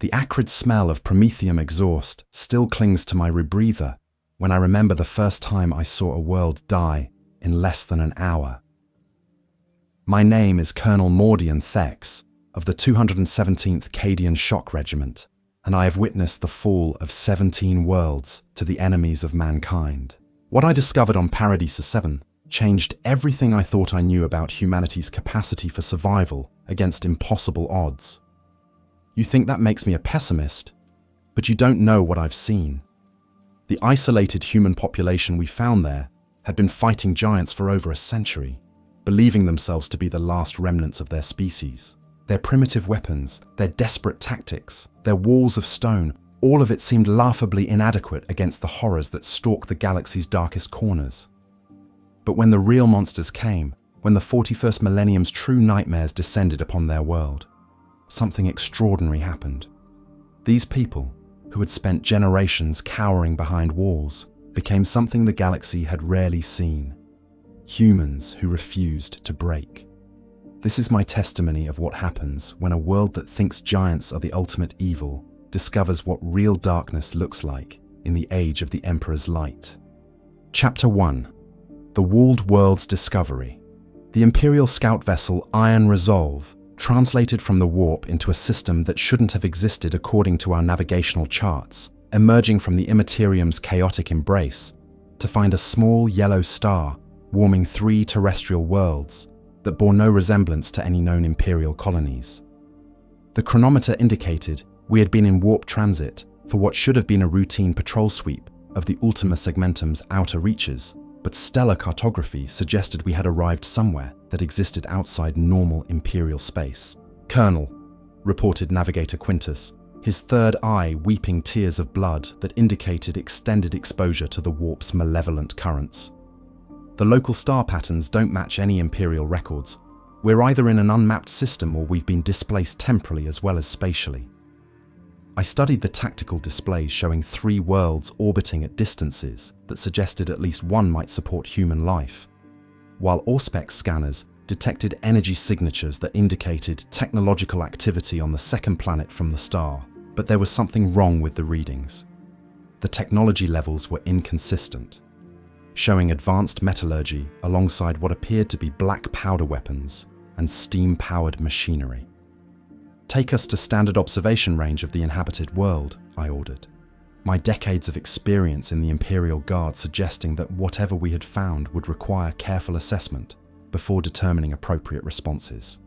The acrid smell of promethium exhaust still clings to my rebreather when I remember the first time I saw a world die in less than an hour. My name is Colonel Mordian Thex of the 217th Cadian Shock Regiment, and I have witnessed the fall of 17 worlds to the enemies of mankind. What I discovered on Paradis-VII changed everything I thought I knew about humanity's capacity for survival against impossible odds. You think that makes me a pessimist, but you don't know what I've seen. The isolated human population we found there had been fighting giants for over a century, believing themselves to be the last remnants of their species. Their primitive weapons, their desperate tactics, their walls of stone, all of it seemed laughably inadequate against the horrors that stalk the galaxy's darkest corners. But when the real monsters came, when the 41st Millennium's true nightmares descended upon their world, something extraordinary happened. These people, who had spent generations cowering behind walls, became something the galaxy had rarely seen. Humans who refused to break. This is my testimony of what happens when a world that thinks giants are the ultimate evil discovers what real darkness looks like in the age of the Emperor's light. Chapter 1. The Walled World's Discovery. The Imperial scout vessel Iron Resolve translated from the warp into a system that shouldn't have existed according to our navigational charts, emerging from the Immaterium's chaotic embrace to find a small yellow star warming 3 terrestrial worlds that bore no resemblance to any known Imperial colonies. The chronometer indicated we had been in warp transit for what should have been a routine patrol sweep of the Ultima Segmentum's outer reaches, but stellar cartography suggested we had arrived somewhere that existed outside normal Imperial space. "Colonel," reported Navigator Quintus, his third eye weeping tears of blood that indicated extended exposure to the warp's malevolent currents. "The local star patterns don't match any Imperial records. We're either in an unmapped system or we've been displaced temporally as well as spatially." I studied the tactical displays showing 3 worlds orbiting at distances that suggested at least one might support human life, while Auspex scanners detected energy signatures that indicated technological activity on the second planet from the star. But there was something wrong with the readings. The technology levels were inconsistent, showing advanced metallurgy alongside what appeared to be black powder weapons and steam-powered machinery. "Take us to standard observation range of the inhabited world," I ordered, my decades of experience in the Imperial Guard suggesting that whatever we had found would require careful assessment before determining appropriate responses.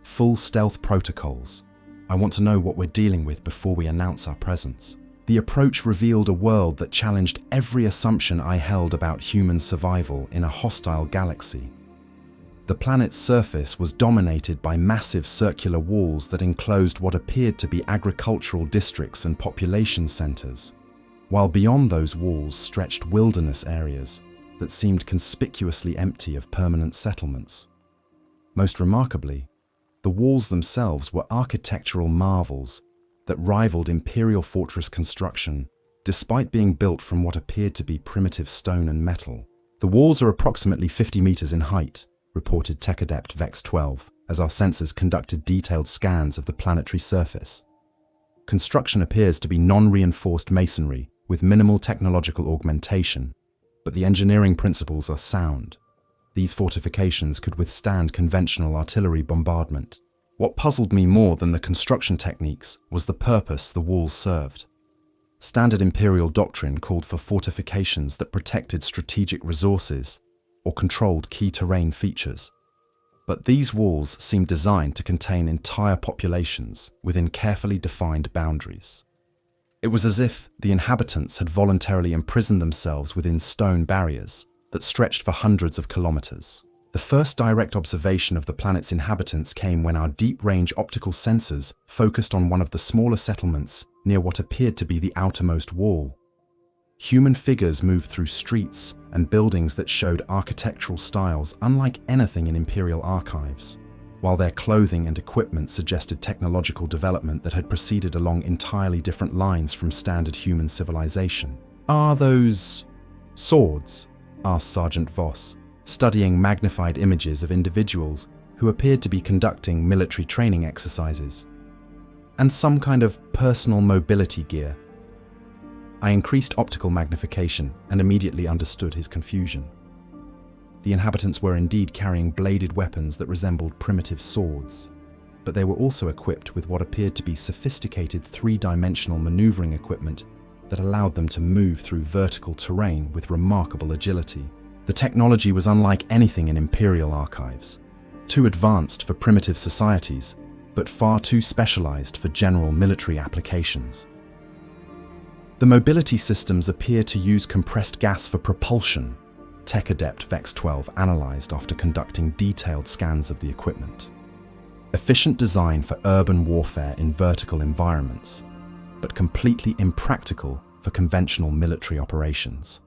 "Full stealth protocols. I want to know what we're dealing with before we announce our presence." The approach revealed a world that challenged every assumption I held about human survival in a hostile galaxy. The planet's surface was dominated by massive circular walls that enclosed what appeared to be agricultural districts and population centers, while beyond those walls stretched wilderness areas that seemed conspicuously empty of permanent settlements. Most remarkably, the walls themselves were architectural marvels that rivaled Imperial fortress construction, despite being built from what appeared to be primitive stone and metal. "The walls are approximately 50 meters in height," reported Tech Adept Vex 12, as our sensors conducted detailed scans of the planetary surface. Construction appears to be non-reinforced masonry with minimal technological augmentation, but the engineering principles are sound. These fortifications could withstand conventional artillery bombardment. What puzzled me more than the construction techniques was the purpose the walls served. Standard Imperial doctrine called for fortifications that protected strategic resources or controlled key terrain features. But these walls seemed designed to contain entire populations within carefully defined boundaries. It was as if the inhabitants had voluntarily imprisoned themselves within stone barriers that stretched for hundreds of kilometers. The first direct observation of the planet's inhabitants came when our deep-range optical sensors focused on one of the smaller settlements near what appeared to be the outermost wall. Human figures moved through streets and buildings that showed architectural styles unlike anything in Imperial archives, while their clothing and equipment suggested technological development that had proceeded along entirely different lines from standard human civilization. "Are those swords?" asked Sergeant Voss, studying magnified images of individuals who appeared to be conducting military training exercises. and some kind of personal mobility gear. I increased optical magnification and immediately understood his confusion. The inhabitants were indeed carrying bladed weapons that resembled primitive swords, but they were also equipped with what appeared to be sophisticated three-dimensional maneuvering equipment that allowed them to move through vertical terrain with remarkable agility. The technology was unlike anything in Imperial archives, too advanced for primitive societies, but far too specialized for general military applications. The mobility systems appear to use compressed gas for propulsion, Tech Adept Vex 12 analyzed after conducting detailed scans of the equipment. Efficient design for urban warfare in vertical environments, but completely impractical for conventional military operations.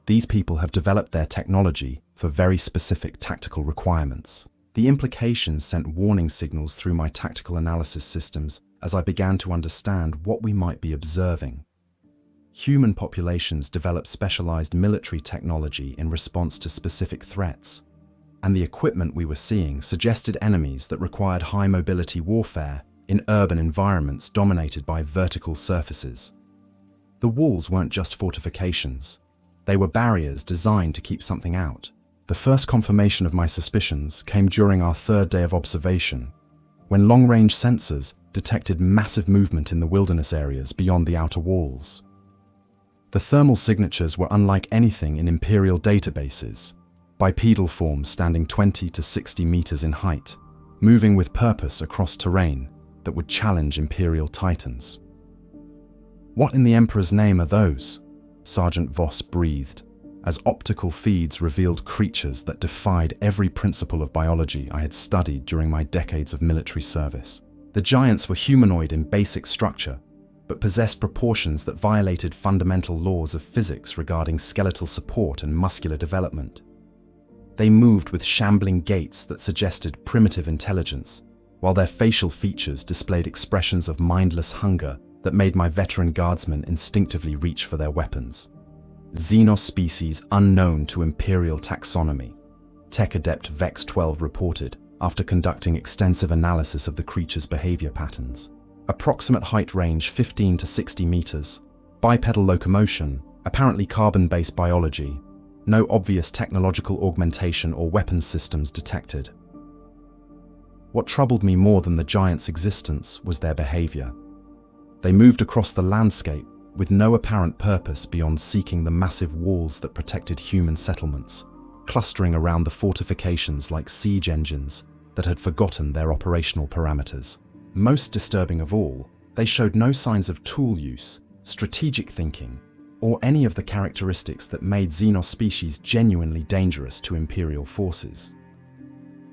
These people have developed their technology for very specific tactical requirements. The implications sent warning signals through my tactical analysis systems as I began to understand what we might be observing. Human populations develop specialized military technology in response to specific threats, and the equipment we were seeing suggested enemies that required high mobility warfare in urban environments dominated by vertical surfaces. The walls weren't just fortifications. They were barriers designed to keep something out. The first confirmation of my suspicions came during our third day of observation, when long-range sensors detected massive movement in the wilderness areas beyond the outer walls. The thermal signatures were unlike anything in Imperial databases, bipedal forms standing 20 to 60 meters in height, moving with purpose across terrain that would challenge Imperial titans. "What in the Emperor's name are those?" Sergeant Voss breathed, as optical feeds revealed creatures that defied every principle of biology I had studied during my decades of military service. The giants were humanoid in basic structure, but possessed proportions that violated fundamental laws of physics regarding skeletal support and muscular development. They moved with shambling gaits that suggested primitive intelligence, while their facial features displayed expressions of mindless hunger that made my veteran guardsmen instinctively reach for their weapons. Xenos species unknown to Imperial taxonomy, Tech Adept Vex 12 reported after conducting extensive analysis of the creature's behavior patterns. Approximate height range 15 to 60 meters, bipedal locomotion, apparently carbon-based biology, no obvious technological augmentation or weapons systems detected. What troubled me more than the giants' existence was their behavior. They moved across the landscape with no apparent purpose beyond seeking the massive walls that protected human settlements, clustering around the fortifications like siege engines that had forgotten their operational parameters. Most disturbing of all, they showed no signs of tool use, strategic thinking, or any of the characteristics that made Xenos species genuinely dangerous to Imperial forces.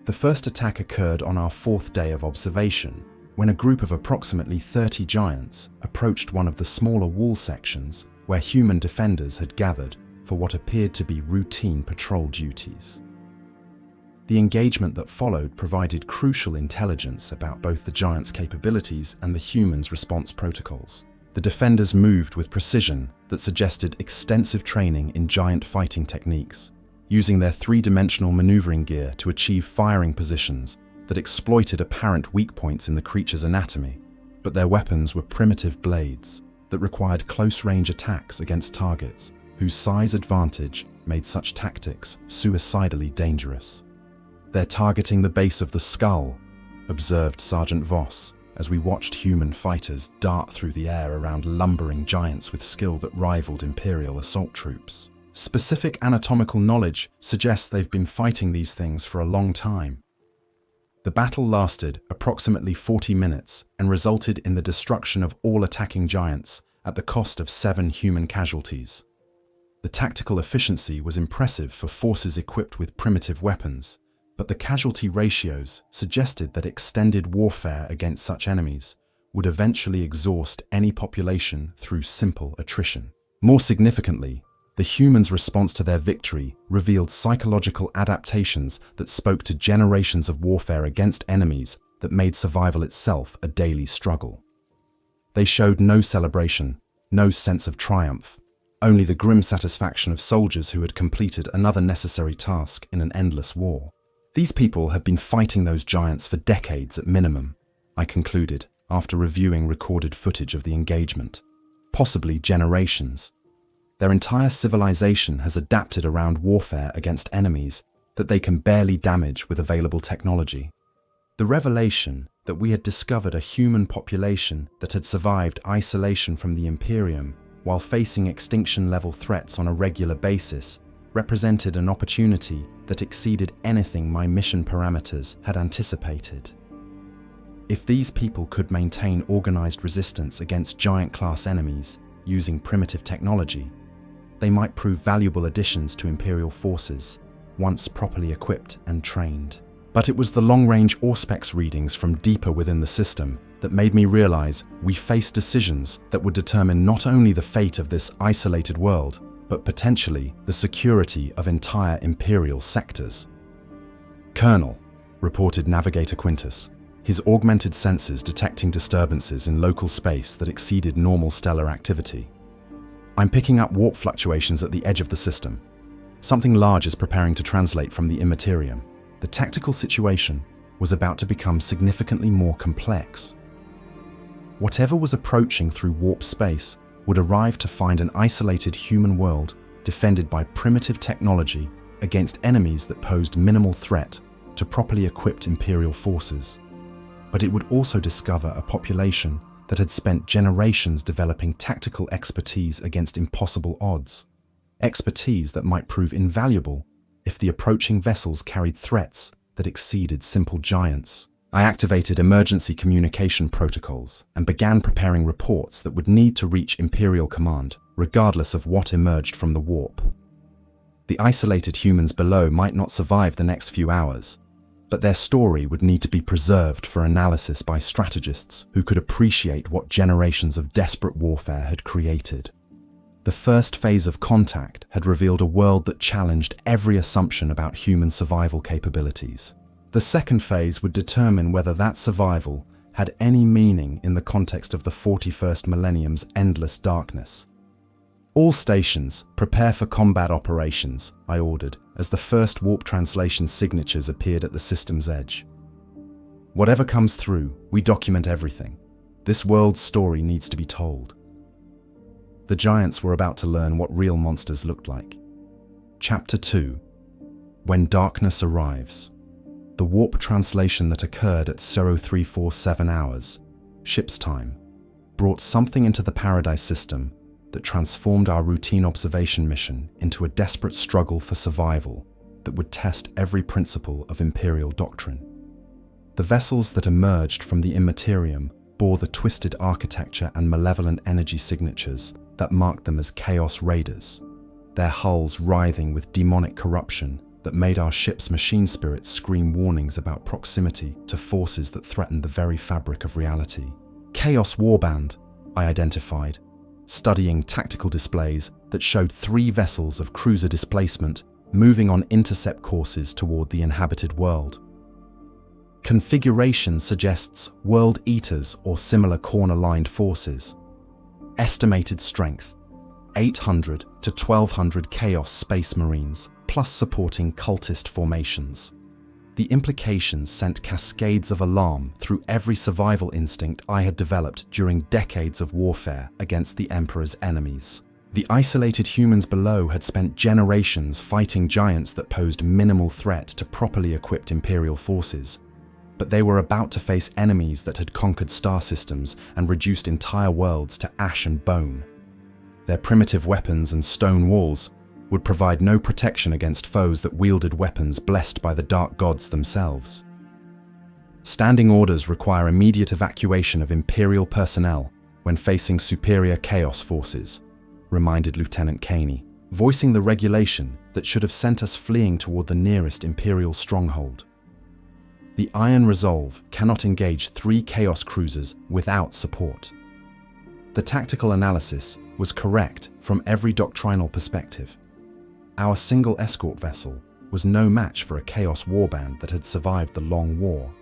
The first attack occurred on our fourth day of observation, when a group of approximately 30 giants approached one of the smaller wall sections where human defenders had gathered for what appeared to be routine patrol duties. The engagement that followed provided crucial intelligence about both the giants' capabilities and the humans' response protocols. The defenders moved with precision that suggested extensive training in giant fighting techniques, using their three-dimensional maneuvering gear to achieve firing positions that exploited apparent weak points in the creature's anatomy, but their weapons were primitive blades that required close-range attacks against targets whose size advantage made such tactics suicidally dangerous. "They're targeting the base of the skull," observed Sergeant Voss as we watched human fighters dart through the air around lumbering giants with skill that rivaled Imperial assault troops. Specific anatomical knowledge suggests they've been fighting these things for a long time. The battle lasted approximately 40 minutes and resulted in the destruction of all attacking giants at the cost of 7 human casualties. The tactical efficiency was impressive for forces equipped with primitive weapons, but the casualty ratios suggested that extended warfare against such enemies would eventually exhaust any population through simple attrition. More significantly, the humans' response to their victory revealed psychological adaptations that spoke to generations of warfare against enemies that made survival itself a daily struggle. They showed no celebration, no sense of triumph, only the grim satisfaction of soldiers who had completed another necessary task in an endless war. These people have been fighting those giants for decades at minimum, I concluded after reviewing recorded footage of the engagement. Possibly generations. Their entire civilization has adapted around warfare against enemies that they can barely damage with available technology. The revelation that we had discovered a human population that had survived isolation from the Imperium while facing extinction-level threats on a regular basis represented an opportunity that exceeded anything my mission parameters had anticipated. If these people could maintain organized resistance against giant-class enemies using primitive technology, they might prove valuable additions to Imperial forces, once properly equipped and trained. But it was the long-range Auspex readings from deeper within the system that made me realize we faced decisions that would determine not only the fate of this isolated world, but potentially the security of entire Imperial sectors. "Colonel," reported Navigator Quintus, his augmented sensors detecting disturbances in local space that exceeded normal stellar activity. "I'm picking up warp fluctuations at the edge of the system. Something large is preparing to translate from the immaterium." The tactical situation was about to become significantly more complex. Whatever was approaching through warp space would arrive to find an isolated human world defended by primitive technology against enemies that posed minimal threat to properly equipped Imperial forces. But it would also discover a population that had spent generations developing tactical expertise against impossible odds, expertise that might prove invaluable if the approaching vessels carried threats that exceeded simple giants. I activated emergency communication protocols and began preparing reports that would need to reach Imperial Command, regardless of what emerged from the warp. The isolated humans below might not survive the next few hours, but their story would need to be preserved for analysis by strategists who could appreciate what generations of desperate warfare had created. The first phase of contact had revealed a world that challenged every assumption about human survival capabilities. The second phase would determine whether that survival had any meaning in the context of the 41st Millennium's endless darkness. "All stations, prepare for combat operations," I ordered, as the first warp translation signatures appeared at the system's edge. "Whatever comes through, we document everything. This world's story needs to be told." The giants were about to learn what real monsters looked like. Chapter 2. When Darkness Arrives. The warp translation that occurred at 0347 hours, ship's time, brought something into the Paradise system that transformed our routine observation mission into a desperate struggle for survival that would test every principle of Imperial doctrine. The vessels that emerged from the immaterium bore the twisted architecture and malevolent energy signatures that marked them as Chaos Raiders, their hulls writhing with demonic corruption that made our ship's machine spirits scream warnings about proximity to forces that threatened the very fabric of reality. Chaos Warband, I identified, studying tactical displays that showed 3 vessels of cruiser displacement moving on intercept courses toward the inhabited world. Configuration suggests World Eaters or similar Khorne-aligned forces. Estimated strength, 800 to 1200 Chaos Space Marines, plus supporting cultist formations. The implications sent cascades of alarm through every survival instinct I had developed during decades of warfare against the Emperor's enemies. The isolated humans below had spent generations fighting giants that posed minimal threat to properly equipped Imperial forces, but they were about to face enemies that had conquered star systems and reduced entire worlds to ash and bone. Their primitive weapons and stone walls would provide no protection against foes that wielded weapons blessed by the dark gods themselves. Standing orders require immediate evacuation of Imperial personnel when facing superior Chaos forces, reminded Lieutenant Caney, voicing the regulation that should have sent us fleeing toward the nearest Imperial stronghold. The Iron Resolve cannot engage 3 Chaos cruisers without support. The tactical analysis was correct from every doctrinal perspective. Our single escort vessel was no match for a Chaos warband that had survived the long war,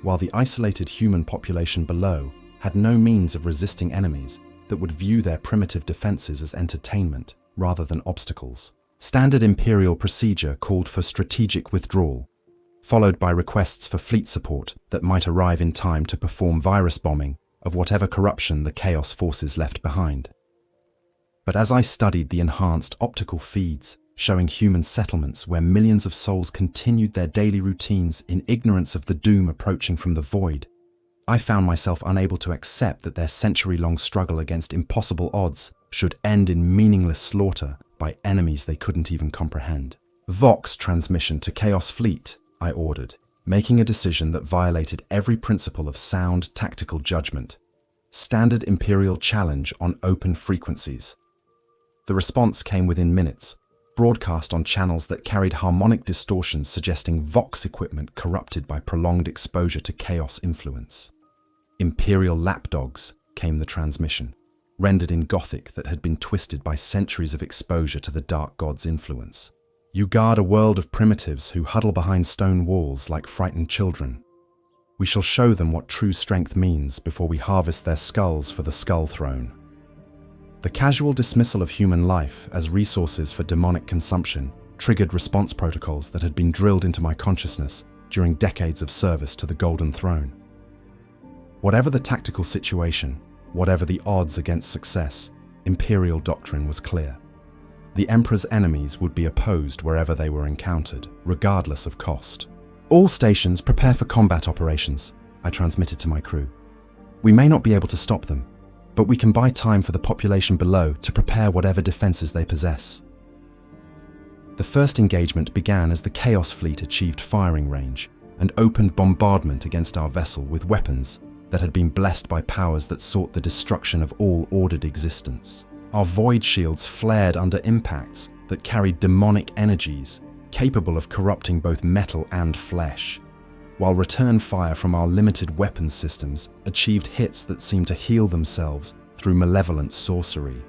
while the isolated human population below had no means of resisting enemies that would view their primitive defenses as entertainment rather than obstacles. Standard Imperial procedure called for strategic withdrawal, followed by requests for fleet support that might arrive in time to perform virus bombing of whatever corruption the Chaos forces left behind. But as I studied the enhanced optical feeds showing human settlements where millions of souls continued their daily routines in ignorance of the doom approaching from the void, I found myself unable to accept that their century-long struggle against impossible odds should end in meaningless slaughter by enemies they couldn't even comprehend. Vox transmission to Chaos Fleet, I ordered, making a decision that violated every principle of sound tactical judgment. Standard Imperial challenge on open frequencies. The response came within minutes, broadcast on channels that carried harmonic distortions suggesting Vox equipment corrupted by prolonged exposure to Chaos influence. Imperial lapdogs, came the transmission, rendered in Gothic that had been twisted by centuries of exposure to the Dark God's influence. You guard a world of primitives who huddle behind stone walls like frightened children. We shall show them what true strength means before we harvest their skulls for the Skull Throne. The casual dismissal of human life as resources for demonic consumption triggered response protocols that had been drilled into my consciousness during decades of service to the Golden Throne. Whatever the tactical situation, whatever the odds against success, Imperial doctrine was clear. The Emperor's enemies would be opposed wherever they were encountered, regardless of cost. All stations prepare for combat operations, I transmitted to my crew. We may not be able to stop them, but we can buy time for the population below to prepare whatever defenses they possess. The first engagement began as the Chaos Fleet achieved firing range and opened bombardment against our vessel with weapons that had been blessed by powers that sought the destruction of all ordered existence. Our void shields flared under impacts that carried demonic energies capable of corrupting both metal and flesh, while return fire from our limited weapons systems achieved hits that seemed to heal themselves through malevolent sorcery.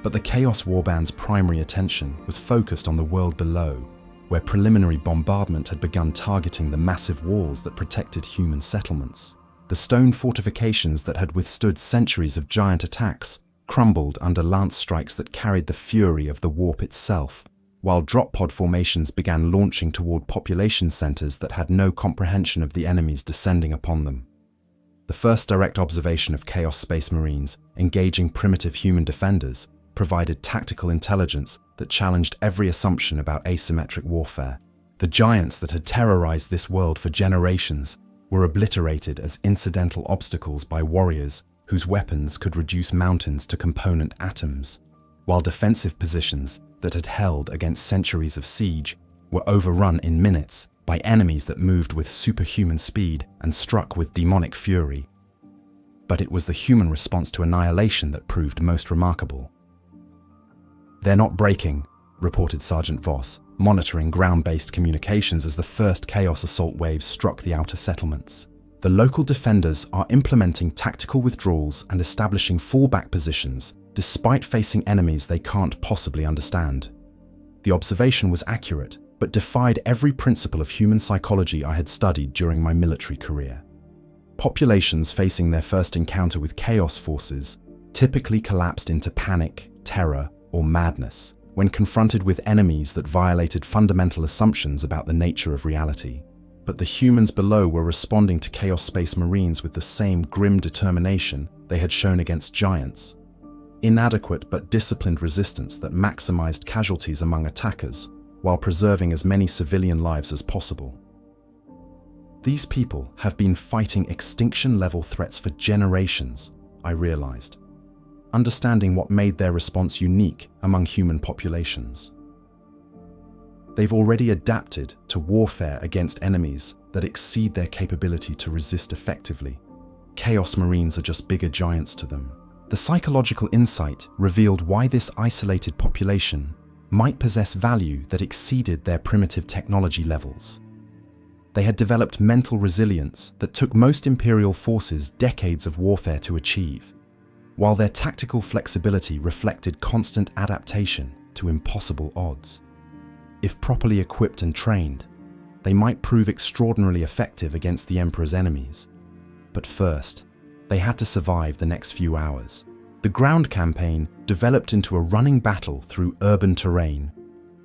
But the Chaos Warband's primary attention was focused on the world below, where preliminary bombardment had begun targeting the massive walls that protected human settlements. The stone fortifications that had withstood centuries of giant attacks crumbled under lance strikes that carried the fury of the warp itself, while drop pod formations began launching toward population centers that had no comprehension of the enemies descending upon them. The first direct observation of Chaos Space Marines engaging primitive human defenders provided tactical intelligence that challenged every assumption about asymmetric warfare. The giants that had terrorized this world for generations were obliterated as incidental obstacles by warriors whose weapons could reduce mountains to component atoms, while defensive positions that had held against centuries of siege were overrun in minutes by enemies that moved with superhuman speed and struck with demonic fury. But it was the human response to annihilation that proved most remarkable. "They're not breaking," reported Sergeant Voss, monitoring ground-based communications as the first Chaos assault waves struck the outer settlements. "The local defenders are implementing tactical withdrawals and establishing fallback positions despite facing enemies they can't possibly understand." The observation was accurate, but defied every principle of human psychology I had studied during my military career. Populations facing their first encounter with Chaos forces typically collapsed into panic, terror, or madness when confronted with enemies that violated fundamental assumptions about the nature of reality. But the humans below were responding to Chaos Space Marines with the same grim determination they had shown against giants. Inadequate but disciplined resistance that maximized casualties among attackers while preserving as many civilian lives as possible. These people have been fighting extinction-level threats for generations, I realized, understanding what made their response unique among human populations. They've already adapted to warfare against enemies that exceed their capability to resist effectively. Chaos Marines are just bigger giants to them. The psychological insight revealed why this isolated population might possess value that exceeded their primitive technology levels. They had developed mental resilience that took most Imperial forces decades of warfare to achieve, while their tactical flexibility reflected constant adaptation to impossible odds. If properly equipped and trained, they might prove extraordinarily effective against the Emperor's enemies. But first, they had to survive the next few hours. The ground campaign developed into a running battle through urban terrain,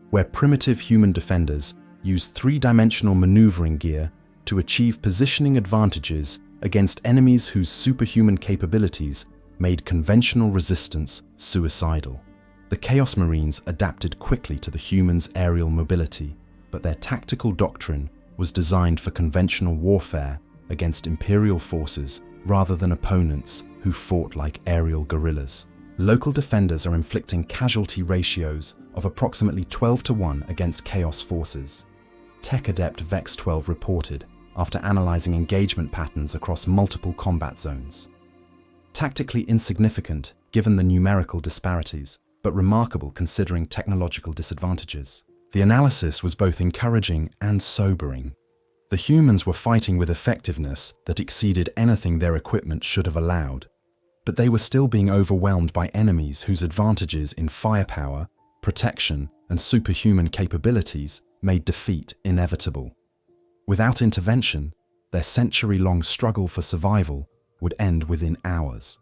where primitive human defenders used three-dimensional maneuvering gear to achieve positioning advantages against enemies whose superhuman capabilities made conventional resistance suicidal. The Chaos Marines adapted quickly to the humans' aerial mobility, but their tactical doctrine was designed for conventional warfare against Imperial forces rather than opponents who fought like aerial guerrillas. Local defenders are inflicting casualty ratios of approximately 12-1 against Chaos forces. Tech Adept Vex 12 reported after analyzing engagement patterns across multiple combat zones. Tactically insignificant given the numerical disparities, but remarkable considering technological disadvantages. The analysis was both encouraging and sobering. The humans were fighting with effectiveness that exceeded anything their equipment should have allowed, but they were still being overwhelmed by enemies whose advantages in firepower, protection, and superhuman capabilities made defeat inevitable. Without intervention, their century-long struggle for survival would end within hours.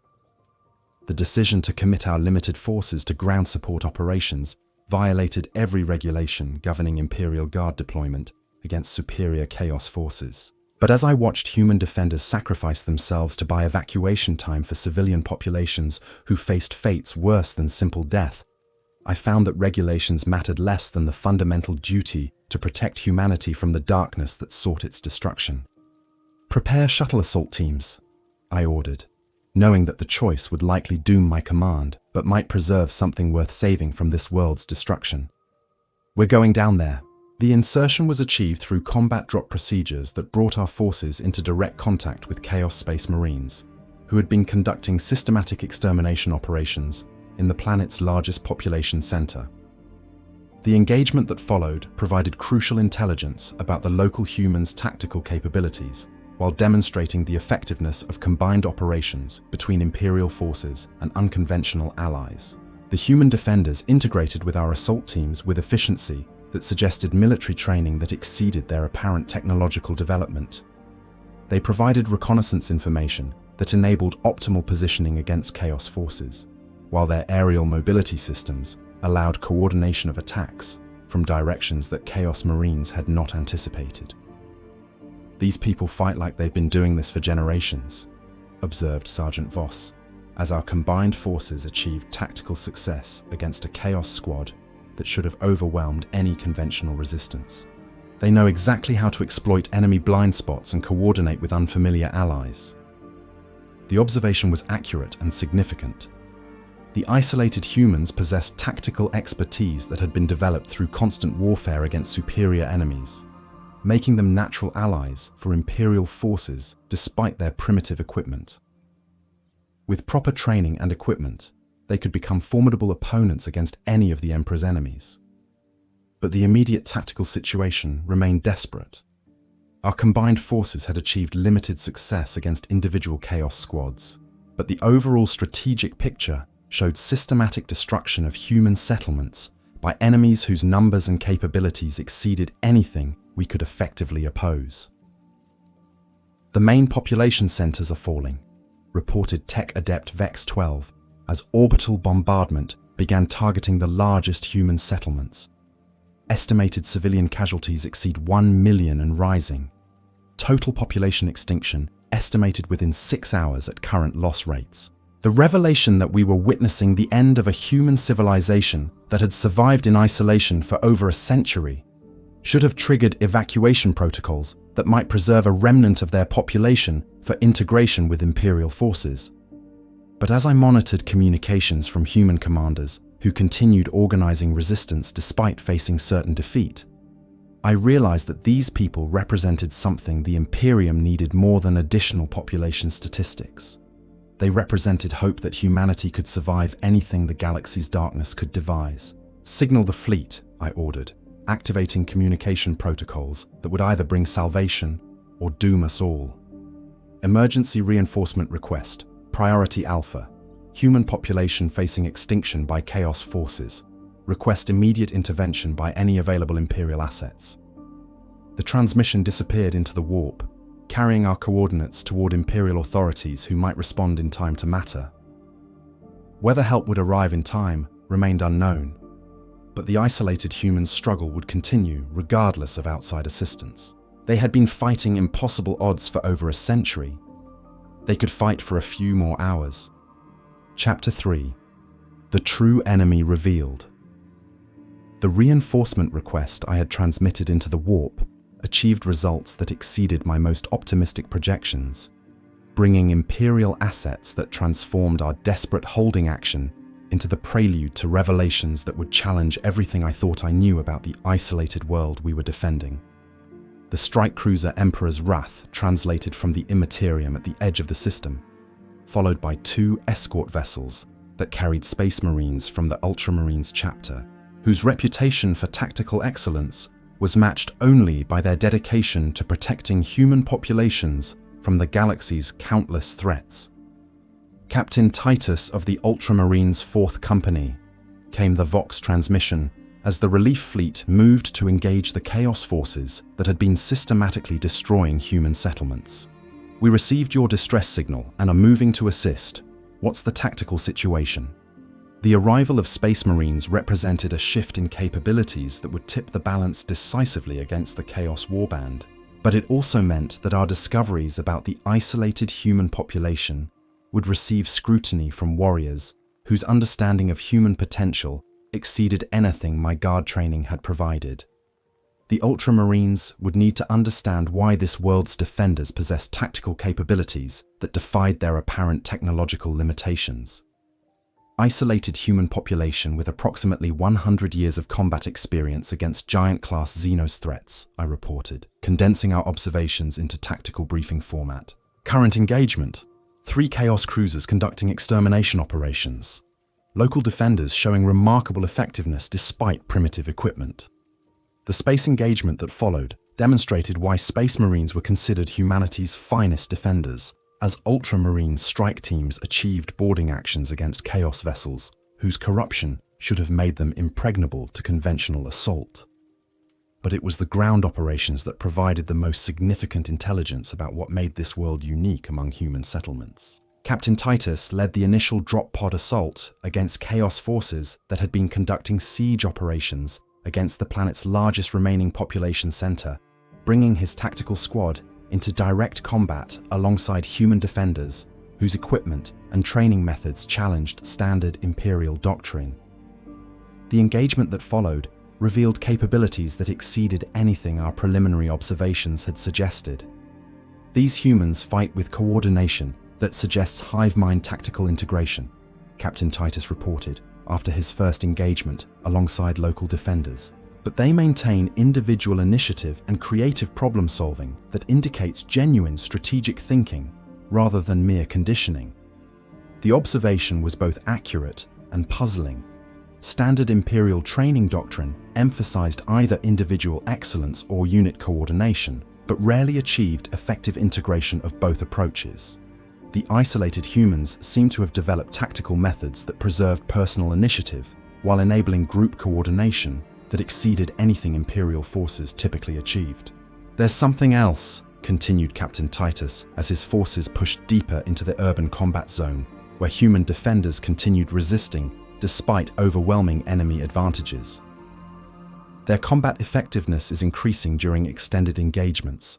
The decision to commit our limited forces to ground support operations violated every regulation governing Imperial Guard deployment against superior Chaos forces. But as I watched human defenders sacrifice themselves to buy evacuation time for civilian populations who faced fates worse than simple death, I found that regulations mattered less than the fundamental duty to protect humanity from the darkness that sought its destruction. "Prepare shuttle assault teams," I ordered, knowing that the choice would likely doom my command, but might preserve something worth saving from this world's destruction. "We're going down there." The insertion was achieved through combat drop procedures that brought our forces into direct contact with Chaos Space Marines, who had been conducting systematic extermination operations in the planet's largest population center. The engagement that followed provided crucial intelligence about the local humans' tactical capabilities, while demonstrating the effectiveness of combined operations between Imperial forces and unconventional allies. The human defenders integrated with our assault teams with efficiency that suggested military training that exceeded their apparent technological development. They provided reconnaissance information that enabled optimal positioning against Chaos forces, while their aerial mobility systems allowed coordination of attacks from directions that Chaos Marines had not anticipated. "These people fight like they've been doing this for generations," observed Sergeant Voss, as our combined forces achieved tactical success against a Chaos squad that should have overwhelmed any conventional resistance. "They know exactly how to exploit enemy blind spots and coordinate with unfamiliar allies." The observation was accurate and significant. The isolated humans possessed tactical expertise that had been developed through constant warfare against superior enemies, making them natural allies for Imperial forces despite their primitive equipment. With proper training and equipment, they could become formidable opponents against any of the Emperor's enemies. But the immediate tactical situation remained desperate. Our combined forces had achieved limited success against individual Chaos squads, but the overall strategic picture showed systematic destruction of human settlements by enemies whose numbers and capabilities exceeded anything we could effectively oppose. "The main population centers are falling," reported Tech Adept Vex 12, as orbital bombardment began targeting the largest human settlements. Estimated civilian casualties exceed 1 million and rising. Total population extinction estimated within 6 hours at current loss rates. The revelation that we were witnessing the end of a human civilization that had survived in isolation for over a century should have triggered evacuation protocols that might preserve a remnant of their population for integration with Imperial forces. But as I monitored communications from human commanders who continued organizing resistance despite facing certain defeat, I realized that these people represented something the Imperium needed more than additional population statistics. They represented hope that humanity could survive anything the galaxy's darkness could devise. "Signal the fleet," I ordered, activating communication protocols that would either bring salvation or doom us all. "Emergency reinforcement request. Priority Alpha. Human population facing extinction by Chaos forces. Request immediate intervention by any available Imperial assets." The transmission disappeared into the warp, carrying our coordinates toward Imperial authorities who might respond in time to matter. Whether help would arrive in time remained unknown, but the isolated humans' struggle would continue regardless of outside assistance. They had been fighting impossible odds for over a century, They could fight for a few more hours. Chapter 3. The True Enemy Revealed. The reinforcement request I had transmitted into the warp achieved results that exceeded my most optimistic projections, bringing Imperial assets that transformed our desperate holding action into the prelude to revelations that would challenge everything I thought I knew about the isolated world we were defending. The strike cruiser Emperor's Wrath translated from the Immaterium at the edge of the system, followed by 2 escort vessels that carried Space Marines from the Ultramarines chapter, whose reputation for tactical excellence was matched only by their dedication to protecting human populations from the galaxy's countless threats. Captain Titus of the Ultramarines' 4th Company came the Vox transmission as the relief fleet moved to engage the Chaos forces that had been systematically destroying human settlements. We received your distress signal and are moving to assist. What's the tactical situation? The arrival of Space Marines represented a shift in capabilities that would tip the balance decisively against the Chaos Warband, but it also meant that our discoveries about the isolated human population would receive scrutiny from warriors whose understanding of human potential exceeded anything my guard training had provided. The Ultramarines would need to understand why this world's defenders possessed tactical capabilities that defied their apparent technological limitations. Isolated human population with approximately 100 years of combat experience against giant-class Xenos threats, I reported, condensing our observations into tactical briefing format. Current engagement: 3 Chaos cruisers conducting extermination operations. Local defenders showing remarkable effectiveness despite primitive equipment. The space engagement that followed demonstrated why Space Marines were considered humanity's finest defenders, as Ultramarine strike teams achieved boarding actions against Chaos vessels whose corruption should have made them impregnable to conventional assault. But it was the ground operations that provided the most significant intelligence about what made this world unique among human settlements. Captain Titus led the initial drop pod assault against Chaos forces that had been conducting siege operations against the planet's largest remaining population center, bringing his tactical squad into direct combat alongside human defenders whose equipment and training methods challenged standard Imperial doctrine. The engagement that followed revealed capabilities that exceeded anything our preliminary observations had suggested. These humans fight with coordination that suggests hive mind tactical integration, Captain Titus reported after his first engagement alongside local defenders. But they maintain individual initiative and creative problem solving that indicates genuine strategic thinking rather than mere conditioning. The observation was both accurate and puzzling. Standard Imperial training doctrine emphasized either individual excellence or unit coordination, but rarely achieved effective integration of both approaches. The isolated humans seem to have developed tactical methods that preserved personal initiative while enabling group coordination that exceeded anything Imperial forces typically achieved. There's something else, continued Captain Titus as his forces pushed deeper into the urban combat zone, where human defenders continued resisting despite overwhelming enemy advantages. Their combat effectiveness is increasing during extended engagements.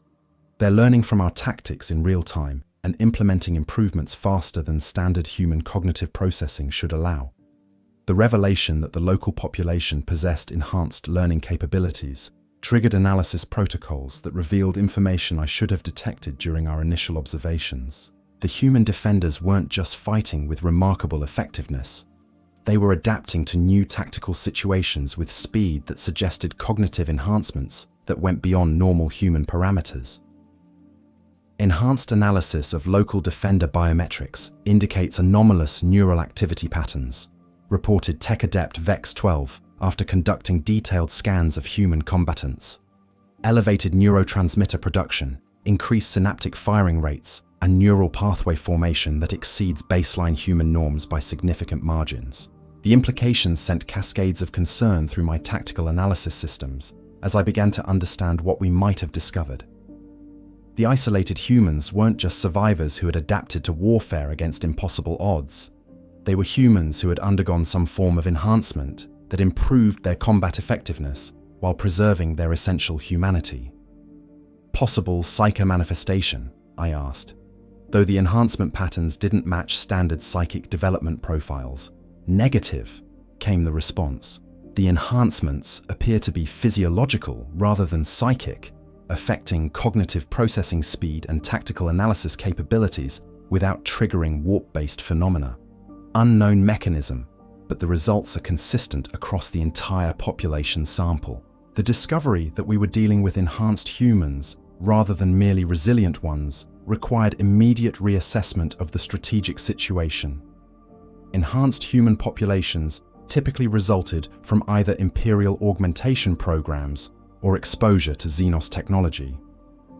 They're learning from our tactics in real time and implementing improvements faster than standard human cognitive processing should allow. The revelation that the local population possessed enhanced learning capabilities triggered analysis protocols that revealed information I should have detected during our initial observations. The human defenders weren't just fighting with remarkable effectiveness. They were adapting to new tactical situations with speed that suggested cognitive enhancements that went beyond normal human parameters. Enhanced analysis of local defender biometrics indicates anomalous neural activity patterns, reported Tech Adept Vex 12 after conducting detailed scans of human combatants. Elevated neurotransmitter production, increased synaptic firing rates, and neural pathway formation that exceeds baseline human norms by significant margins. The implications sent cascades of concern through my tactical analysis systems as I began to understand what we might have discovered. The isolated humans weren't just survivors who had adapted to warfare against impossible odds. They were humans who had undergone some form of enhancement that improved their combat effectiveness while preserving their essential humanity. Possible psychomanifestation, I asked. Though the enhancement patterns didn't match standard psychic development profiles, negative came the response. The enhancements appear to be physiological rather than psychic, affecting cognitive processing speed and tactical analysis capabilities without triggering warp-based phenomena. Unknown mechanism, but the results are consistent across the entire population sample. The discovery that we were dealing with enhanced humans rather than merely resilient ones required immediate reassessment of the strategic situation. Enhanced human populations typically resulted from either Imperial augmentation programs or exposure to Xenos technology.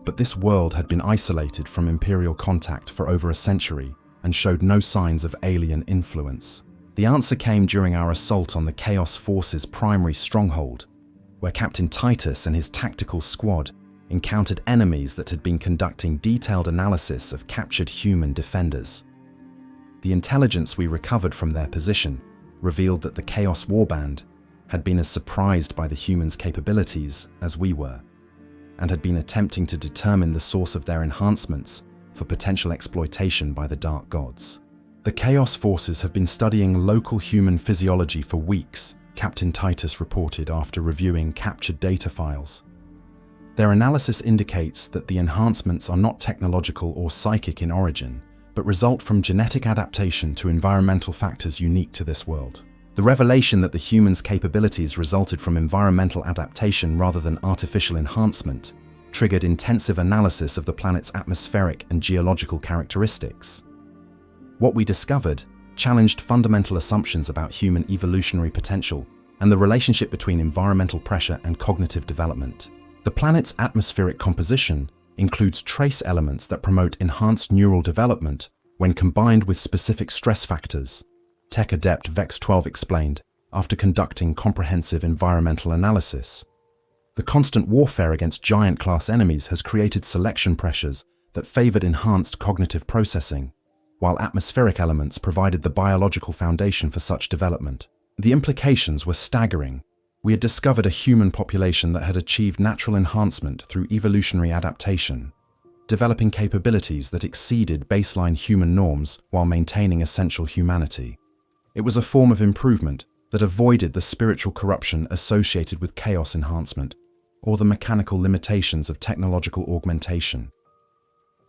But this world had been isolated from Imperial contact for over a century and showed no signs of alien influence. The answer came during our assault on the Chaos Force's primary stronghold, where Captain Titus and his tactical squad encountered enemies that had been conducting detailed analysis of captured human defenders. The intelligence we recovered from their position revealed that the Chaos Warband had been as surprised by the humans' capabilities as we were, and had been attempting to determine the source of their enhancements for potential exploitation by the Dark Gods. The Chaos Forces have been studying local human physiology for weeks, Captain Titus reported after reviewing captured data files. Their analysis indicates that the enhancements are not technological or psychic in origin, but result from genetic adaptation to environmental factors unique to this world. The revelation that the humans' capabilities resulted from environmental adaptation rather than artificial enhancement triggered intensive analysis of the planet's atmospheric and geological characteristics. What we discovered challenged fundamental assumptions about human evolutionary potential and the relationship between environmental pressure and cognitive development. The planet's atmospheric composition includes trace elements that promote enhanced neural development when combined with specific stress factors, Tech Adept Vex 12 explained after conducting comprehensive environmental analysis. The constant warfare against giant-class enemies has created selection pressures that favored enhanced cognitive processing, while atmospheric elements provided the biological foundation for such development. The implications were staggering. We had discovered a human population that had achieved natural enhancement through evolutionary adaptation, developing capabilities that exceeded baseline human norms while maintaining essential humanity. It was a form of improvement that avoided the spiritual corruption associated with chaos enhancement or the mechanical limitations of technological augmentation.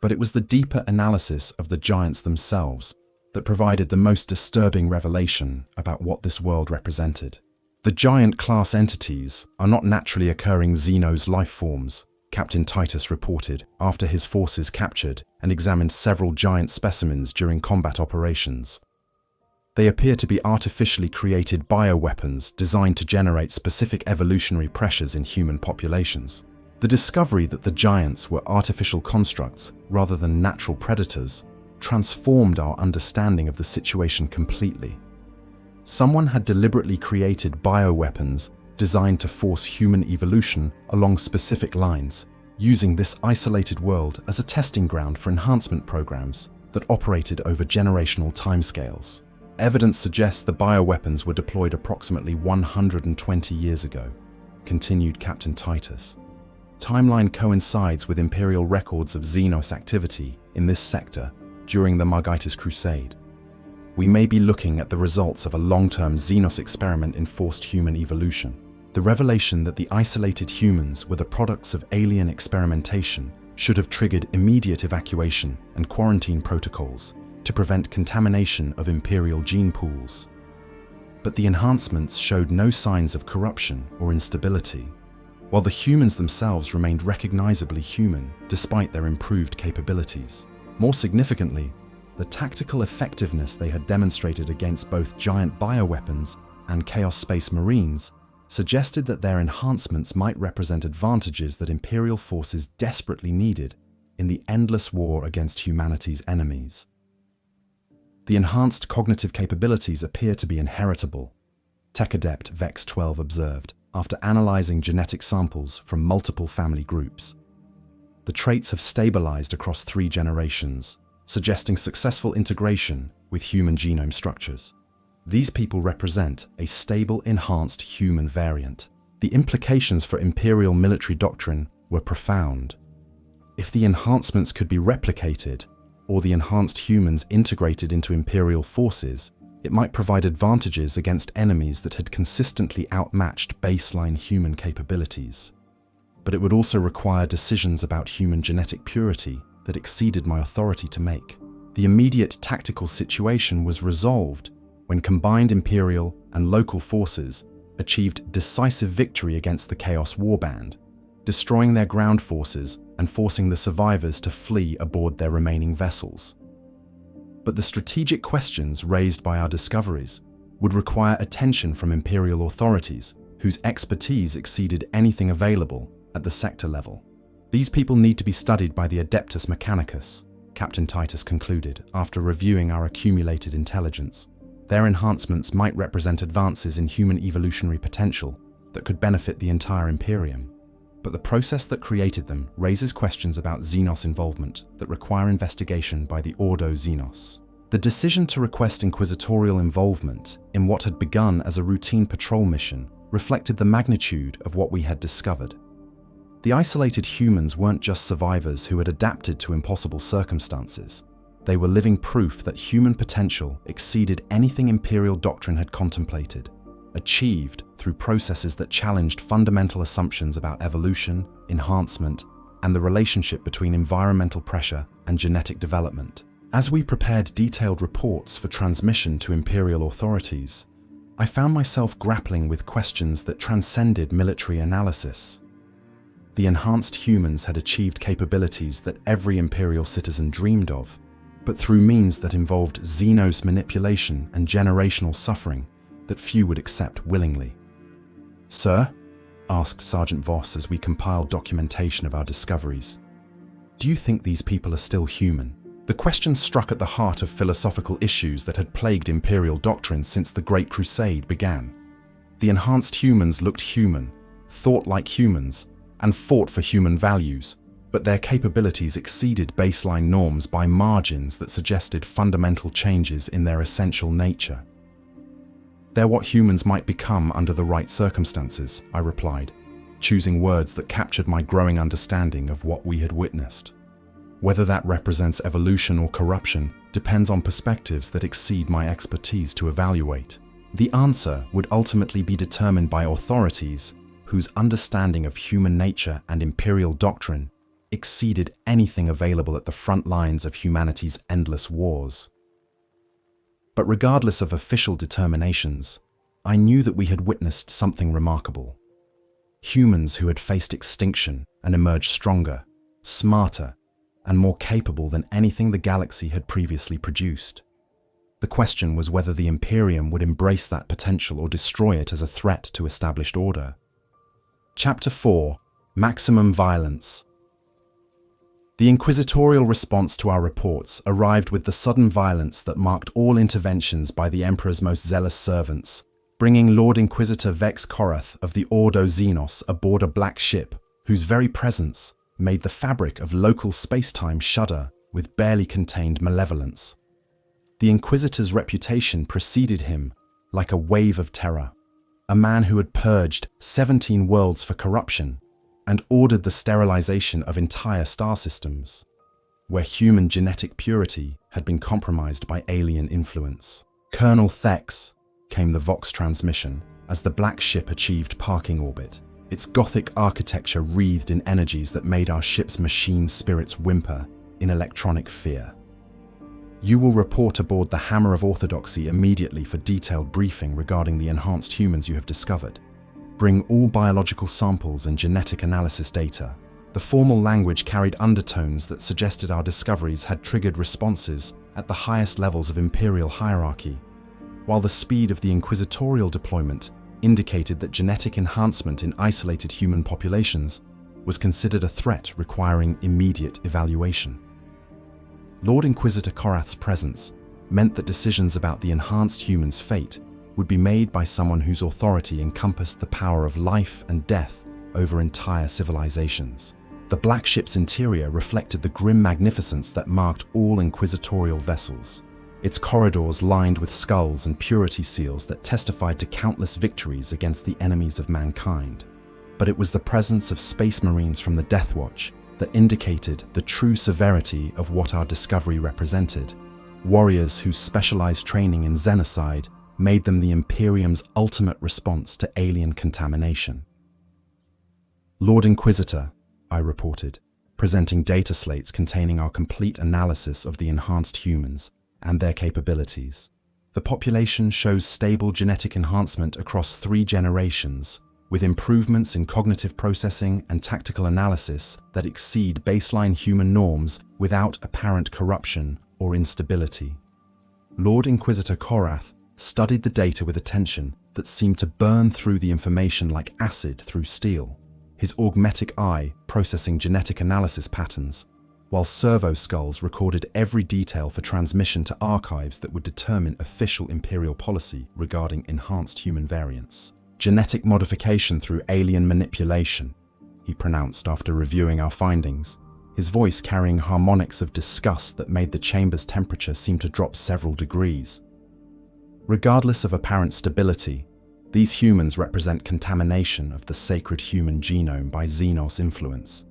But it was the deeper analysis of the giants themselves that provided the most disturbing revelation about what this world represented. The giant-class entities are not naturally occurring Xenos life forms, Captain Titus reported after his forces captured and examined several giant specimens during combat operations. They appear to be artificially created bioweapons designed to generate specific evolutionary pressures in human populations. The discovery that the giants were artificial constructs rather than natural predators transformed our understanding of the situation completely. Someone had deliberately created bioweapons designed to force human evolution along specific lines, using this isolated world as a testing ground for enhancement programs that operated over generational timescales. Evidence suggests the bioweapons were deployed approximately 120 years ago, continued Captain Titus. Timeline coincides with Imperial records of Xenos activity in this sector during the Margitis Crusade. We may be looking at the results of a long-term Xenos experiment in forced human evolution. The revelation that the isolated humans were the products of alien experimentation should have triggered immediate evacuation and quarantine protocols to prevent contamination of Imperial gene pools. But the enhancements showed no signs of corruption or instability, while the humans themselves remained recognizably human despite their improved capabilities. More significantly, the tactical effectiveness they had demonstrated against both giant bioweapons and Chaos Space Marines suggested that their enhancements might represent advantages that Imperial forces desperately needed in the endless war against humanity's enemies. The enhanced cognitive capabilities appear to be inheritable, Tech Adept Vex 12 observed after analyzing genetic samples from multiple family groups. The traits have stabilized across 3 generations, suggesting successful integration with human genome structures. These people represent a stable, enhanced human variant. The implications for Imperial military doctrine were profound. If the enhancements could be replicated, or the enhanced humans integrated into Imperial forces, it might provide advantages against enemies that had consistently outmatched baseline human capabilities. But it would also require decisions about human genetic purity that exceeded my authority to make. The immediate tactical situation was resolved when combined Imperial and local forces achieved decisive victory against the Chaos Warband, destroying their ground forces and forcing the survivors to flee aboard their remaining vessels. But the strategic questions raised by our discoveries would require attention from Imperial authorities, whose expertise exceeded anything available at the sector level. These people need to be studied by the Adeptus Mechanicus, Captain Titus concluded after reviewing our accumulated intelligence. Their enhancements might represent advances in human evolutionary potential that could benefit the entire Imperium. But the process that created them raises questions about Xenos involvement that require investigation by the Ordo Xenos. The decision to request inquisitorial involvement in what had begun as a routine patrol mission reflected the magnitude of what we had discovered. The isolated humans weren't just survivors who had adapted to impossible circumstances. They were living proof that human potential exceeded anything Imperial doctrine had contemplated, achieved through processes that challenged fundamental assumptions about evolution, enhancement, and the relationship between environmental pressure and genetic development. As we prepared detailed reports for transmission to Imperial authorities, I found myself grappling with questions that transcended military analysis. The enhanced humans had achieved capabilities that every Imperial citizen dreamed of, but through means that involved Xenos manipulation and generational suffering that few would accept willingly. "Sir?" asked Sergeant Voss as we compiled documentation of our discoveries. "Do you think these people are still human?" The question struck at the heart of philosophical issues that had plagued Imperial doctrine since the Great Crusade began. The enhanced humans looked human, thought like humans, and fought for human values, but their capabilities exceeded baseline norms by margins that suggested fundamental changes in their essential nature. "They're what humans might become under the right circumstances," I replied, choosing words that captured my growing understanding of what we had witnessed. Whether that represents evolution or corruption depends on perspectives that exceed my expertise to evaluate. The answer would ultimately be determined by authorities whose understanding of human nature and Imperial doctrine exceeded anything available at the front lines of humanity's endless wars. But regardless of official determinations, I knew that we had witnessed something remarkable. Humans who had faced extinction and emerged stronger, smarter, and more capable than anything the galaxy had previously produced. The question was whether the Imperium would embrace that potential or destroy it as a threat to established order. Chapter 4: Maximum Violence. The inquisitorial response to our reports arrived with the sudden violence that marked all interventions by the Emperor's most zealous servants, bringing Lord Inquisitor Vex Korath of the Ordo Xenos aboard a black ship, whose very presence made the fabric of local space-time shudder with barely contained malevolence. The Inquisitor's reputation preceded him like a wave of terror, a man who had purged 17 worlds for corruption and ordered the sterilization of entire star systems, where human genetic purity had been compromised by alien influence. "Colonel Thex," came the Vox transmission as the black ship achieved parking orbit, its Gothic architecture wreathed in energies that made our ship's machine spirits whimper in electronic fear. "You will report aboard the Hammer of Orthodoxy immediately for detailed briefing regarding the enhanced humans you have discovered. Bring all biological samples and genetic analysis data." The formal language carried undertones that suggested our discoveries had triggered responses at the highest levels of Imperial hierarchy, while the speed of the inquisitorial deployment indicated that genetic enhancement in isolated human populations was considered a threat requiring immediate evaluation. Lord Inquisitor Korath's presence meant that decisions about the enhanced human's fate would be made by someone whose authority encompassed the power of life and death over entire civilizations. The black ship's interior reflected the grim magnificence that marked all inquisitorial vessels, its corridors lined with skulls and purity seals that testified to countless victories against the enemies of mankind. But it was the presence of space marines from the Death Watch that indicated the true severity of what our discovery represented. Warriors whose specialized training in xenocide made them the Imperium's ultimate response to alien contamination. Lord Inquisitor, I reported, presenting data slates containing our complete analysis of the enhanced humans and their capabilities. The population shows stable genetic enhancement across 3 generations, with improvements in cognitive processing and tactical analysis that exceed baseline human norms without apparent corruption or instability. Lord Inquisitor Korath studied the data with attention that seemed to burn through the information like acid through steel, his augmetic eye processing genetic analysis patterns, while servo skulls recorded every detail for transmission to archives that would determine official Imperial policy regarding enhanced human variants. Genetic modification through alien manipulation, he pronounced after reviewing our findings, his voice carrying harmonics of disgust that made the chamber's temperature seem to drop several degrees. Regardless of apparent stability, these humans represent contamination of the sacred human genome by Xenos influence.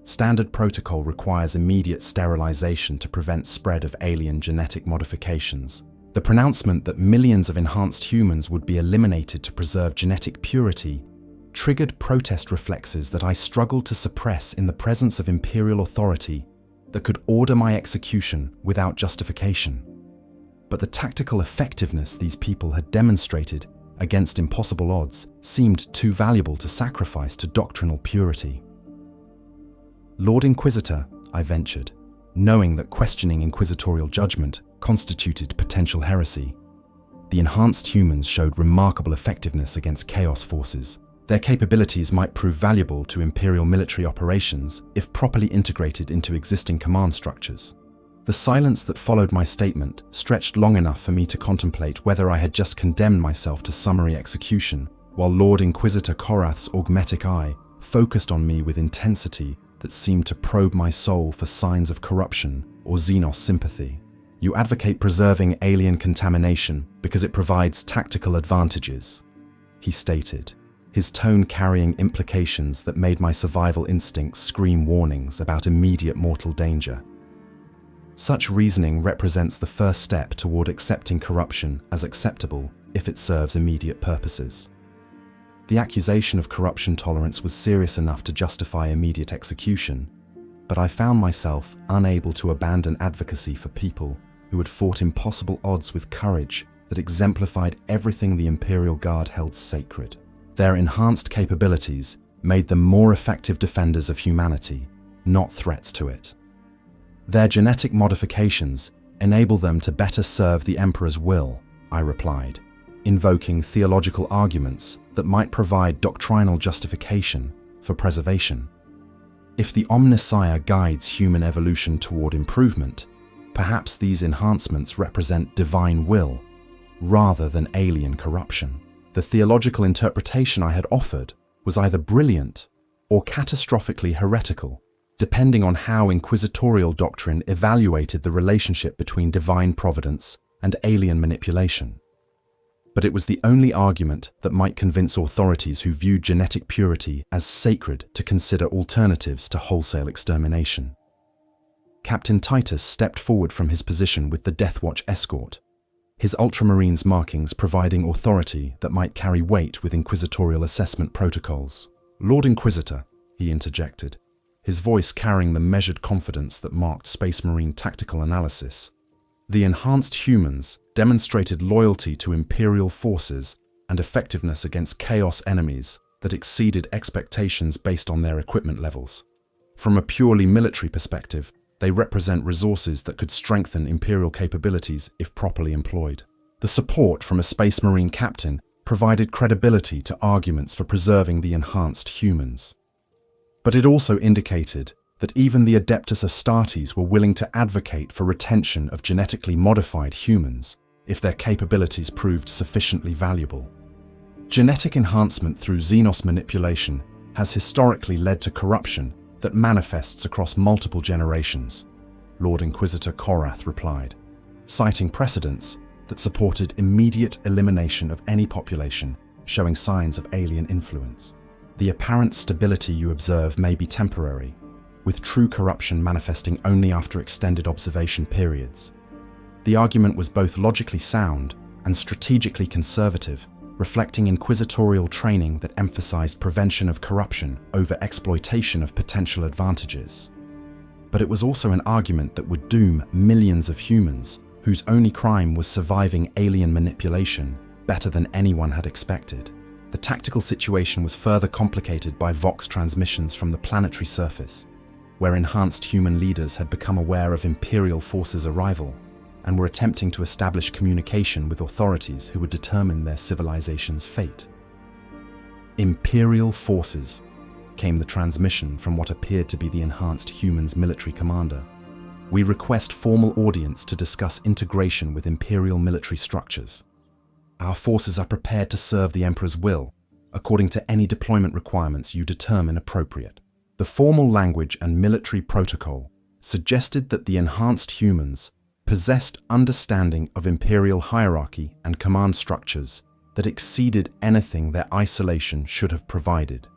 Standard protocol requires immediate sterilization to prevent spread of alien genetic modifications. The pronouncement that millions of enhanced humans would be eliminated to preserve genetic purity triggered protest reflexes that I struggled to suppress in the presence of Imperial authority that could order my execution without justification. But the tactical effectiveness these people had demonstrated against impossible odds seemed too valuable to sacrifice to doctrinal purity. Lord Inquisitor, I ventured, knowing that questioning inquisitorial judgment constituted potential heresy. The enhanced humans showed remarkable effectiveness against chaos forces. Their capabilities might prove valuable to Imperial military operations if properly integrated into existing command structures. The silence that followed my statement stretched long enough for me to contemplate whether I had just condemned myself to summary execution, while Lord Inquisitor Korath's augmetic eye focused on me with intensity that seemed to probe my soul for signs of corruption or Xenos sympathy. You advocate preserving alien contamination because it provides tactical advantages, he stated, his tone carrying implications that made my survival instincts scream warnings about immediate mortal danger. Such reasoning represents the first step toward accepting corruption as acceptable if it serves immediate purposes. The accusation of corruption tolerance was serious enough to justify immediate execution, but I found myself unable to abandon advocacy for people who had fought impossible odds with courage that exemplified everything the Imperial Guard held sacred. Their enhanced capabilities made them more effective defenders of humanity, not threats to it. Their genetic modifications enable them to better serve the Emperor's will, I replied, invoking theological arguments that might provide doctrinal justification for preservation. If the Omnissiah guides human evolution toward improvement, perhaps these enhancements represent divine will rather than alien corruption. The theological interpretation I had offered was either brilliant or catastrophically heretical, depending on how inquisitorial doctrine evaluated the relationship between divine providence and alien manipulation. But it was the only argument that might convince authorities who viewed genetic purity as sacred to consider alternatives to wholesale extermination. Captain Titus stepped forward from his position with the Death Watch escort, his Ultramarines markings providing authority that might carry weight with inquisitorial assessment protocols. Lord Inquisitor, he interjected, his voice carrying the measured confidence that marked Space Marine tactical analysis. The enhanced humans demonstrated loyalty to Imperial forces and effectiveness against chaos enemies that exceeded expectations based on their equipment levels. From a purely military perspective, they represent resources that could strengthen Imperial capabilities if properly employed. The support from a Space Marine captain provided credibility to arguments for preserving the enhanced humans. But it also indicated that even the Adeptus Astartes were willing to advocate for retention of genetically modified humans if their capabilities proved sufficiently valuable. Genetic enhancement through Xenos manipulation has historically led to corruption that manifests across multiple generations, Lord Inquisitor Korath replied, citing precedents that supported immediate elimination of any population showing signs of alien influence. The apparent stability you observe may be temporary, with true corruption manifesting only after extended observation periods. The argument was both logically sound and strategically conservative, reflecting inquisitorial training that emphasized prevention of corruption over exploitation of potential advantages. But it was also an argument that would doom millions of humans whose only crime was surviving alien manipulation better than anyone had expected. The tactical situation was further complicated by Vox transmissions from the planetary surface, where enhanced human leaders had become aware of Imperial forces' arrival and were attempting to establish communication with authorities who would determine their civilization's fate. Imperial forces, came the transmission from what appeared to be the enhanced humans' military commander. We request formal audience to discuss integration with Imperial military structures. Our forces are prepared to serve the Emperor's will, according to any deployment requirements you determine appropriate. The formal language and military protocol suggested that the enhanced humans possessed understanding of Imperial hierarchy and command structures that exceeded anything their isolation should have provided.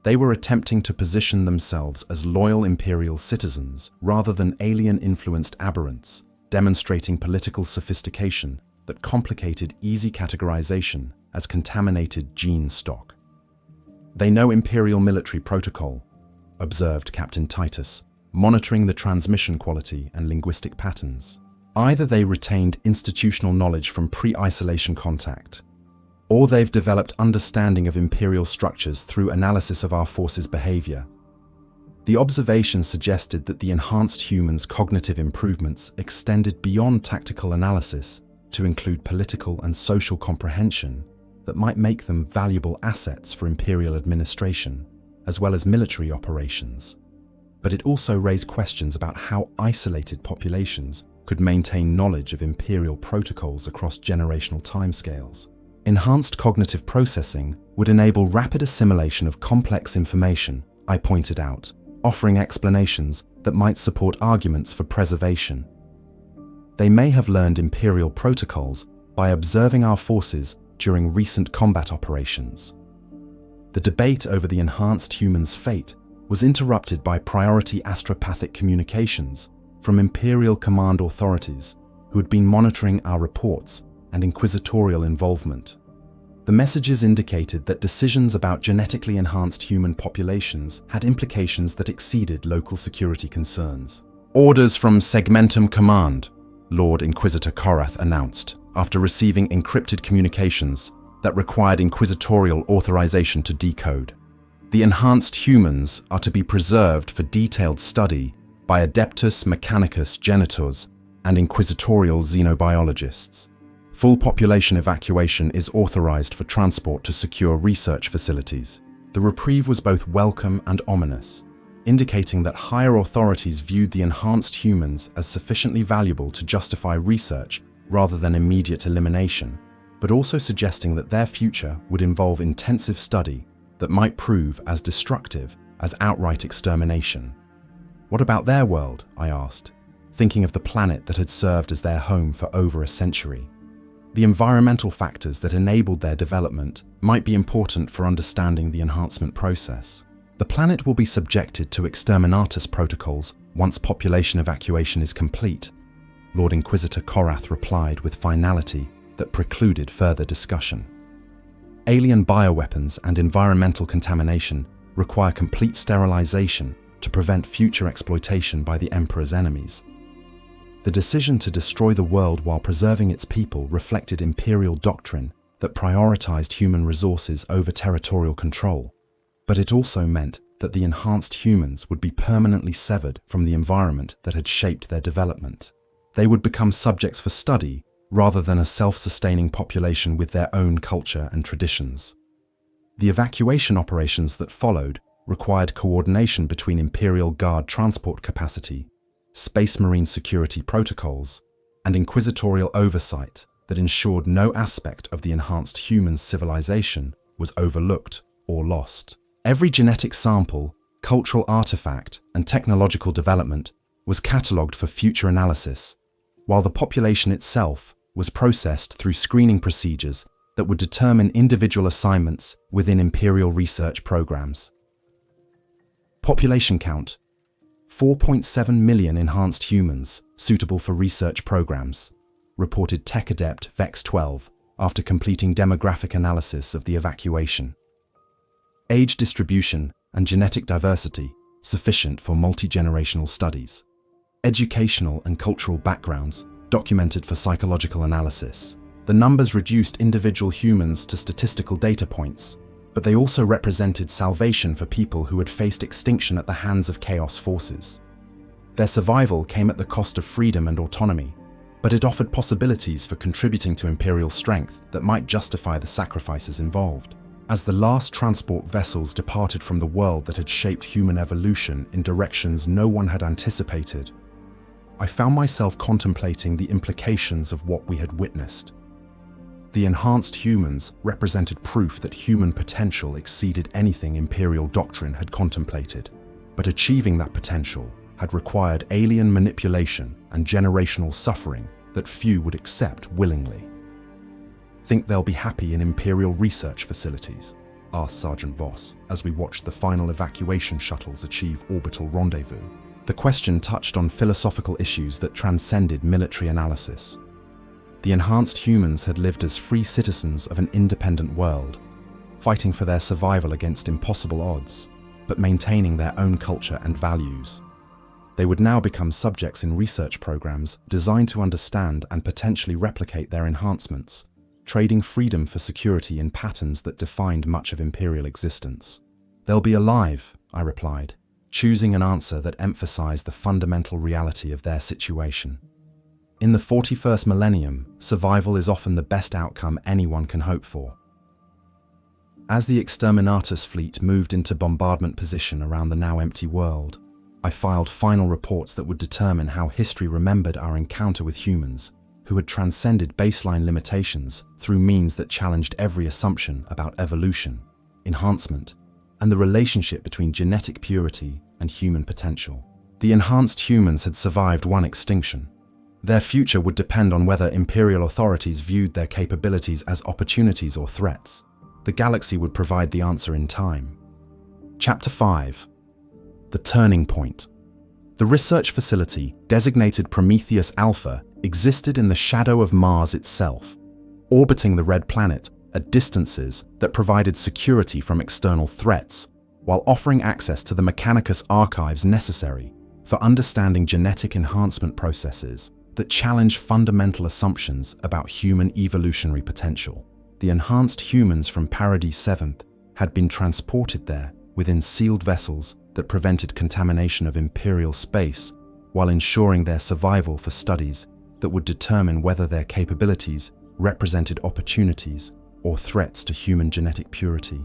They were attempting to position themselves as loyal Imperial citizens rather than alien-influenced aberrants, demonstrating political sophistication that complicated easy categorization as contaminated gene stock. They know Imperial military protocol, observed Captain Titus, monitoring the transmission quality and linguistic patterns. Either they retained institutional knowledge from pre-isolation contact, or they've developed understanding of Imperial structures through analysis of our forces' behavior. The observation suggested that the enhanced humans' cognitive improvements extended beyond tactical analysis to include political and social comprehension that might make them valuable assets for Imperial administration, as well as military operations. But it also raised questions about how isolated populations could maintain knowledge of Imperial protocols across generational timescales. Enhanced cognitive processing would enable rapid assimilation of complex information, I pointed out, offering explanations that might support arguments for preservation. They may have learned Imperial protocols by observing our forces during recent combat operations. The debate over the enhanced human's fate was interrupted by priority astropathic communications from Imperial command authorities who had been monitoring our reports and inquisitorial involvement. The messages indicated that decisions about genetically enhanced human populations had implications that exceeded local security concerns. Orders from Segmentum Command, Lord Inquisitor Korath announced, after receiving encrypted communications that required inquisitorial authorization to decode. The enhanced humans are to be preserved for detailed study by Adeptus Mechanicus Genitors and inquisitorial xenobiologists. Full population evacuation is authorized for transport to secure research facilities. The reprieve was both welcome and ominous, indicating that higher authorities viewed the enhanced humans as sufficiently valuable to justify research rather than immediate elimination, but also suggesting that their future would involve intensive study that might prove as destructive as outright extermination. What about their world? I asked, thinking of the planet that had served as their home for over a century. The environmental factors that enabled their development might be important for understanding the enhancement process. The planet will be subjected to exterminatus protocols once population evacuation is complete, Lord Inquisitor Korath replied with finality that precluded further discussion. Alien bioweapons and environmental contamination require complete sterilization to prevent future exploitation by the Emperor's enemies. The decision to destroy the world while preserving its people reflected Imperial doctrine that prioritized human resources over territorial control, but it also meant that the enhanced humans would be permanently severed from the environment that had shaped their development. They would become subjects for study rather than a self-sustaining population with their own culture and traditions. The evacuation operations that followed required coordination between Imperial Guard transport capacity, Space Marine security protocols, and inquisitorial oversight that ensured no aspect of the enhanced human civilization was overlooked or lost. Every genetic sample, cultural artifact, and technological development was catalogued for future analysis, while the population itself was processed through screening procedures that would determine individual assignments within Imperial research programs. Population count: 4.7 million enhanced humans, suitable for research programs, reported tech adept Vex-12 after completing demographic analysis of the evacuation. Age distribution and genetic diversity sufficient for multi-generational studies. Educational and cultural backgrounds documented for psychological analysis. The numbers reduced individual humans to statistical data points, but they also represented salvation for people who had faced extinction at the hands of chaos forces. Their survival came at the cost of freedom and autonomy, but it offered possibilities for contributing to Imperial strength that might justify the sacrifices involved. As the last transport vessels departed from the world that had shaped human evolution in directions no one had anticipated, I found myself contemplating the implications of what we had witnessed. The enhanced humans represented proof that human potential exceeded anything Imperial doctrine had contemplated, but achieving that potential had required alien manipulation and generational suffering that few would accept willingly. "Think they'll be happy in Imperial research facilities?" asked Sergeant Voss as we watched the final evacuation shuttles achieve orbital rendezvous. The question touched on philosophical issues that transcended military analysis. The enhanced humans had lived as free citizens of an independent world, fighting for their survival against impossible odds, but maintaining their own culture and values. They would now become subjects in research programs designed to understand and potentially replicate their enhancements, trading freedom for security in patterns that defined much of Imperial existence. "They'll be alive," I replied, choosing an answer that emphasized the fundamental reality of their situation. In the 41st Millennium, survival is often the best outcome anyone can hope for. As the Exterminatus fleet moved into bombardment position around the now empty world, I filed final reports that would determine how history remembered our encounter with humans who had transcended baseline limitations through means that challenged every assumption about evolution, enhancement, and the relationship between genetic purity and human potential. The enhanced humans had survived one extinction. Their future would depend on whether Imperial authorities viewed their capabilities as opportunities or threats. The galaxy would provide the answer in time. Chapter 5. The Turning Point. The research facility, designated Prometheus Alpha, existed in the shadow of Mars itself, orbiting the red planet at distances that provided security from external threats, while offering access to the Mechanicus archives necessary for understanding genetic enhancement processes that challenge fundamental assumptions about human evolutionary potential. The enhanced humans from Paradis-VII had been transported there within sealed vessels that prevented contamination of Imperial space while ensuring their survival for studies that would determine whether their capabilities represented opportunities or threats to human genetic purity.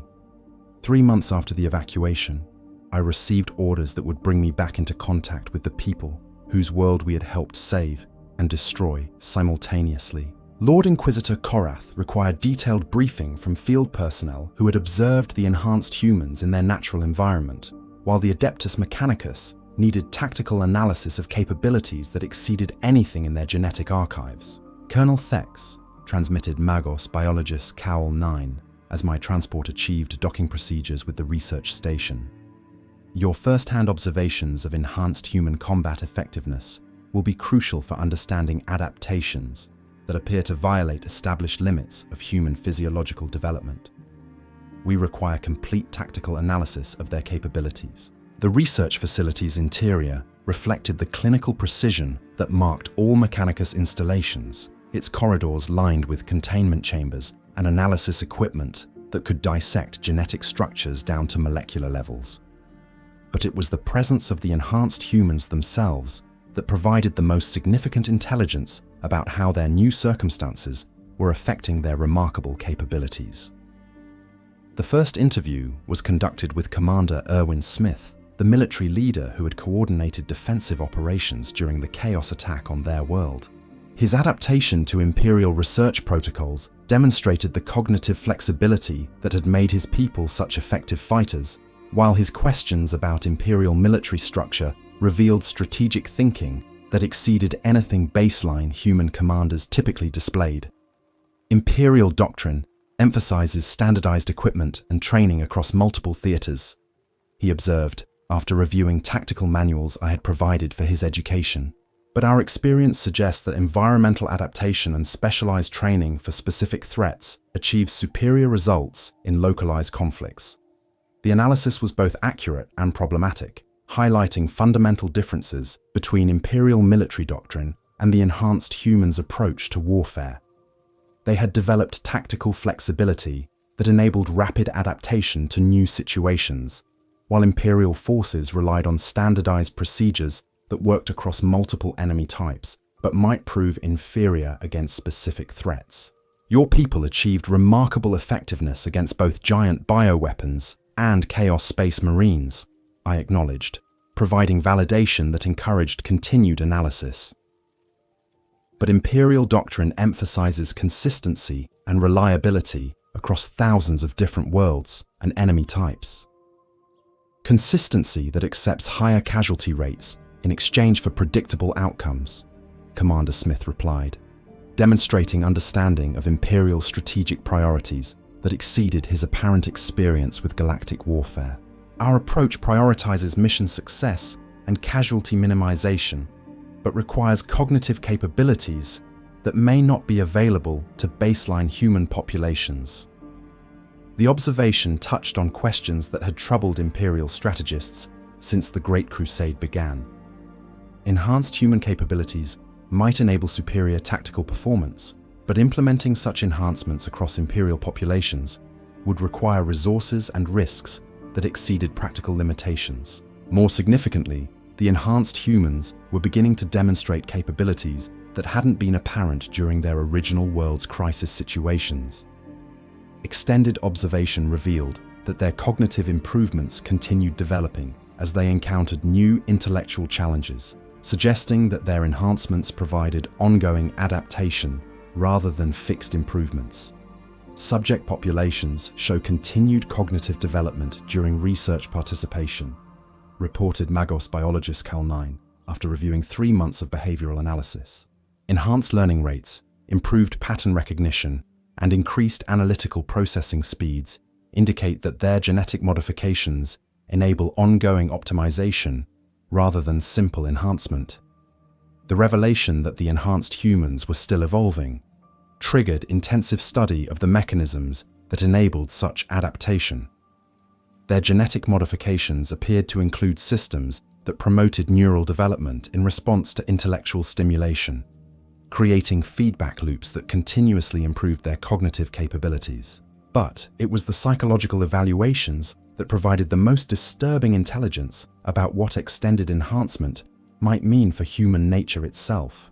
3 months after the evacuation, I received orders that would bring me back into contact with the people whose world we had helped save and destroy simultaneously. Lord Inquisitor Korath required detailed briefing from field personnel who had observed the enhanced humans in their natural environment, while the Adeptus Mechanicus needed tactical analysis of capabilities that exceeded anything in their genetic archives. Colonel Thex transmitted Magos Biologist Cowl 9 as my transport achieved docking procedures with the research station. Your first-hand observations of enhanced human combat effectiveness will be crucial for understanding adaptations that appear to violate established limits of human physiological development. We require complete tactical analysis of their capabilities. The research facility's interior reflected the clinical precision that marked all Mechanicus installations, its corridors lined with containment chambers and analysis equipment that could dissect genetic structures down to molecular levels. But it was the presence of the enhanced humans themselves that provided the most significant intelligence about how their new circumstances were affecting their remarkable capabilities. The first interview was conducted with Commander Erwin Smith, the military leader who had coordinated defensive operations during the Chaos attack on their world. His adaptation to Imperial research protocols demonstrated the cognitive flexibility that had made his people such effective fighters, while his questions about Imperial military structure revealed strategic thinking that exceeded anything baseline human commanders typically displayed. Imperial doctrine emphasizes standardized equipment and training across multiple theaters, he observed, after reviewing tactical manuals I had provided for his education. But our experience suggests that environmental adaptation and specialized training for specific threats achieves superior results in localized conflicts. The analysis was both accurate and problematic, highlighting fundamental differences between Imperial military doctrine and the enhanced humans' approach to warfare. They had developed tactical flexibility that enabled rapid adaptation to new situations, while Imperial forces relied on standardized procedures that worked across multiple enemy types, but might prove inferior against specific threats. Your people achieved remarkable effectiveness against both giant bioweapons and Chaos Space Marines, I acknowledged, providing validation that encouraged continued analysis. But Imperial doctrine emphasizes consistency and reliability across thousands of different worlds and enemy types. Consistency that accepts higher casualty rates in exchange for predictable outcomes, Commander Smith replied, demonstrating understanding of Imperial strategic priorities that exceeded his apparent experience with galactic warfare. Our approach prioritizes mission success and casualty minimization, but requires cognitive capabilities that may not be available to baseline human populations. The observation touched on questions that had troubled Imperial strategists since the Great Crusade began. Enhanced human capabilities might enable superior tactical performance, but implementing such enhancements across Imperial populations would require resources and risks that exceeded practical limitations. More significantly, the enhanced humans were beginning to demonstrate capabilities that hadn't been apparent during their original world's crisis situations. Extended observation revealed that their cognitive improvements continued developing as they encountered new intellectual challenges, suggesting that their enhancements provided ongoing adaptation rather than fixed improvements. Subject populations show continued cognitive development during research participation, reported Magos biologist Cal9 after reviewing 3 months of behavioral analysis. Enhanced learning rates, improved pattern recognition, and increased analytical processing speeds indicate that their genetic modifications enable ongoing optimization rather than simple enhancement. The revelation that the enhanced humans were still evolving triggered intensive study of the mechanisms that enabled such adaptation. Their genetic modifications appeared to include systems that promoted neural development in response to intellectual stimulation, creating feedback loops that continuously improved their cognitive capabilities. But it was the psychological evaluations that provided the most disturbing intelligence about what extended enhancement might mean for human nature itself.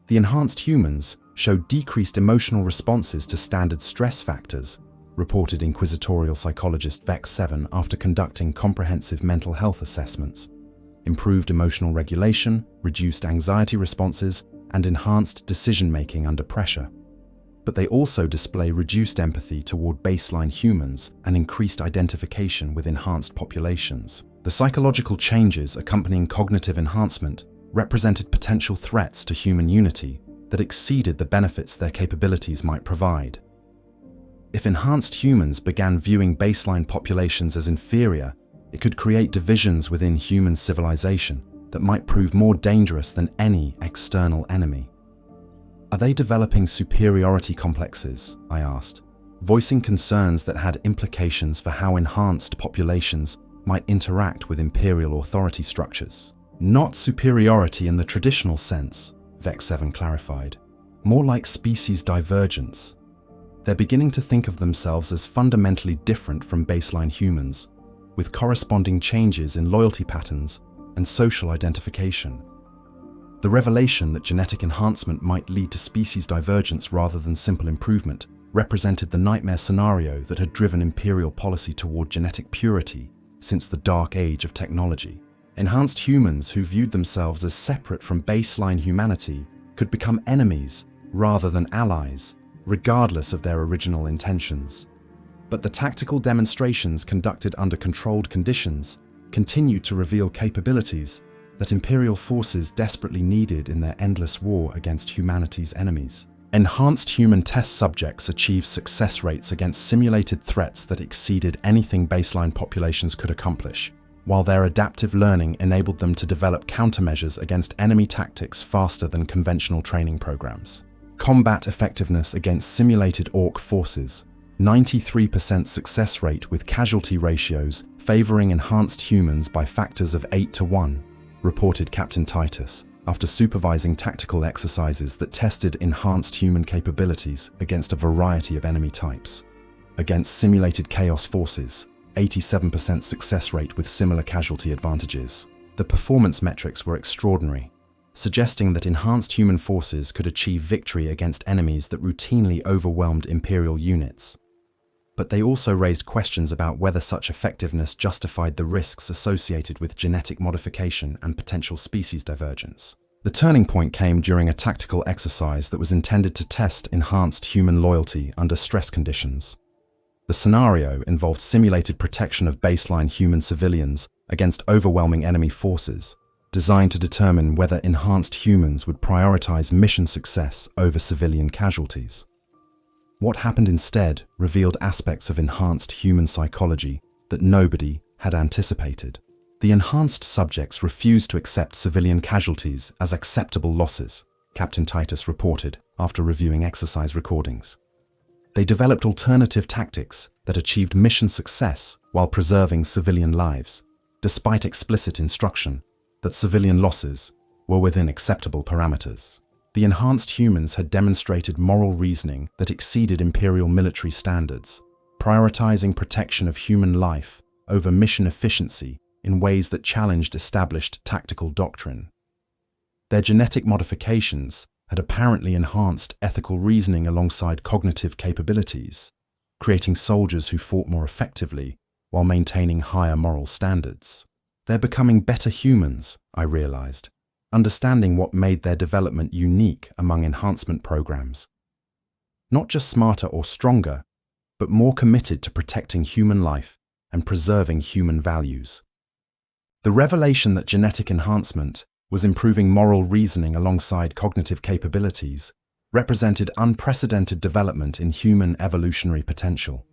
The enhanced humans showed decreased emotional responses to standard stress factors, reported inquisitorial psychologist VII after conducting comprehensive mental health assessments. Improved emotional regulation, reduced anxiety responses, and enhanced decision-making under pressure. But they also display reduced empathy toward baseline humans and increased identification with enhanced populations. The psychological changes accompanying cognitive enhancement represented potential threats to human unity that exceeded the benefits their capabilities might provide. If enhanced humans began viewing baseline populations as inferior, it could create divisions within human civilization that might prove more dangerous than any external enemy. Are they developing superiority complexes? I asked, voicing concerns that had implications for how enhanced populations might interact with Imperial authority structures. Not superiority in the traditional sense, VII clarified, more like species divergence. They're beginning to think of themselves as fundamentally different from baseline humans, with corresponding changes in loyalty patterns and social identification. The revelation that genetic enhancement might lead to species divergence rather than simple improvement represented the nightmare scenario that had driven Imperial policy toward genetic purity since the dark age of technology. Enhanced humans who viewed themselves as separate from baseline humanity could become enemies rather than allies, regardless of their original intentions. But the tactical demonstrations conducted under controlled conditions continued to reveal capabilities that Imperial forces desperately needed in their endless war against humanity's enemies. Enhanced human test subjects achieved success rates against simulated threats that exceeded anything baseline populations could accomplish, while their adaptive learning enabled them to develop countermeasures against enemy tactics faster than conventional training programs. Combat effectiveness against simulated Orc forces: 93% success rate with casualty ratios favoring enhanced humans by factors of 8 to 1, reported Captain Titus, after supervising tactical exercises that tested enhanced human capabilities against a variety of enemy types. Against simulated Chaos forces, 87% success rate with similar casualty advantages. The performance metrics were extraordinary, suggesting that enhanced human forces could achieve victory against enemies that routinely overwhelmed Imperial units. But they also raised questions about whether such effectiveness justified the risks associated with genetic modification and potential species divergence. The turning point came during a tactical exercise that was intended to test enhanced human loyalty under stress conditions. The scenario involved simulated protection of baseline human civilians against overwhelming enemy forces, designed to determine whether enhanced humans would prioritize mission success over civilian casualties. What happened instead revealed aspects of enhanced human psychology that nobody had anticipated. The enhanced subjects refused to accept civilian casualties as acceptable losses, Captain Titus reported after reviewing exercise recordings. They developed alternative tactics that achieved mission success while preserving civilian lives, despite explicit instruction that civilian losses were within acceptable parameters. The enhanced humans had demonstrated moral reasoning that exceeded Imperial military standards, prioritizing protection of human life over mission efficiency in ways that challenged established tactical doctrine. Their genetic modifications had apparently enhanced ethical reasoning alongside cognitive capabilities, creating soldiers who fought more effectively while maintaining higher moral standards. They're becoming better humans, I realized, understanding what made their development unique among enhancement programs. Not just smarter or stronger, but more committed to protecting human life and preserving human values. The revelation that genetic enhancement was improving moral reasoning alongside cognitive capabilities represented unprecedented development in human evolutionary potential.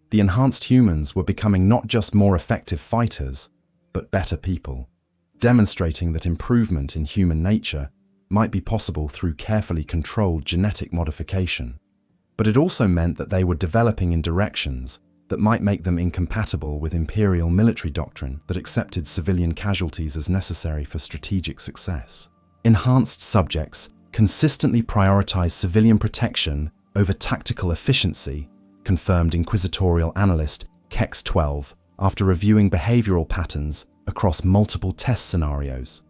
The enhanced humans were becoming not just more effective fighters, but better people, demonstrating that improvement in human nature might be possible through carefully controlled genetic modification. But it also meant that they were developing in directions that might make them incompatible with Imperial military doctrine that accepted civilian casualties as necessary for strategic success. Enhanced subjects consistently prioritize civilian protection over tactical efficiency, confirmed inquisitorial analyst Kex 12 after reviewing behavioral patterns across multiple test scenarios.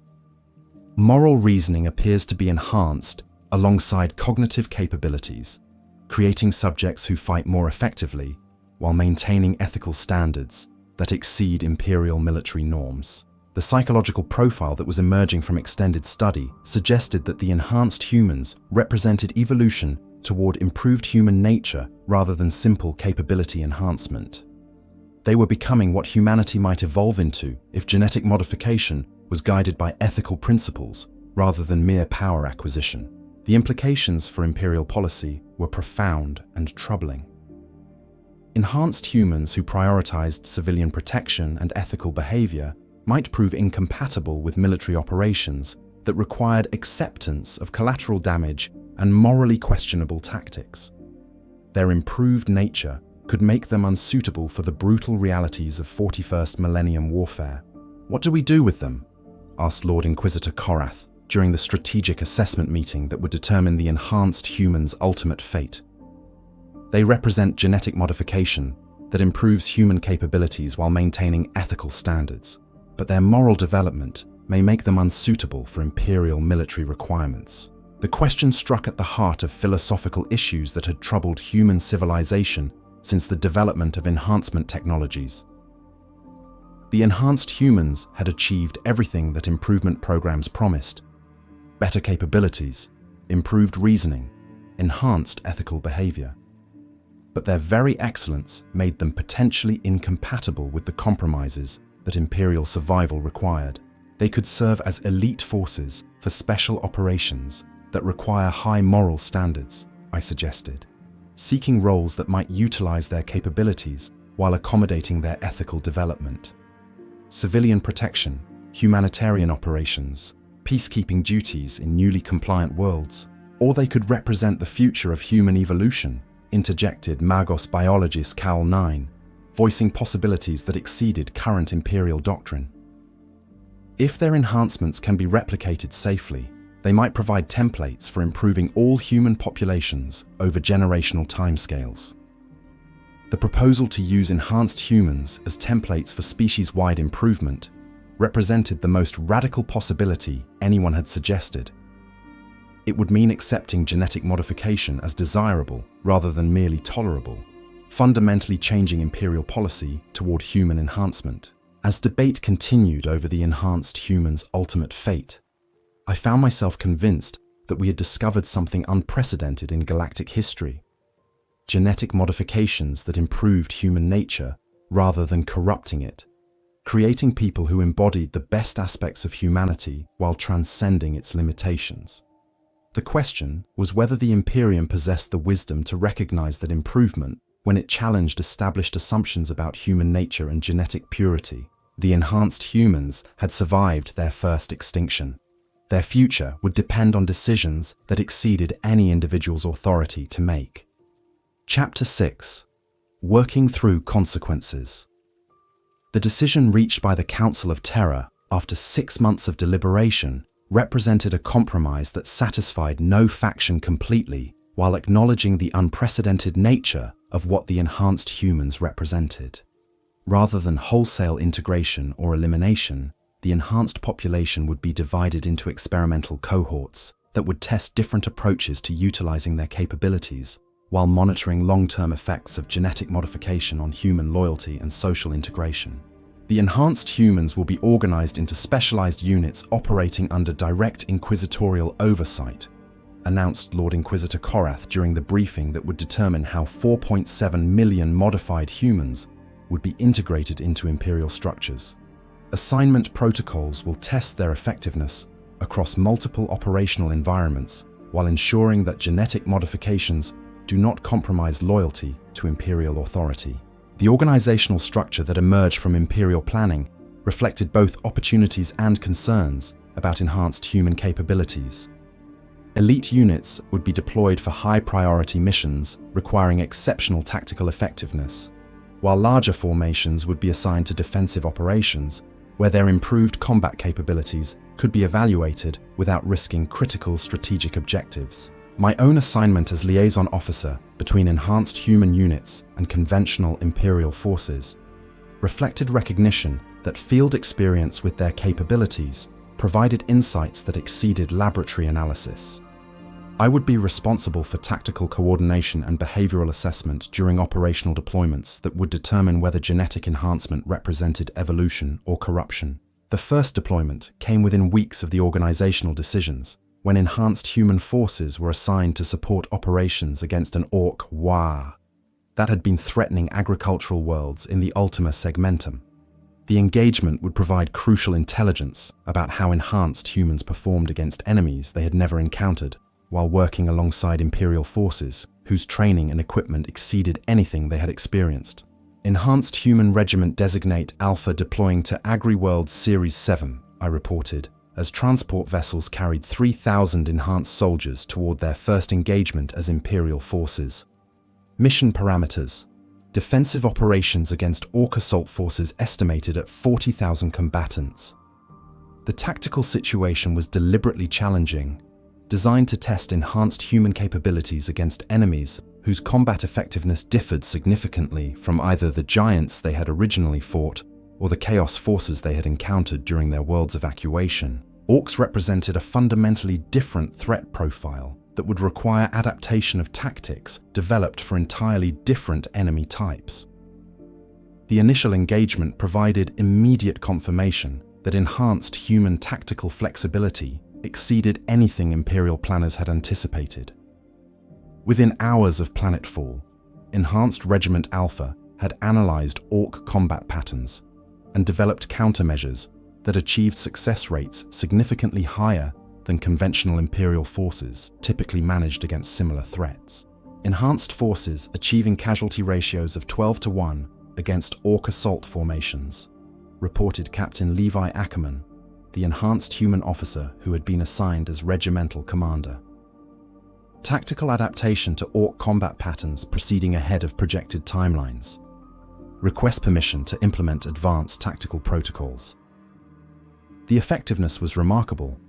Moral reasoning appears to be enhanced alongside cognitive capabilities, creating subjects who fight more effectively while maintaining ethical standards that exceed Imperial military norms. The psychological profile that was emerging from extended study suggested that the enhanced humans represented evolution toward improved human nature rather than simple capability enhancement. They were becoming what humanity might evolve into if genetic modification was guided by ethical principles rather than mere power acquisition. The implications for Imperial policy were profound and troubling. Enhanced humans who prioritized civilian protection and ethical behavior might prove incompatible with military operations that required acceptance of collateral damage and morally questionable tactics. Their improved nature could make them unsuitable for the brutal realities of 41st Millennium warfare. What do we do with them? Asked Lord Inquisitor Korath during the strategic assessment meeting that would determine the enhanced humans' ultimate fate. They represent genetic modification that improves human capabilities while maintaining ethical standards, but their moral development may make them unsuitable for Imperial military requirements. The question struck at the heart of philosophical issues that had troubled human civilization since the development of enhancement technologies. The enhanced humans had achieved everything that improvement programs promised: better capabilities, improved reasoning, enhanced ethical behavior. But their very excellence made them potentially incompatible with the compromises that Imperial survival required. They could serve as elite forces for special operations that require high moral standards, I suggested, seeking roles that might utilize their capabilities while accommodating their ethical development. civilian protection, humanitarian operations, peacekeeping duties in newly compliant worlds, or they could represent the future of human evolution, interjected Magos biologist Cal 9, voicing possibilities that exceeded current Imperial doctrine. If their enhancements can be replicated safely, they might provide templates for improving all human populations over generational timescales. The proposal to use enhanced humans as templates for species-wide improvement represented the most radical possibility anyone had suggested. It would mean accepting genetic modification as desirable rather than merely tolerable, fundamentally changing Imperial policy toward human enhancement. As debate continued over the enhanced human's ultimate fate, I found myself convinced that we had discovered something unprecedented in galactic history: genetic modifications that improved human nature rather than corrupting it, creating people who embodied the best aspects of humanity while transcending its limitations. The question was whether the Imperium possessed the wisdom to recognize that improvement when it challenged established assumptions about human nature and genetic purity. The enhanced humans had survived their first extinction. Their future would depend on decisions that exceeded any individual's authority to make. Chapter 6: Working Through Consequences. The decision reached by the Council of Terror after 6 months of deliberation represented a compromise that satisfied no faction completely while acknowledging the unprecedented nature of what the enhanced humans represented. Rather than wholesale integration or elimination, the enhanced population would be divided into experimental cohorts that would test different approaches to utilizing their capabilities while monitoring long-term effects of genetic modification on human loyalty and social integration. The enhanced humans will be organized into specialized units operating under direct inquisitorial oversight, announced Lord Inquisitor Korath during the briefing that would determine how 4.7 million modified humans would be integrated into Imperial structures. Assignment protocols will test their effectiveness across multiple operational environments while ensuring that genetic modifications do not compromise loyalty to Imperial authority. The organizational structure that emerged from Imperial planning reflected both opportunities and concerns about enhanced human capabilities. Elite units would be deployed for high-priority missions requiring exceptional tactical effectiveness, while larger formations would be assigned to defensive operations where their improved combat capabilities could be evaluated without risking critical strategic objectives. My own assignment as liaison officer between enhanced human units and conventional Imperial forces reflected recognition that field experience with their capabilities provided insights that exceeded laboratory analysis. I would be responsible for tactical coordination and behavioral assessment during operational deployments that would determine whether genetic enhancement represented evolution or corruption. The first deployment came within weeks of the organizational decisions, when enhanced human forces were assigned to support operations against an orc Waaagh that had been threatening agricultural worlds in the Ultima Segmentum. The engagement would provide crucial intelligence about how enhanced humans performed against enemies they had never encountered, while working alongside Imperial forces whose training and equipment exceeded anything they had experienced. Enhanced Human Regiment Designate Alpha deploying to Agri-World Series 7, I reported, as transport vessels carried 3,000 enhanced soldiers toward their first engagement as Imperial forces. Mission parameters: defensive operations against Orc assault forces estimated at 40,000 combatants. The tactical situation was deliberately challenging, designed to test enhanced human capabilities against enemies whose combat effectiveness differed significantly from either the giants they had originally fought or the chaos forces they had encountered during their world's evacuation. Orcs represented a fundamentally different threat profile that would require adaptation of tactics developed for entirely different enemy types. The initial engagement provided immediate confirmation that enhanced human tactical flexibility exceeded anything Imperial planners had anticipated. Within hours of planetfall, Enhanced Regiment Alpha had analyzed Orc combat patterns and developed countermeasures that achieved success rates significantly higher than conventional Imperial forces typically managed against similar threats. Enhanced forces achieving casualty ratios of 12-1 against Orc assault formations, reported Captain Levi Ackerman, the enhanced human officer who had been assigned as regimental commander. Tactical adaptation to Orc combat patterns proceeding ahead of projected timelines. Request permission to implement advanced tactical protocols. The effectiveness was remarkable,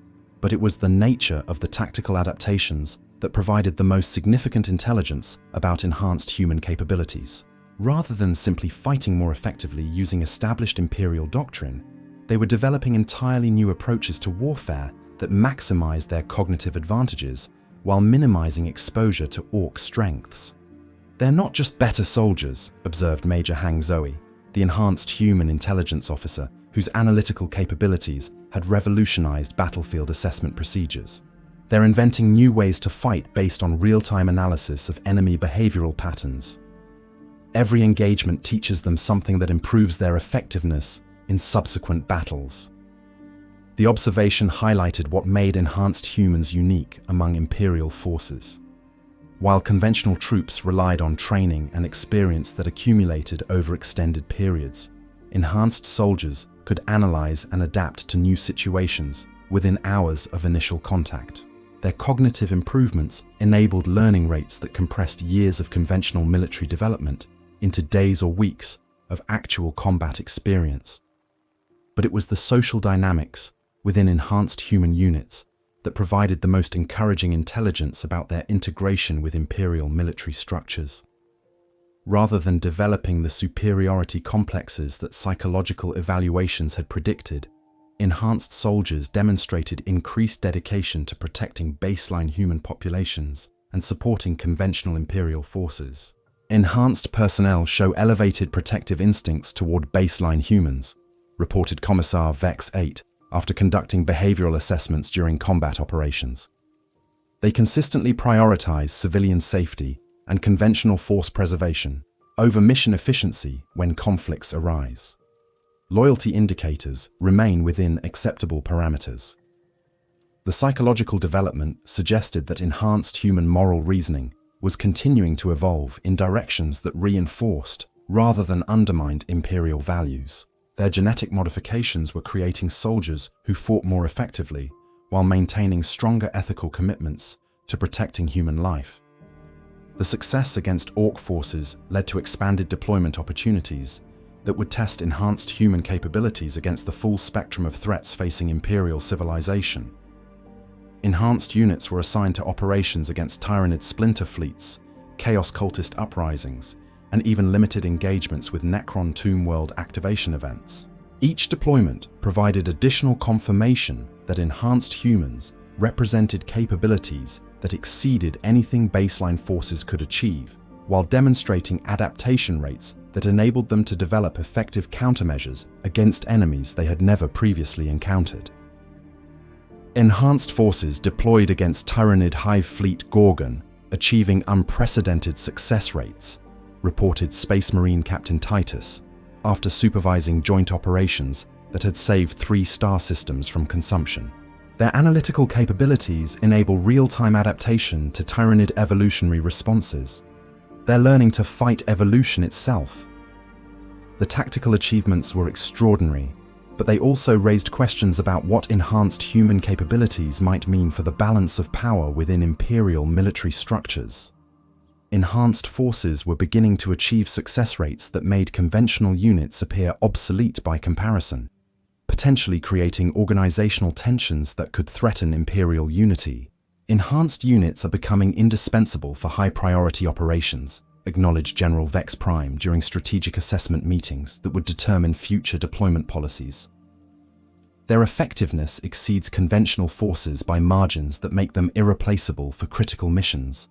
but it was the nature of the tactical adaptations that provided the most significant intelligence about enhanced human capabilities. Rather than simply fighting more effectively using established Imperial doctrine, they were developing entirely new approaches to warfare that maximized their cognitive advantages while minimizing exposure to Orc strengths. "They're not just better soldiers," observed Major Hang Zoe, the enhanced human intelligence officer whose analytical capabilities had revolutionized battlefield assessment procedures. "They're inventing new ways to fight based on real-time analysis of enemy behavioral patterns. Every engagement teaches them something that improves their effectiveness in subsequent battles." The observation highlighted what made enhanced humans unique among Imperial forces. While conventional troops relied on training and experience that accumulated over extended periods, enhanced soldiers could analyze and adapt to new situations within hours of initial contact. Their cognitive improvements enabled learning rates that compressed years of conventional military development into days or weeks of actual combat experience. But it was the social dynamics within enhanced human units that provided the most encouraging intelligence about their integration with Imperial military structures. Rather than developing the superiority complexes that psychological evaluations had predicted, enhanced soldiers demonstrated increased dedication to protecting baseline human populations and supporting conventional Imperial forces. Enhanced personnel show elevated protective instincts toward baseline humans, reported Commissar Vex 8 after conducting behavioral assessments during combat operations. They consistently prioritize civilian safety and conventional force preservation over mission efficiency when conflicts arise. Loyalty indicators remain within acceptable parameters. The psychological development suggested that enhanced human moral reasoning was continuing to evolve in directions that reinforced rather than undermined Imperial values. Their genetic modifications were creating soldiers who fought more effectively while maintaining stronger ethical commitments to protecting human life. The success against Orc forces led to expanded deployment opportunities that would test enhanced human capabilities against the full spectrum of threats facing Imperial civilization. Enhanced units were assigned to operations against Tyranid splinter fleets, Chaos cultist uprisings, and even limited engagements with Necron Tomb World activation events. Each deployment provided additional confirmation that enhanced humans represented capabilities that exceeded anything baseline forces could achieve, while demonstrating adaptation rates that enabled them to develop effective countermeasures against enemies they had never previously encountered. Enhanced forces deployed against Tyranid Hive Fleet Gorgon, achieving unprecedented success rates, reported Space Marine Captain Titus, after supervising joint operations that had saved 3 star systems from consumption. Their analytical capabilities enable real-time adaptation to Tyranid evolutionary responses. They're learning to fight evolution itself. The tactical achievements were extraordinary, but they also raised questions about what enhanced human capabilities might mean for the balance of power within Imperial military structures. Enhanced forces were beginning to achieve success rates that made conventional units appear obsolete by comparison, potentially creating organizational tensions that could threaten Imperial unity. Enhanced units are becoming indispensable for high-priority operations, acknowledged General Vex Prime during strategic assessment meetings that would determine future deployment policies. Their effectiveness exceeds conventional forces by margins that make them irreplaceable for critical missions.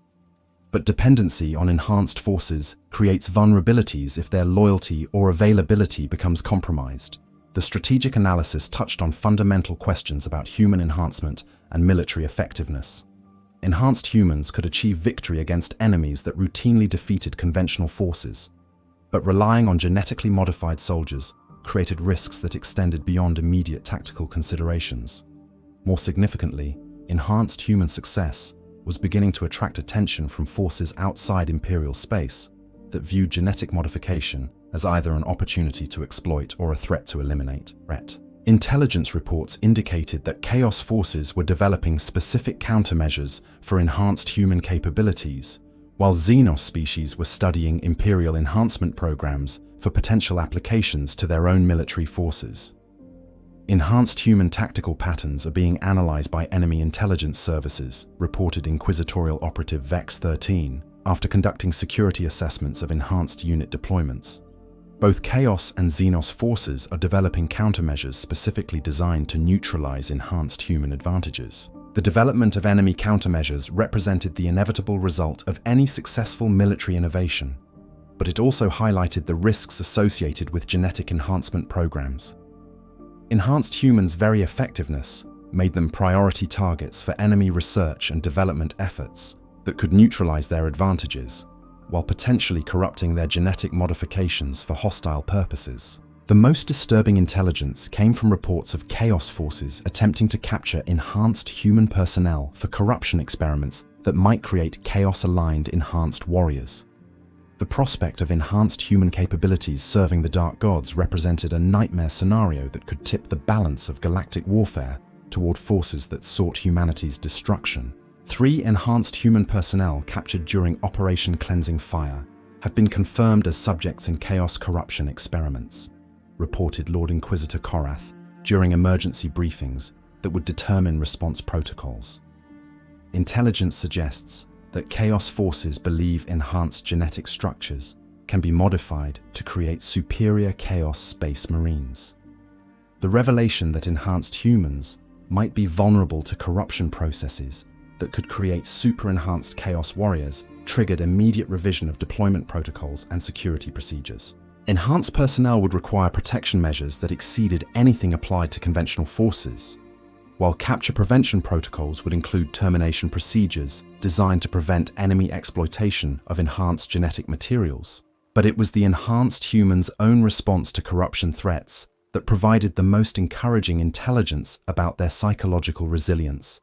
But dependency on enhanced forces creates vulnerabilities if their loyalty or availability becomes compromised. The strategic analysis touched on fundamental questions about human enhancement and military effectiveness. Enhanced humans could achieve victory against enemies that routinely defeated conventional forces, but relying on genetically modified soldiers created risks that extended beyond immediate tactical considerations. More significantly, enhanced human success was beginning to attract attention from forces outside Imperial space that viewed genetic modification as either an opportunity to exploit or a threat to eliminate. Intelligence reports indicated that Chaos forces were developing specific countermeasures for enhanced human capabilities, while Xenos species were studying Imperial enhancement programs for potential applications to their own military forces. Enhanced human tactical patterns are being analyzed by enemy intelligence services, reported Inquisitorial Operative Vex 13, after conducting security assessments of enhanced unit deployments. Both Chaos and Xenos forces are developing countermeasures specifically designed to neutralize enhanced human advantages. The development of enemy countermeasures represented the inevitable result of any successful military innovation, but it also highlighted the risks associated with genetic enhancement programs. Enhanced humans' very effectiveness made them priority targets for enemy research and development efforts that could neutralize their advantages, while potentially corrupting their genetic modifications for hostile purposes. The most disturbing intelligence came from reports of Chaos forces attempting to capture enhanced human personnel for corruption experiments that might create Chaos-aligned enhanced warriors. The prospect of enhanced human capabilities serving the Dark Gods represented a nightmare scenario that could tip the balance of galactic warfare toward forces that sought humanity's destruction. 3 enhanced human personnel captured during Operation Cleansing Fire have been confirmed as subjects in Chaos corruption experiments, reported Lord Inquisitor Korath during emergency briefings that would determine response protocols. Intelligence suggests that Chaos forces believe enhanced genetic structures can be modified to create superior Chaos space marines. The revelation that enhanced humans might be vulnerable to corruption processes that could create super-enhanced Chaos warriors triggered immediate revision of deployment protocols and security procedures. Enhanced personnel would require protection measures that exceeded anything applied to conventional forces, while capture prevention protocols would include termination procedures designed to prevent enemy exploitation of enhanced genetic materials. But it was the enhanced humans' own response to corruption threats that provided the most encouraging intelligence about their psychological resilience.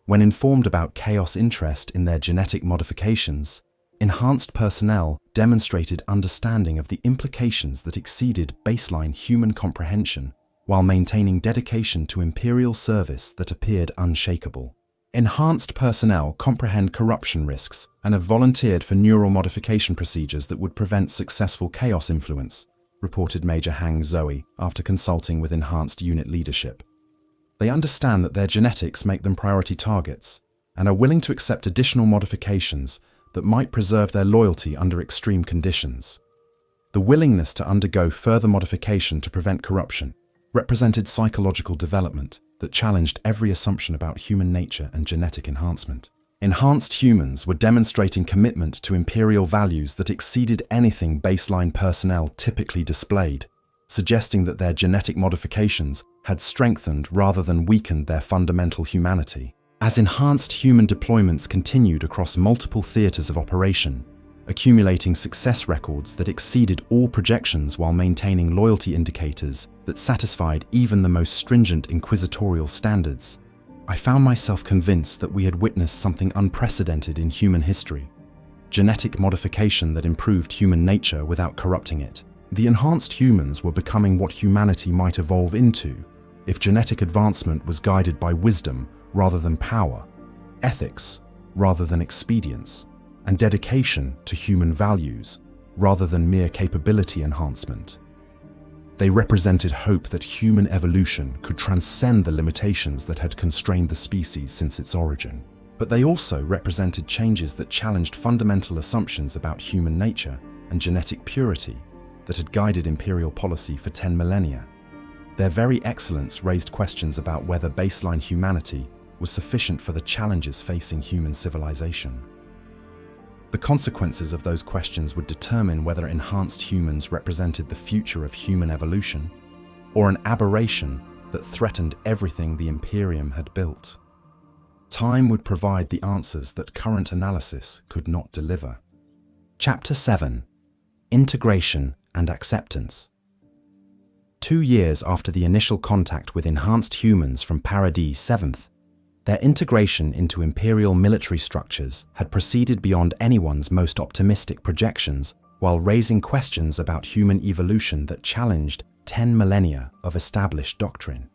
When informed about Chaos interest in their genetic modifications, enhanced personnel demonstrated understanding of the implications that exceeded baseline human comprehension, while maintaining dedication to Imperial service that appeared unshakable. Enhanced personnel comprehend corruption risks and have volunteered for neural modification procedures that would prevent successful Chaos influence, reported Major Hang Zoe after consulting with enhanced unit leadership. They understand that their genetics make them priority targets and are willing to accept additional modifications that might preserve their loyalty under extreme conditions. The willingness to undergo further modification to prevent corruption represented psychological development that challenged every assumption about human nature and genetic enhancement. Enhanced humans were demonstrating commitment to Imperial values that exceeded anything baseline personnel typically displayed, suggesting that their genetic modifications had strengthened rather than weakened their fundamental humanity. As enhanced human deployments continued across multiple theaters of operation, accumulating success records that exceeded all projections while maintaining loyalty indicators that satisfied even the most stringent inquisitorial standards, I found myself convinced that we had witnessed something unprecedented in human history: genetic modification that improved human nature without corrupting it. The enhanced humans were becoming what humanity might evolve into if genetic advancement was guided by wisdom rather than power, ethics rather than expedience, and dedication to human values rather than mere capability enhancement. They represented hope that human evolution could transcend the limitations that had constrained the species since its origin. But they also represented changes that challenged fundamental assumptions about human nature and genetic purity that had guided Imperial policy for 10 millennia. Their very excellence raised questions about whether baseline humanity was sufficient for the challenges facing human civilization. The consequences of those questions would determine whether enhanced humans represented the future of human evolution or an aberration that threatened everything the Imperium had built. Time would provide the answers that current analysis could not deliver. Chapter 7: Integration and Acceptance. 2 years after the initial contact with enhanced humans from Paradis-VII, their integration into Imperial military structures had proceeded beyond anyone's most optimistic projections while raising questions about human evolution that challenged 10 millennia of established doctrine.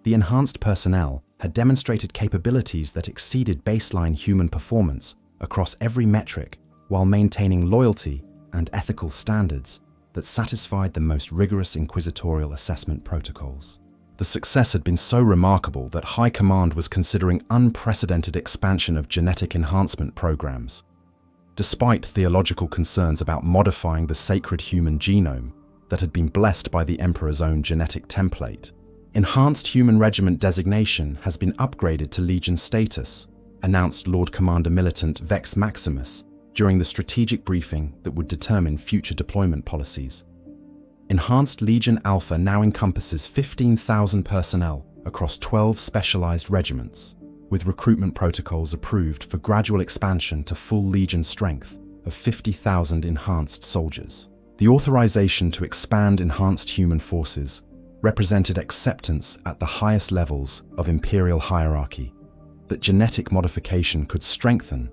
The enhanced personnel had demonstrated capabilities that exceeded baseline human performance across every metric while maintaining loyalty and ethical standards that satisfied the most rigorous inquisitorial assessment protocols. The success had been so remarkable that High Command was considering unprecedented expansion of genetic enhancement programs. Despite theological concerns about modifying the sacred human genome that had been blessed by the Emperor's own genetic template, Enhanced Human Regiment designation has been upgraded to Legion status, announced Lord Commander Militant Vex Maximus during the strategic briefing that would determine future deployment policies. Enhanced Legion Alpha now encompasses 15,000 personnel across 12 specialized regiments, with recruitment protocols approved for gradual expansion to full Legion strength of 50,000 enhanced soldiers. The authorization to expand enhanced human forces represented acceptance at the highest levels of Imperial hierarchy that genetic modification could strengthen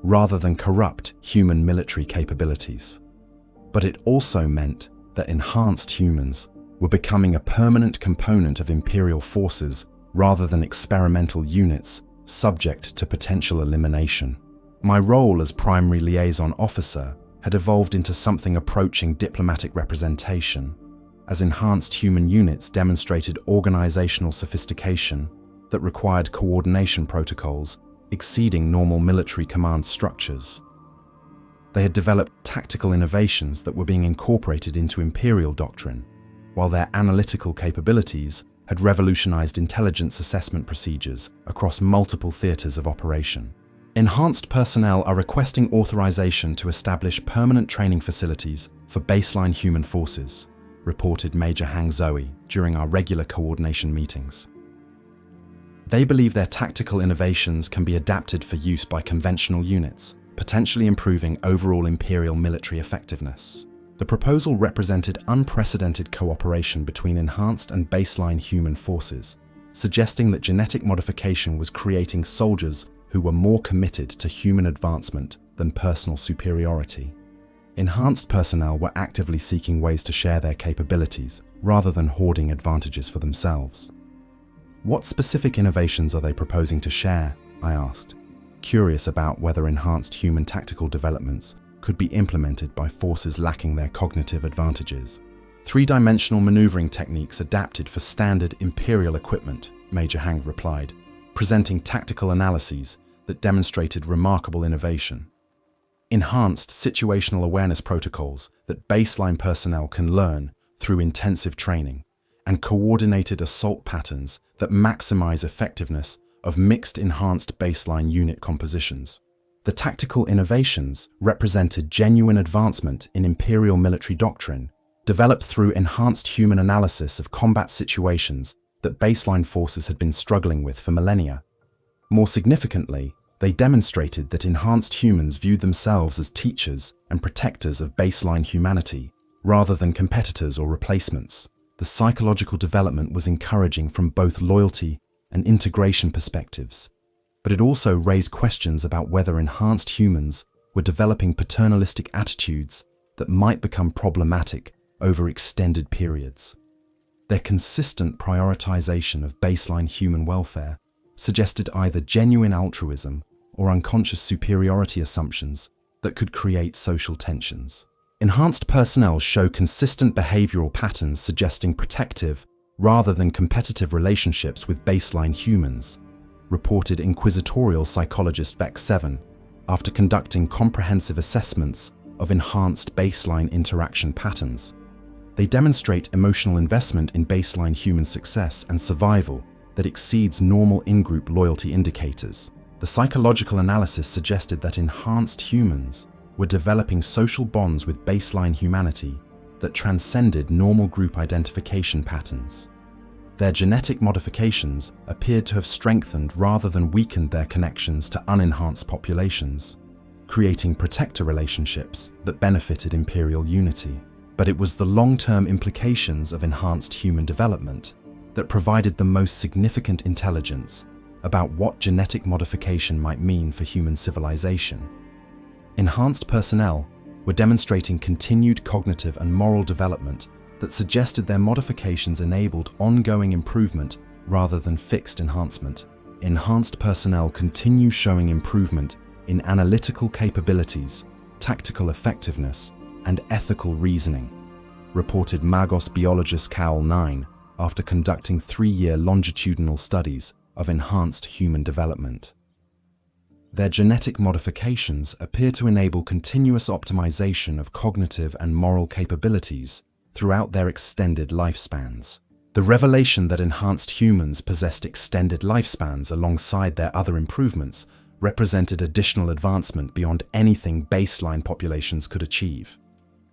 rather than corrupt human military capabilities. But it also meant that enhanced humans were becoming a permanent component of Imperial forces rather than experimental units subject to potential elimination. My role as primary liaison officer had evolved into something approaching diplomatic representation, as enhanced human units demonstrated organizational sophistication that required coordination protocols exceeding normal military command structures. They had developed tactical innovations that were being incorporated into Imperial doctrine, while their analytical capabilities had revolutionized intelligence assessment procedures across multiple theaters of operation. Enhanced personnel are requesting authorization to establish permanent training facilities for baseline human forces, reported Major Hang Zoe during our regular coordination meetings. They believe their tactical innovations can be adapted for use by conventional units, potentially improving overall Imperial military effectiveness. The proposal represented unprecedented cooperation between enhanced and baseline human forces, suggesting that genetic modification was creating soldiers who were more committed to human advancement than personal superiority. Enhanced personnel were actively seeking ways to share their capabilities rather than hoarding advantages for themselves. What specific innovations are they proposing to share? I asked, curious about whether enhanced human tactical developments could be implemented by forces lacking their cognitive advantages. Three-dimensional maneuvering techniques adapted for standard Imperial equipment, Major Hang replied, presenting tactical analyses that demonstrated remarkable innovation. Enhanced situational awareness protocols that baseline personnel can learn through intensive training, and coordinated assault patterns that maximize effectiveness of mixed enhanced baseline unit compositions. The tactical innovations represented genuine advancement in Imperial military doctrine, developed through enhanced human analysis of combat situations that baseline forces had been struggling with for millennia. More significantly, they demonstrated that enhanced humans viewed themselves as teachers and protectors of baseline humanity, rather than competitors or replacements. The psychological development was encouraging from both loyalty and integration perspectives, but it also raised questions about whether enhanced humans were developing paternalistic attitudes that might become problematic over extended periods. Their consistent prioritization of baseline human welfare suggested either genuine altruism or unconscious superiority assumptions that could create social tensions. Enhanced personnel show consistent behavioral patterns suggesting protective rather than competitive relationships with baseline humans, reported inquisitorial psychologist Vex 7 after conducting comprehensive assessments of enhanced baseline interaction patterns. They demonstrate emotional investment in baseline human success and survival that exceeds normal in-group loyalty indicators. The psychological analysis suggested that enhanced humans were developing social bonds with baseline humanity that transcended normal group identification patterns. Their genetic modifications appeared to have strengthened rather than weakened their connections to unenhanced populations, creating protector relationships that benefited Imperial unity. But it was the long-term implications of enhanced human development that provided the most significant intelligence about what genetic modification might mean for human civilization. Enhanced personnel were demonstrating continued cognitive and moral development that suggested their modifications enabled ongoing improvement rather than fixed enhancement. Enhanced personnel continue showing improvement in analytical capabilities, tactical effectiveness, and ethical reasoning, reported Magos biologist Cowl 9 after conducting 3-year longitudinal studies of enhanced human development. Their genetic modifications appear to enable continuous optimization of cognitive and moral capabilities throughout their extended lifespans. The revelation that enhanced humans possessed extended lifespans alongside their other improvements represented additional advancement beyond anything baseline populations could achieve.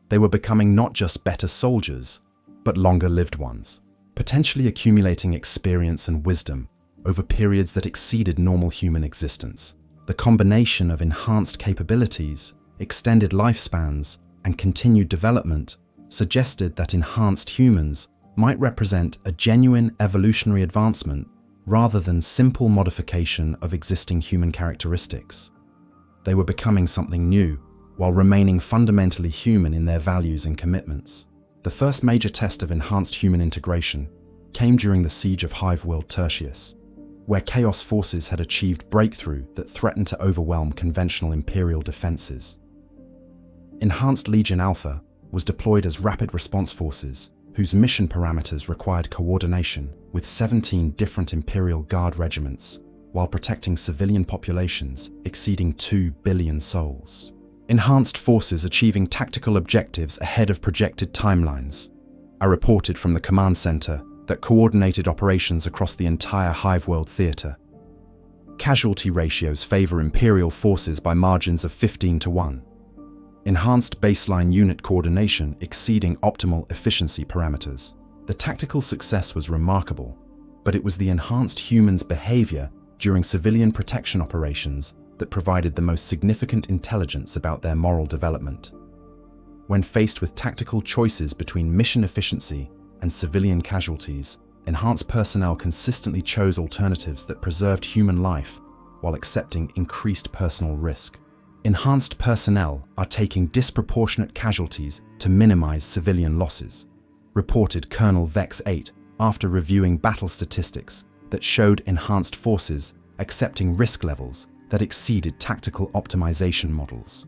They were becoming not just better soldiers, but longer-lived ones, potentially accumulating experience and wisdom over periods that exceeded normal human existence. The combination of enhanced capabilities, extended lifespans, and continued development suggested that enhanced humans might represent a genuine evolutionary advancement rather than simple modification of existing human characteristics. They were becoming something new, while remaining fundamentally human in their values and commitments. The first major test of enhanced human integration came during the siege of Hive-World Tertius, where Chaos forces had achieved breakthrough that threatened to overwhelm conventional Imperial defenses. Enhanced Legion Alpha was deployed as rapid response forces, whose mission parameters required coordination with 17 different Imperial Guard regiments, while protecting civilian populations exceeding 2 billion souls. Enhanced forces achieving tactical objectives ahead of projected timelines. I reported from the command center that coordinated operations across the entire Hive-World theater. Casualty ratios favor Imperial forces by margins of 15-1. Enhanced baseline unit coordination exceeding optimal efficiency parameters. The tactical success was remarkable, but it was the enhanced humans' behavior during civilian protection operations that provided the most significant intelligence about their moral development. When faced with tactical choices between mission efficiency and civilian casualties, enhanced personnel consistently chose alternatives that preserved human life while accepting increased personal risk. Enhanced personnel are taking disproportionate casualties to minimize civilian losses, reported Colonel Thex 8 after reviewing battle statistics that showed enhanced forces accepting risk levels that exceeded tactical optimization models.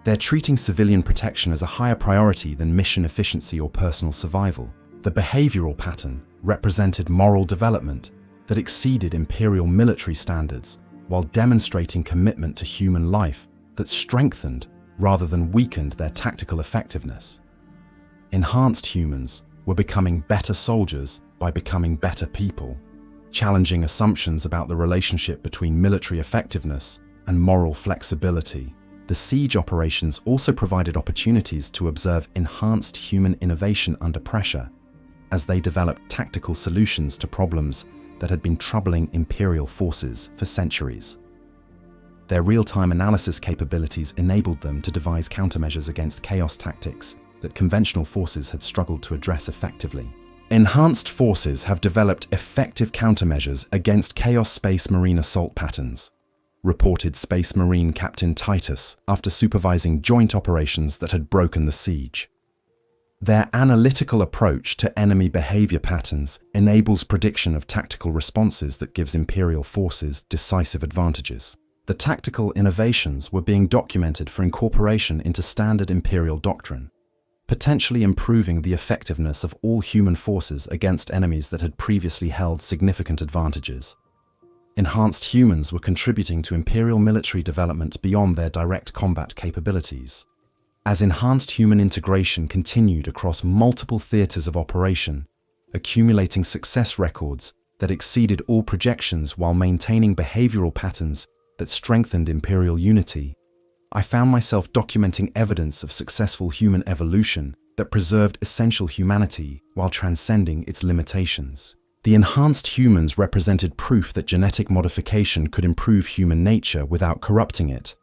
They're treating civilian protection as a higher priority than mission efficiency or personal survival. The behavioral pattern represented moral development that exceeded Imperial military standards while demonstrating commitment to human life that strengthened rather than weakened their tactical effectiveness. Enhanced humans were becoming better soldiers by becoming better people, challenging assumptions about the relationship between military effectiveness and moral flexibility. The siege operations also provided opportunities to observe enhanced human innovation under pressure as they developed tactical solutions to problems that had been troubling Imperial forces for centuries. Their real-time analysis capabilities enabled them to devise countermeasures against chaos tactics that conventional forces had struggled to address effectively. Enhanced forces have developed effective countermeasures against Chaos Space Marine assault patterns, reported Space Marine Captain Titus after supervising joint operations that had broken the siege. Their analytical approach to enemy behavior patterns enables prediction of tactical responses that gives Imperial forces decisive advantages. The tactical innovations were being documented for incorporation into standard Imperial doctrine, potentially improving the effectiveness of all human forces against enemies that had previously held significant advantages. Enhanced humans were contributing to Imperial military development beyond their direct combat capabilities. As enhanced human integration continued across multiple theaters of operation, accumulating success records that exceeded all projections while maintaining behavioral patterns that strengthened Imperial unity, I found myself documenting evidence of successful human evolution that preserved essential humanity while transcending its limitations. The enhanced humans represented proof that genetic modification could improve human nature without corrupting it,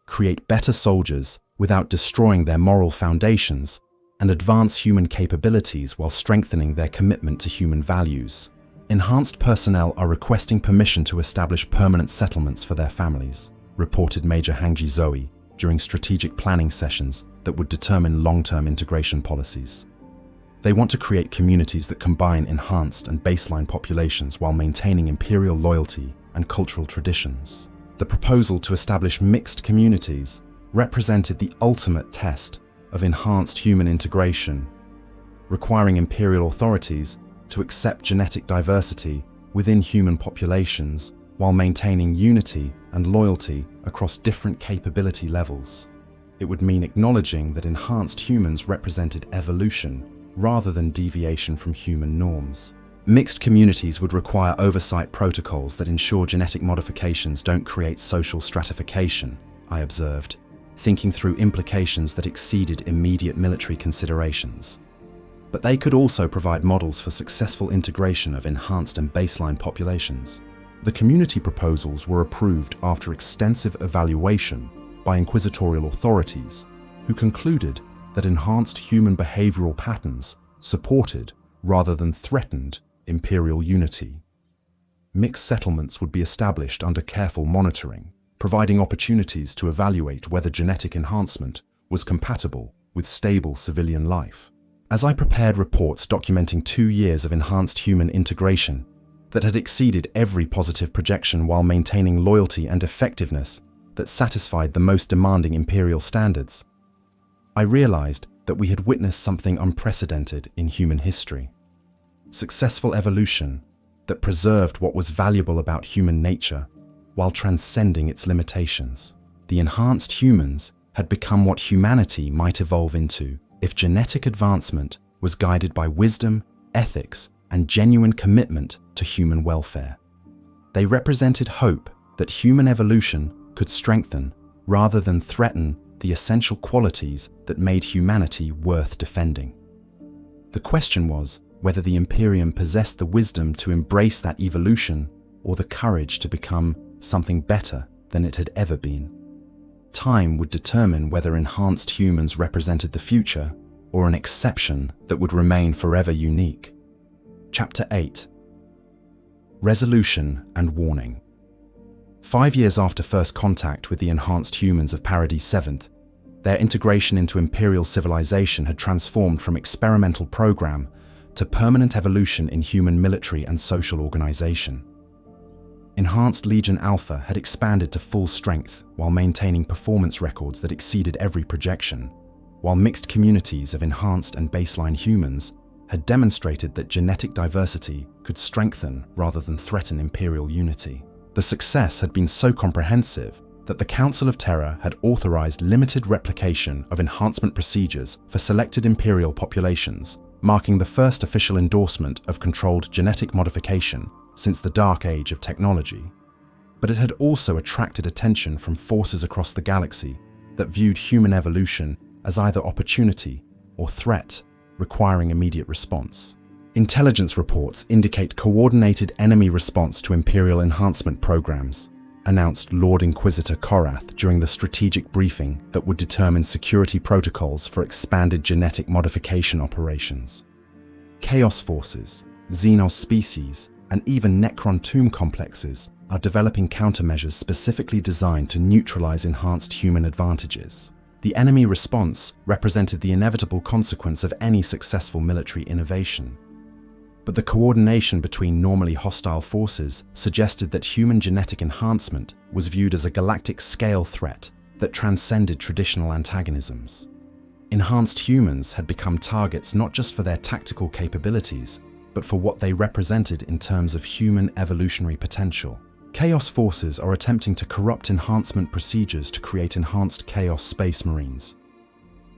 create better soldiers without destroying their moral foundations, and advance human capabilities while strengthening their commitment to human values. Enhanced personnel are requesting permission to establish permanent settlements for their families, reported Major Hangji Zoe, during strategic planning sessions that would determine long-term integration policies. They want to create communities that combine enhanced and baseline populations while maintaining Imperial loyalty and cultural traditions. The proposal to establish mixed communities represented the ultimate test of enhanced human integration, requiring Imperial authorities to accept genetic diversity within human populations while maintaining unity and loyalty across different capability levels. It would mean acknowledging that enhanced humans represented evolution rather than deviation from human norms. Mixed communities would require oversight protocols that ensure genetic modifications don't create social stratification, I observed, thinking through implications that exceeded immediate military considerations. But they could also provide models for successful integration of enhanced and baseline populations. The community proposals were approved after extensive evaluation by inquisitorial authorities, who concluded that enhanced human behavioral patterns supported, rather than threatened, Imperial unity. Mixed settlements would be established under careful monitoring, providing opportunities to evaluate whether genetic enhancement was compatible with stable civilian life. As I prepared reports documenting 2 years of enhanced human integration that had exceeded every positive projection while maintaining loyalty and effectiveness that satisfied the most demanding Imperial standards, I realized that we had witnessed something unprecedented in human history. Successful evolution that preserved what was valuable about human nature while transcending its limitations. The enhanced humans had become what humanity might evolve into if genetic advancement was guided by wisdom, ethics, and genuine commitment to human welfare. They represented hope that human evolution could strengthen rather than threaten the essential qualities that made humanity worth defending. The question was whether the Imperium possessed the wisdom to embrace that evolution or the courage to become something better than it had ever been. Time would determine whether enhanced humans represented the future or an exception that would remain forever unique. Chapter 8. Resolution and Warning. 5 years after first contact with the enhanced humans of Paradis-VII, their integration into Imperial civilization had transformed from experimental program to permanent evolution in human military and social organization. Enhanced Legion Alpha had expanded to full strength while maintaining performance records that exceeded every projection, while mixed communities of enhanced and baseline humans had demonstrated that genetic diversity could strengthen rather than threaten Imperial unity. The success had been so comprehensive that the Council of Terror had authorized limited replication of enhancement procedures for selected Imperial populations, marking the first official endorsement of controlled genetic modification since the dark age of technology. But it had also attracted attention from forces across the galaxy that viewed human evolution as either opportunity or threat, requiring immediate response. Intelligence reports indicate coordinated enemy response to Imperial enhancement programs, announced Lord Inquisitor Korath during the strategic briefing that would determine security protocols for expanded genetic modification operations. Chaos forces, Xenos species, and even Necron tomb complexes are developing countermeasures specifically designed to neutralize enhanced human advantages. The enemy response represented the inevitable consequence of any successful military innovation. But the coordination between normally hostile forces suggested that human genetic enhancement was viewed as a galactic-scale threat that transcended traditional antagonisms. Enhanced humans had become targets not just for their tactical capabilities, but for what they represented in terms of human evolutionary potential. Chaos forces are attempting to corrupt enhancement procedures to create enhanced Chaos Space Marines.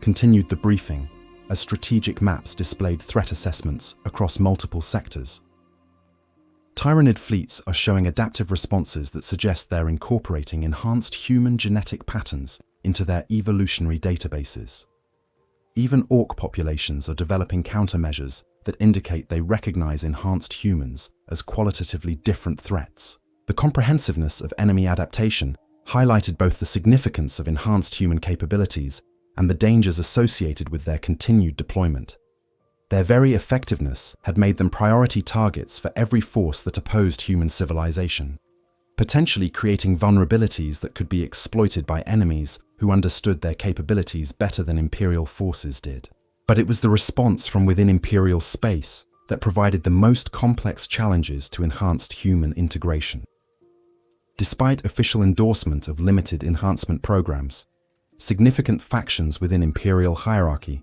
Continued the briefing, as strategic maps displayed threat assessments across multiple sectors. Tyranid fleets are showing adaptive responses that suggest they're incorporating enhanced human genetic patterns into their evolutionary databases. Even Orc populations are developing countermeasures that indicate they recognize enhanced humans as qualitatively different threats. The comprehensiveness of enemy adaptation highlighted both the significance of enhanced human capabilities and the dangers associated with their continued deployment. Their very effectiveness had made them priority targets for every force that opposed human civilization, potentially creating vulnerabilities that could be exploited by enemies who understood their capabilities better than Imperial forces did. But it was the response from within Imperial space that provided the most complex challenges to enhanced human integration. Despite official endorsement of limited enhancement programs, significant factions within Imperial hierarchy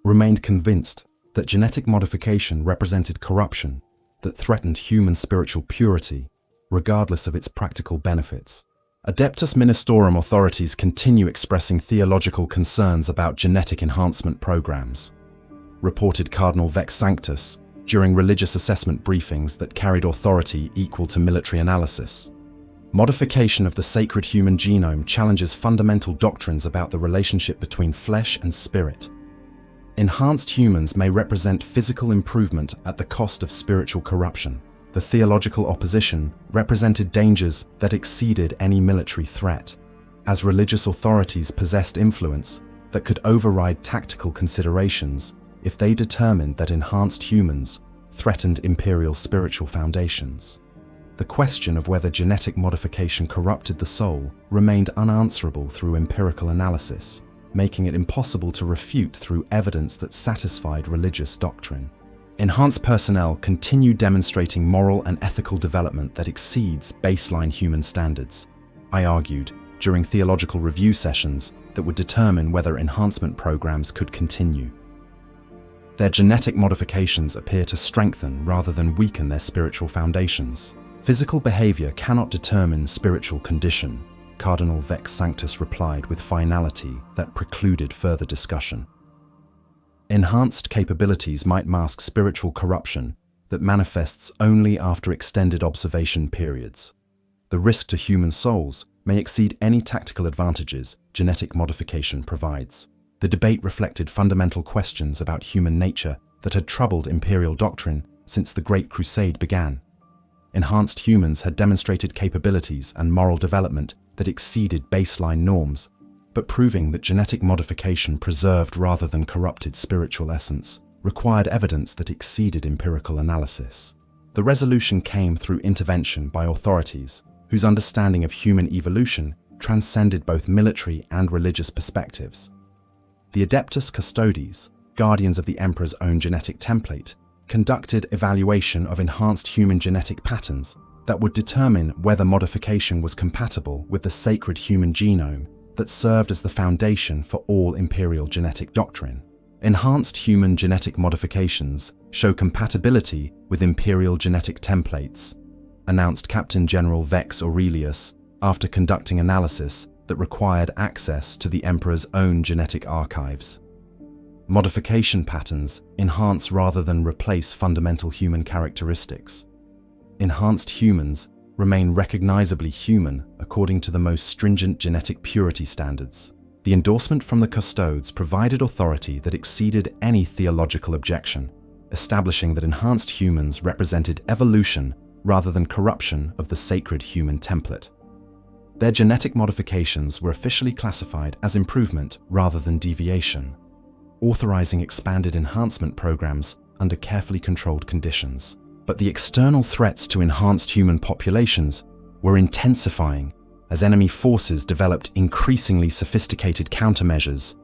remained convinced that genetic modification represented corruption that threatened human spiritual purity, regardless of its practical benefits. Adeptus Ministorum authorities continue expressing theological concerns about genetic enhancement programs, reported Cardinal Vex Sanctus during religious assessment briefings that carried authority equal to military analysis. Modification of the sacred human genome challenges fundamental doctrines about the relationship between flesh and spirit. Enhanced humans may represent physical improvement at the cost of spiritual corruption. The theological opposition represented dangers that exceeded any military threat, as religious authorities possessed influence that could override tactical considerations if they determined that enhanced humans threatened Imperial spiritual foundations. The question of whether genetic modification corrupted the soul remained unanswerable through empirical analysis, making it impossible to refute through evidence that satisfied religious doctrine. Enhanced personnel continue demonstrating moral and ethical development that exceeds baseline human standards, I argued during theological review sessions that would determine whether enhancement programs could continue. Their genetic modifications appear to strengthen rather than weaken their spiritual foundations. Physical behavior cannot determine spiritual condition, Cardinal Vex Sanctus replied with finality that precluded further discussion. Enhanced capabilities might mask spiritual corruption that manifests only after extended observation periods. The risk to human souls may exceed any tactical advantages genetic modification provides. The debate reflected fundamental questions about human nature that had troubled Imperial doctrine since the Great Crusade began. Enhanced humans had demonstrated capabilities and moral development that exceeded baseline norms, but proving that genetic modification preserved rather than corrupted spiritual essence required evidence that exceeded empirical analysis. The resolution came through intervention by authorities whose understanding of human evolution transcended both military and religious perspectives. The Adeptus Custodes, guardians of the Emperor's own genetic template, conducted evaluation of enhanced human genetic patterns that would determine whether modification was compatible with the sacred human genome that served as the foundation for all Imperial genetic doctrine. Enhanced human genetic modifications show compatibility with Imperial genetic templates, announced Captain General Vex Aurelius after conducting analysis that required access to the Emperor's own genetic archives. Modification patterns enhance rather than replace fundamental human characteristics. Enhanced humans remain recognizably human according to the most stringent genetic purity standards. The endorsement from the Custodes provided authority that exceeded any theological objection, establishing that enhanced humans represented evolution rather than corruption of the sacred human template. Their genetic modifications were officially classified as improvement rather than deviation, authorizing expanded enhancement programs under carefully controlled conditions. But the external threats to enhanced human populations were intensifying as enemy forces developed increasingly sophisticated countermeasures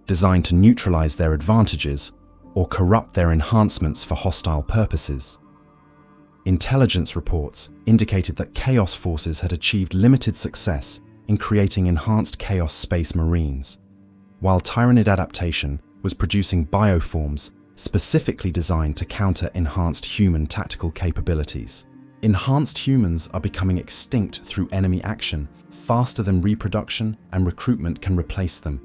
designed to neutralize their advantages or corrupt their enhancements for hostile purposes. Intelligence reports indicated that Chaos forces had achieved limited success in creating enhanced Chaos Space Marines, while Tyrannid adaptation was producing bioforms specifically designed to counter enhanced human tactical capabilities. Enhanced humans are becoming extinct through enemy action faster than reproduction and recruitment can replace them,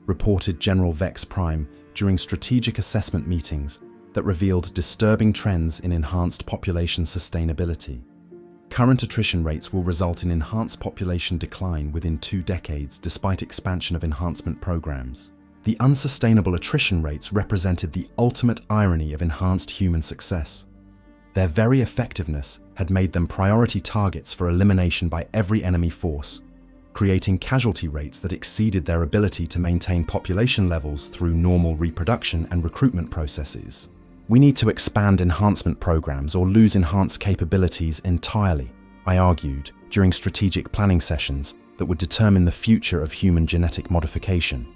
reported General Vex Prime during strategic assessment meetings that revealed disturbing trends in enhanced population sustainability. Current attrition rates will result in enhanced population decline within 2 decades despite expansion of enhancement programs. The unsustainable attrition rates represented the ultimate irony of enhanced human success. Their very effectiveness had made them priority targets for elimination by every enemy force, creating casualty rates that exceeded their ability to maintain population levels through normal reproduction and recruitment processes. We need to expand enhancement programs or lose enhanced capabilities entirely, I argued during strategic planning sessions that would determine the future of human genetic modification.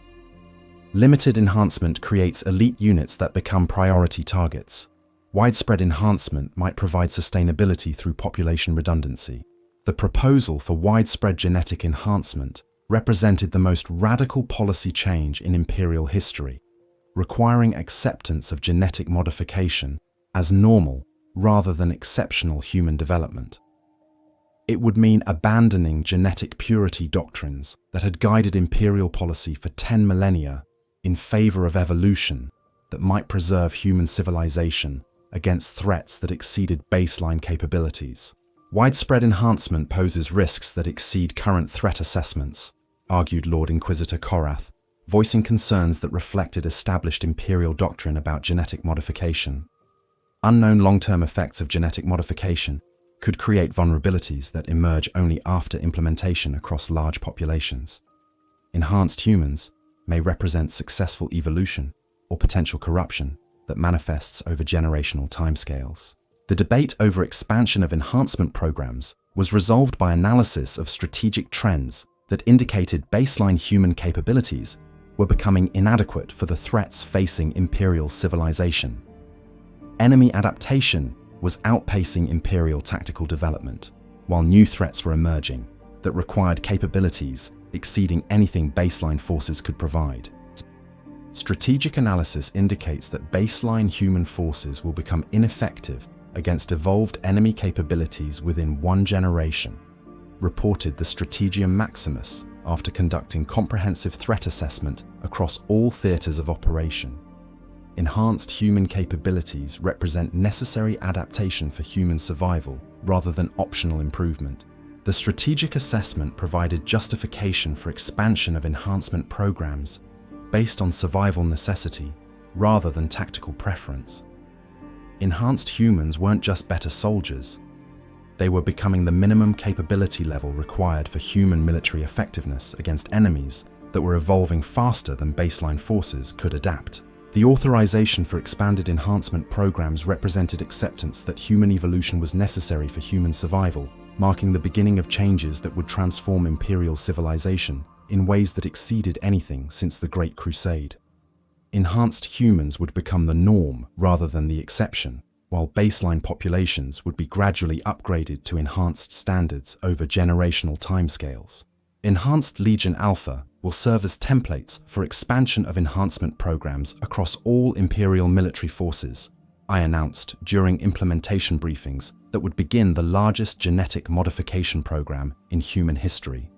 Limited enhancement creates elite units that become priority targets. Widespread enhancement might provide sustainability through population redundancy. The proposal for widespread genetic enhancement represented the most radical policy change in Imperial history, requiring acceptance of genetic modification as normal rather than exceptional human development. It would mean abandoning genetic purity doctrines that had guided Imperial policy for 10 millennia in favor of evolution that might preserve human civilization against threats that exceeded baseline capabilities. Widespread enhancement poses risks that exceed current threat assessments, argued Lord Inquisitor Korath, voicing concerns that reflected established Imperial doctrine about genetic modification. Unknown long-term effects of genetic modification could create vulnerabilities that emerge only after implementation across large populations. Enhanced humans may represent successful evolution or potential corruption that manifests over generational timescales. The debate over expansion of enhancement programs was resolved by analysis of strategic trends that indicated baseline human capabilities were becoming inadequate for the threats facing Imperial civilization. Enemy adaptation was outpacing Imperial tactical development, while new threats were emerging that required capabilities exceeding anything baseline forces could provide. Strategic analysis indicates that baseline human forces will become ineffective against evolved enemy capabilities within 1 generation, reported the Strategium Maximus after conducting comprehensive threat assessment across all theaters of operation. Enhanced human capabilities represent necessary adaptation for human survival rather than optional improvement. The strategic assessment provided justification for expansion of enhancement programs based on survival necessity rather than tactical preference. Enhanced humans weren't just better soldiers. They were becoming the minimum capability level required for human military effectiveness against enemies that were evolving faster than baseline forces could adapt. The authorization for expanded enhancement programs represented acceptance that human evolution was necessary for human survival, marking the beginning of changes that would transform Imperial civilization in ways that exceeded anything since the Great Crusade. Enhanced humans would become the norm rather than the exception, while baseline populations would be gradually upgraded to enhanced standards over generational timescales. Enhanced Legion Alpha will serve as templates for expansion of enhancement programs across all Imperial military forces, I announced during implementation briefings that would begin the largest genetic modification program in human history.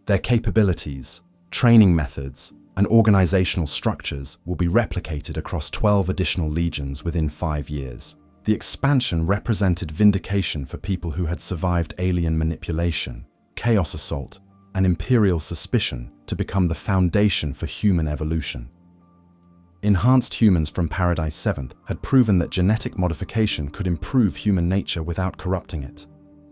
Their capabilities, training methods, and organizational structures will be replicated across 12 additional legions within 5 years. The expansion represented vindication for people who had survived alien manipulation, chaos assault, and Imperial suspicion to become the foundation for human evolution. Enhanced humans from Paradis-VII had proven that genetic modification could improve human nature without corrupting it,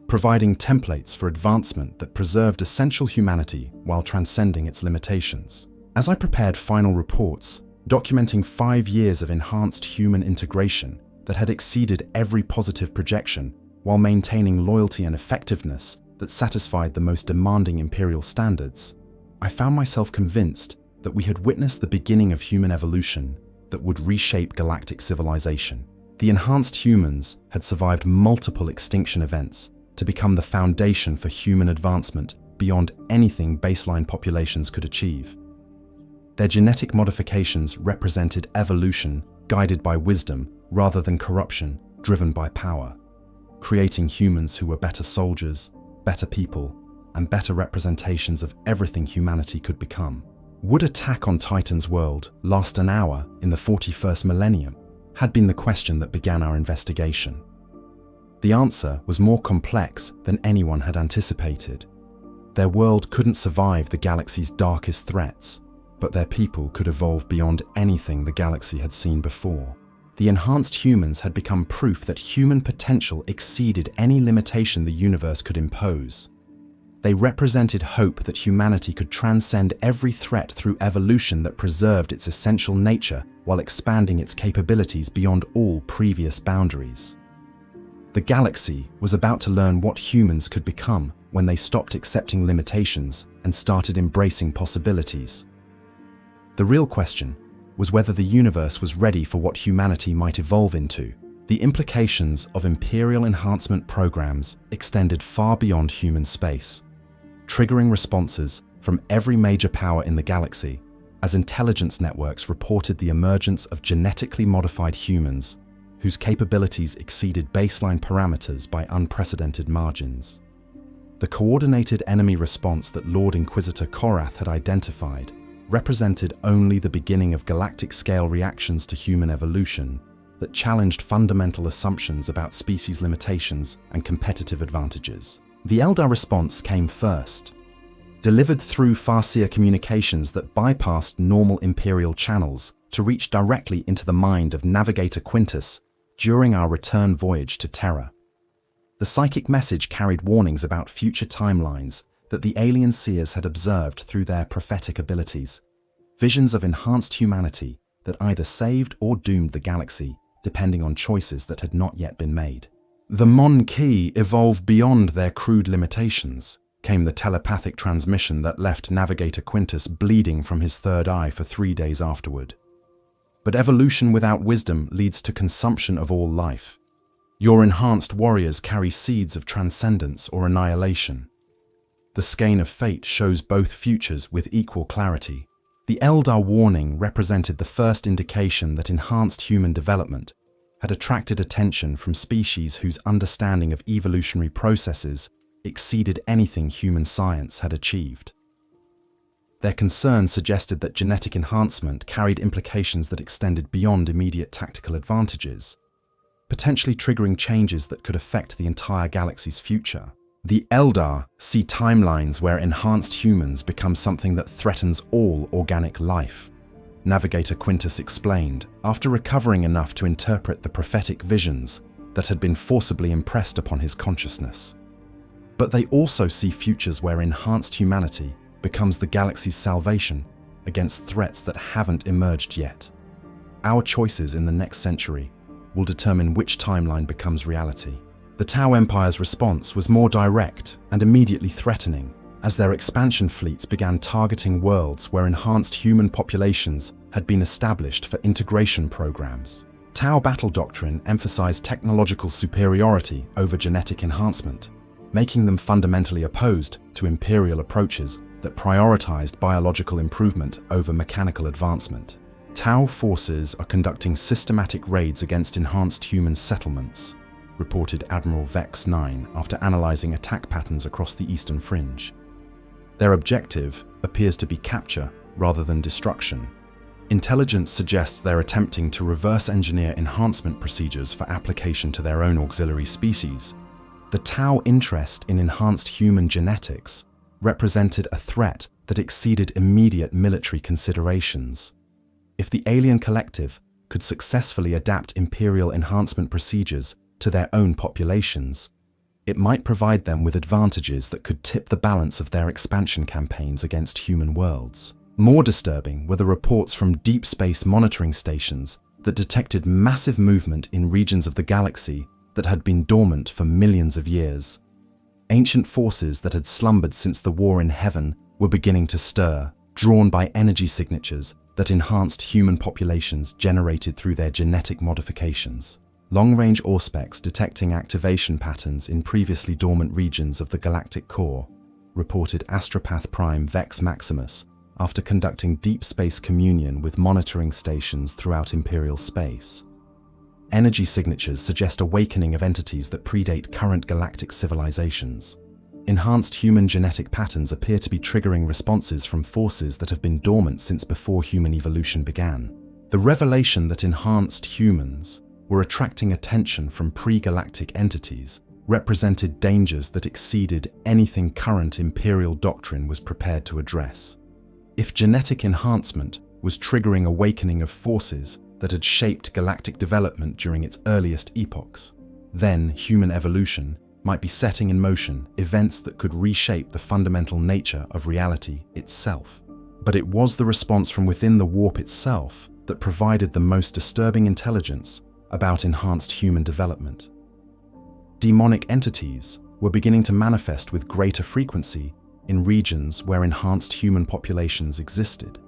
providing templates for advancement that preserved essential humanity while transcending its limitations. As I prepared final reports, documenting 5 years of enhanced human integration that had exceeded every positive projection while maintaining loyalty and effectiveness that satisfied the most demanding Imperial standards, I found myself convinced that we had witnessed the beginning of human evolution that would reshape galactic civilization. The enhanced humans had survived multiple extinction events to become the foundation for human advancement beyond anything baseline populations could achieve. Their genetic modifications represented evolution guided by wisdom rather than corruption driven by power, creating humans who were better soldiers, better people, and better representations of everything humanity could become. Would attack on Titan's world last an hour in the 41st Millennium? Had been the question that began our investigation. The answer was more complex than anyone had anticipated. Their world couldn't survive the galaxy's darkest threats, but their people could evolve beyond anything the galaxy had seen before. The enhanced humans had become proof that human potential exceeded any limitation the universe could impose. They represented hope that humanity could transcend every threat through evolution that preserved its essential nature while expanding its capabilities beyond all previous boundaries. The galaxy was about to learn what humans could become when they stopped accepting limitations and started embracing possibilities. The real question was whether the universe was ready for what humanity might evolve into. The implications of Imperial enhancement programs extended far beyond human space, triggering responses from every major power in the galaxy as intelligence networks reported the emergence of genetically modified humans whose capabilities exceeded baseline parameters by unprecedented margins. The coordinated enemy response that Lord Inquisitor Korath had identified represented only the beginning of galactic-scale reactions to human evolution that challenged fundamental assumptions about species limitations and competitive advantages. The Eldar response came first, delivered through Farseer communications that bypassed normal Imperial channels to reach directly into the mind of Navigator Quintus during our return voyage to Terra. The psychic message carried warnings about future timelines that the alien seers had observed through their prophetic abilities, visions of enhanced humanity that either saved or doomed the galaxy, depending on choices that had not yet been made. The Mon-Ki evolved beyond their crude limitations, came the telepathic transmission that left Navigator Quintus bleeding from his third eye for 3 days afterward. But evolution without wisdom leads to consumption of all life. Your enhanced warriors carry seeds of transcendence or annihilation. The skein of fate shows both futures with equal clarity. The Eldar warning represented the first indication that enhanced human development had attracted attention from species whose understanding of evolutionary processes exceeded anything human science had achieved. Their concerns suggested that genetic enhancement carried implications that extended beyond immediate tactical advantages, potentially triggering changes that could affect the entire galaxy's future. The Eldar see timelines where enhanced humans become something that threatens all organic life, Navigator Quintus explained, after recovering enough to interpret the prophetic visions that had been forcibly impressed upon his consciousness. But they also see futures where enhanced humanity becomes the galaxy's salvation against threats that haven't emerged yet. Our choices in the next century will determine which timeline becomes reality. The Tau Empire's response was more direct and immediately threatening, as their expansion fleets began targeting worlds where enhanced human populations had been established for integration programs. Tau battle doctrine emphasized technological superiority over genetic enhancement, making them fundamentally opposed to Imperial approaches that prioritized biological improvement over mechanical advancement. Tau forces are conducting systematic raids against enhanced human settlements, reported Admiral Vex 9 after analyzing attack patterns across the eastern fringe. Their objective appears to be capture rather than destruction. Intelligence suggests they're attempting to reverse engineer enhancement procedures for application to their own auxiliary species. The Tau interest in enhanced human genetics represented a threat that exceeded immediate military considerations. If the alien collective could successfully adapt Imperial enhancement procedures to their own populations, it might provide them with advantages that could tip the balance of their expansion campaigns against human worlds. More disturbing were the reports from deep space monitoring stations that detected massive movement in regions of the galaxy that had been dormant for millions of years. Ancient forces that had slumbered since the war in heaven were beginning to stir, drawn by energy signatures that enhanced human populations generated through their genetic modifications. Long-range Auspex detecting activation patterns in previously dormant regions of the galactic core, reported Astropath Prime Vex Maximus after conducting deep space communion with monitoring stations throughout Imperial space. Energy signatures suggest awakening of entities that predate current galactic civilizations. Enhanced human genetic patterns appear to be triggering responses from forces that have been dormant since before human evolution began. The revelation that enhanced humans were attracting attention from pre-galactic entities represented dangers that exceeded anything current Imperial doctrine was prepared to address. If genetic enhancement was triggering awakening of forces that had shaped galactic development during its earliest epochs, then human evolution might be setting in motion events that could reshape the fundamental nature of reality itself. But it was the response from within the warp itself that provided the most disturbing intelligence about enhanced human development. Demonic entities were beginning to manifest with greater frequency in regions where enhanced human populations existed,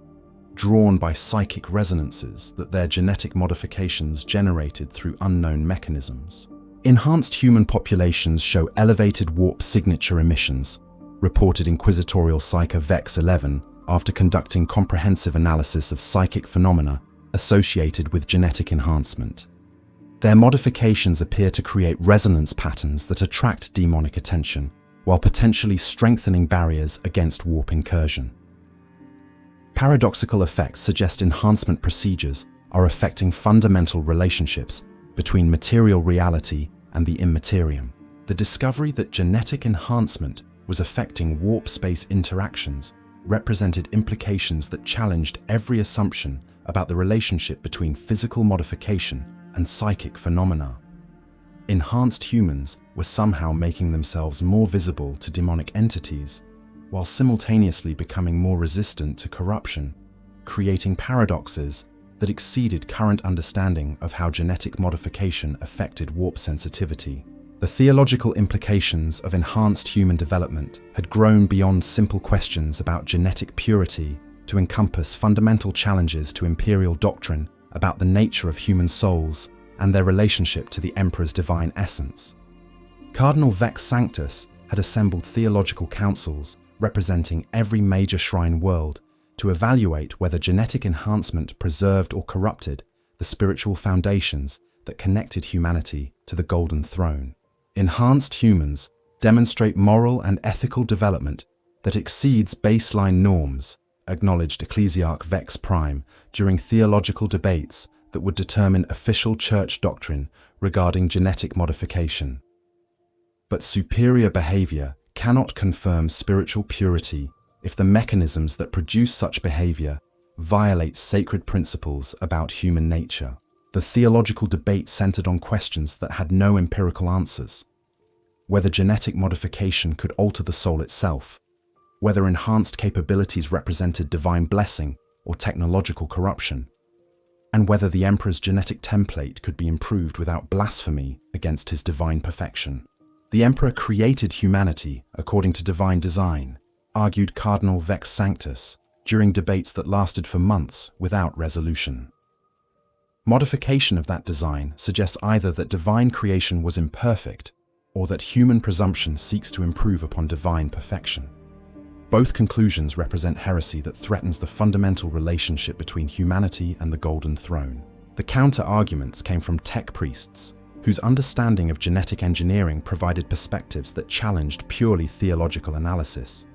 drawn by psychic resonances that their genetic modifications generated through unknown mechanisms. Enhanced human populations show elevated warp signature emissions, reported Inquisitorial Psyker Vex 11 after conducting comprehensive analysis of psychic phenomena associated with genetic enhancement. Their modifications appear to create resonance patterns that attract demonic attention, while potentially strengthening barriers against warp incursion. Paradoxical effects suggest enhancement procedures are affecting fundamental relationships between material reality and the immaterium. The discovery that genetic enhancement was affecting warp space interactions represented implications that challenged every assumption about the relationship between physical modification and psychic phenomena. Enhanced humans were somehow making themselves more visible to demonic entities, while simultaneously becoming more resistant to corruption, creating paradoxes that exceeded current understanding of how genetic modification affected warp sensitivity. The theological implications of enhanced human development had grown beyond simple questions about genetic purity to encompass fundamental challenges to Imperial doctrine about the nature of human souls and their relationship to the Emperor's divine essence. Cardinal Vex Sanctus had assembled theological councils representing every major shrine world to evaluate whether genetic enhancement preserved or corrupted the spiritual foundations that connected humanity to the Golden Throne. Enhanced humans demonstrate moral and ethical development that exceeds baseline norms, acknowledged Ecclesiarch Vex Prime during theological debates that would determine official church doctrine regarding genetic modification. But superior behavior cannot confirm spiritual purity if the mechanisms that produce such behavior violate sacred principles about human nature. The theological debate centered on questions that had no empirical answers: whether genetic modification could alter the soul itself, whether enhanced capabilities represented divine blessing or technological corruption, and whether the Emperor's genetic template could be improved without blasphemy against his divine perfection. The Emperor created humanity according to divine design, argued Cardinal Vex Sanctus during debates that lasted for months without resolution. Modification of that design suggests either that divine creation was imperfect or that human presumption seeks to improve upon divine perfection. Both conclusions represent heresy that threatens the fundamental relationship between humanity and the Golden Throne. The counter-arguments came from tech priests, whose understanding of genetic engineering provided perspectives that challenged purely theological analysis.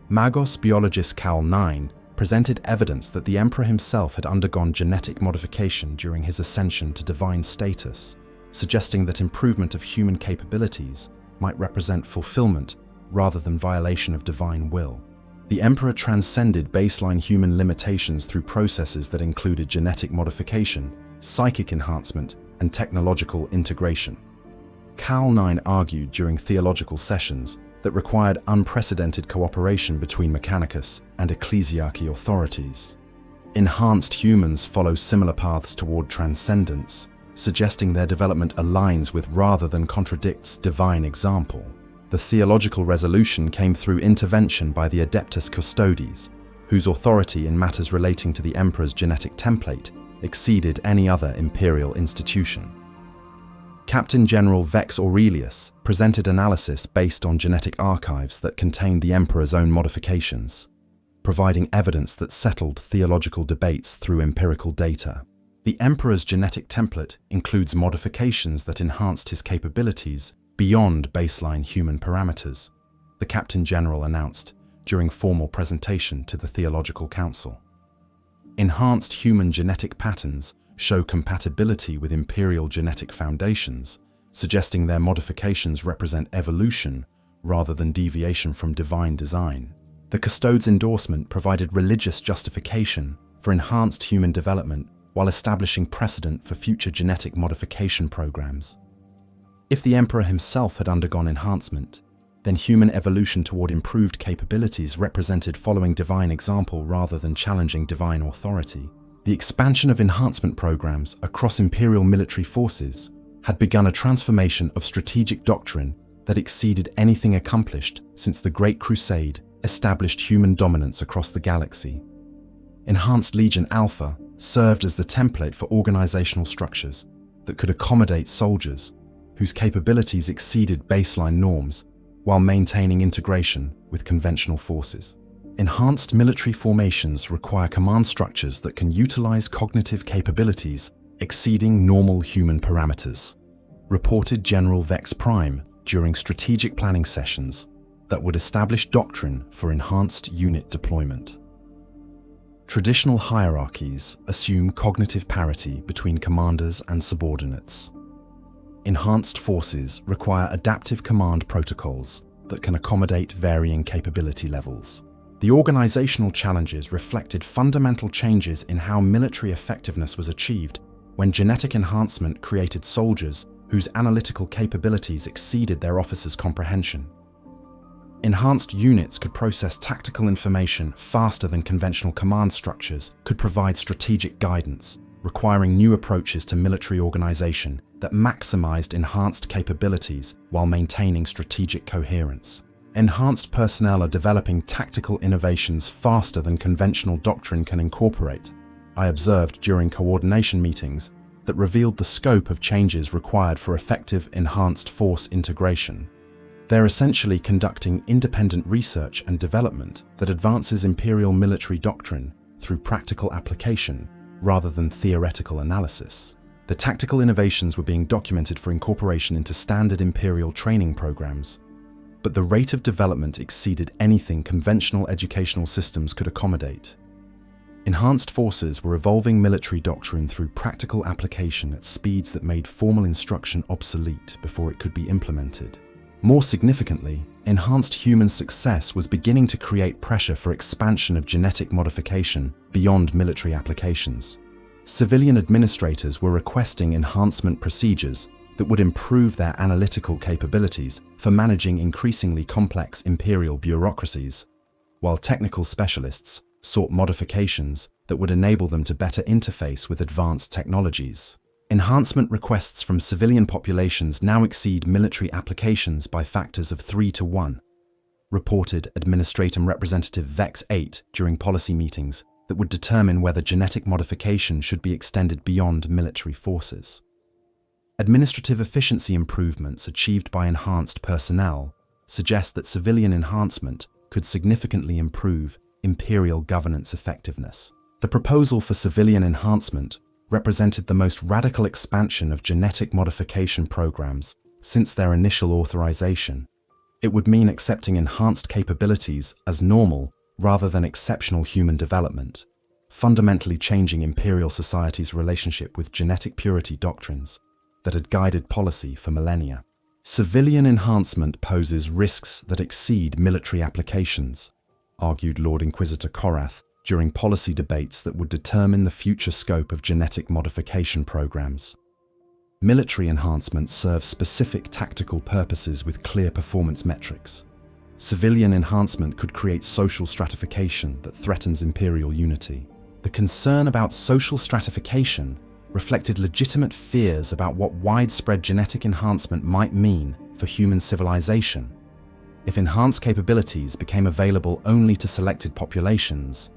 Magos biologist Cal 9 presented evidence that the Emperor himself had undergone genetic modification during his ascension to divine status, suggesting that improvement of human capabilities might represent fulfillment rather than violation of divine will. The Emperor transcended baseline human limitations through processes that included genetic modification, psychic enhancement, and technological integration. Cal 9 argued during theological sessions that required unprecedented cooperation between Mechanicus and ecclesiarchy authorities. Enhanced humans follow similar paths toward transcendence, suggesting their development aligns with rather than contradicts divine example. The theological resolution came through intervention by the Adeptus Custodes, whose authority in matters relating to the Emperor's genetic template exceeded any other imperial institution. Captain General Vex Aurelius presented analysis based on genetic archives that contained the Emperor's own modifications, providing evidence that settled theological debates through empirical data. The Emperor's genetic template includes modifications that enhanced his capabilities beyond baseline human parameters, the Captain General announced during formal presentation to the Theological Council. Enhanced human genetic patterns show compatibility with imperial genetic foundations, suggesting their modifications represent evolution rather than deviation from divine design. The Custodes' endorsement provided religious justification for enhanced human development while establishing precedent for future genetic modification programs. If the Emperor himself had undergone enhancement, then human evolution toward improved capabilities represented following divine example rather than challenging divine authority. The expansion of enhancement programs across imperial military forces had begun a transformation of strategic doctrine that exceeded anything accomplished since the Great Crusade established human dominance across the galaxy. Enhanced Legion Alpha served as the template for organizational structures that could accommodate soldiers whose capabilities exceeded baseline norms while maintaining integration with conventional forces. Enhanced military formations require command structures that can utilize cognitive capabilities exceeding normal human parameters, reported General Vex Prime during strategic planning sessions that would establish doctrine for enhanced unit deployment. Traditional hierarchies assume cognitive parity between commanders and subordinates. Enhanced forces require adaptive command protocols that can accommodate varying capability levels. The organizational challenges reflected fundamental changes in how military effectiveness was achieved when genetic enhancement created soldiers whose analytical capabilities exceeded their officers' comprehension. Enhanced units could process tactical information faster than conventional command structures could provide strategic guidance, requiring new approaches to military organization that maximized enhanced capabilities while maintaining strategic coherence. Enhanced personnel are developing tactical innovations faster than conventional doctrine can incorporate. I observed during coordination meetings that revealed the scope of changes required for effective enhanced force integration. They're essentially conducting independent research and development that advances Imperial military doctrine through practical application rather than theoretical analysis. The tactical innovations were being documented for incorporation into standard Imperial training programs, but the rate of development exceeded anything conventional educational systems could accommodate. Enhanced forces were evolving military doctrine through practical application at speeds that made formal instruction obsolete before it could be implemented. More significantly, enhanced human success was beginning to create pressure for expansion of genetic modification beyond military applications. Civilian administrators were requesting enhancement procedures that would improve their analytical capabilities for managing increasingly complex Imperial bureaucracies, while technical specialists sought modifications that would enable them to better interface with advanced technologies. Enhancement requests from civilian populations now exceed military applications by factors of 3 to 1, reported Administratum Representative Vex 8 during policy meetings that would determine whether genetic modification should be extended beyond military forces. Administrative efficiency improvements achieved by enhanced personnel suggest that civilian enhancement could significantly improve Imperial governance effectiveness. The proposal for civilian enhancement represented the most radical expansion of genetic modification programs since their initial authorization. It would mean accepting enhanced capabilities as normal rather than exceptional human development, fundamentally changing Imperial society's relationship with genetic purity doctrines that had guided policy for millennia. Civilian enhancement poses risks that exceed military applications, argued Lord Inquisitor Korath during policy debates that would determine the future scope of genetic modification programs. Military enhancements serve specific tactical purposes with clear performance metrics. Civilian enhancement could create social stratification that threatens Imperial unity. The concern about social stratification reflected legitimate fears about what widespread genetic enhancement might mean for human civilization. If enhanced capabilities became available only to selected populations,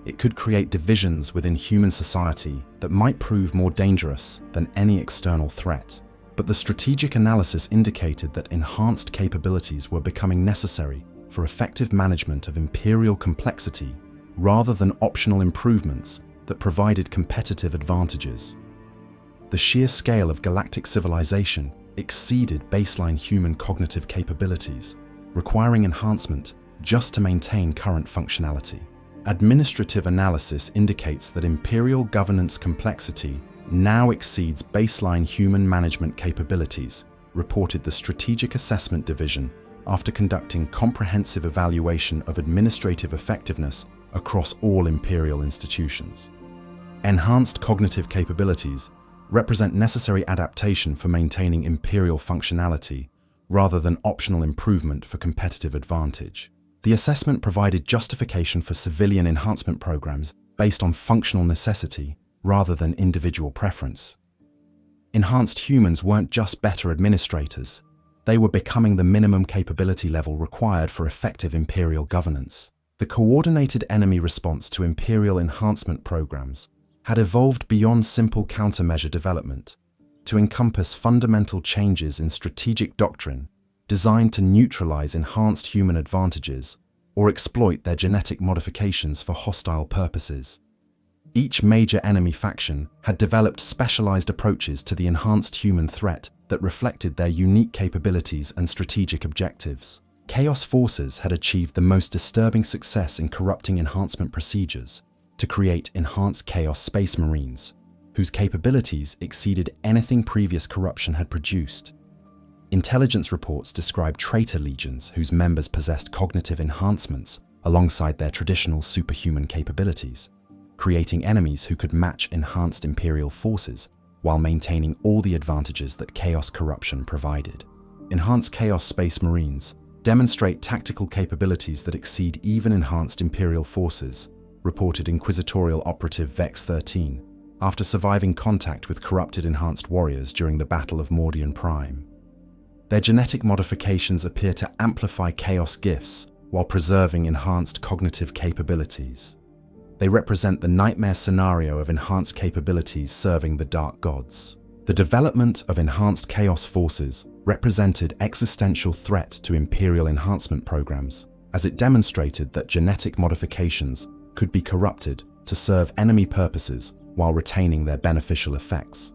it could create divisions within human society that might prove more dangerous than any external threat. But the strategic analysis indicated that enhanced capabilities were becoming necessary for effective management of Imperial complexity rather than optional improvements that provided competitive advantages. The sheer scale of galactic civilization exceeded baseline human cognitive capabilities, requiring enhancement just to maintain current functionality. Administrative analysis indicates that Imperial governance complexity now exceeds baseline human management capabilities, reported the Strategic Assessment Division after conducting comprehensive evaluation of administrative effectiveness across all Imperial institutions. Enhanced cognitive capabilities represent necessary adaptation for maintaining Imperial functionality rather than optional improvement for competitive advantage. The assessment provided justification for civilian enhancement programs based on functional necessity rather than individual preference. Enhanced humans weren't just better administrators, They were becoming the minimum capability level required for effective Imperial governance. The coordinated enemy response to Imperial enhancement programs had evolved beyond simple countermeasure development to encompass fundamental changes in strategic doctrine designed to neutralize enhanced human advantages or exploit their genetic modifications for hostile purposes. Each major enemy faction had developed specialized approaches to the enhanced human threat that reflected their unique capabilities and strategic objectives. Chaos forces had achieved the most disturbing success in corrupting enhancement procedures to create enhanced Chaos Space Marines, whose capabilities exceeded anything previous corruption had produced. Intelligence reports describe traitor legions whose members possessed cognitive enhancements alongside their traditional superhuman capabilities, creating enemies who could match enhanced Imperial forces while maintaining all the advantages that Chaos corruption provided. Enhanced Chaos Space Marines demonstrate tactical capabilities that exceed even enhanced Imperial forces, reported Inquisitorial Operative Vex 13, after surviving contact with corrupted enhanced warriors during the Battle of Mordian Prime. Their genetic modifications appear to amplify Chaos gifts while preserving enhanced cognitive capabilities. They represent the nightmare scenario of enhanced capabilities serving the Dark Gods. The development of enhanced Chaos forces represented existential threat to Imperial enhancement programs, as it demonstrated that genetic modifications could be corrupted to serve enemy purposes while retaining their beneficial effects.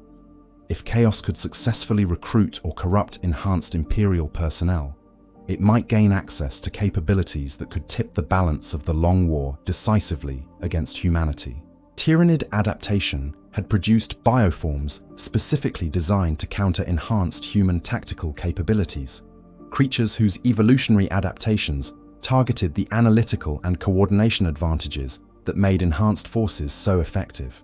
If Chaos could successfully recruit or corrupt enhanced Imperial personnel, it might gain access to capabilities that could tip the balance of the Long War decisively against humanity. Tyrannid adaptation had produced bioforms specifically designed to counter enhanced human tactical capabilities, creatures whose evolutionary adaptations targeted the analytical and coordination advantages that made enhanced forces so effective.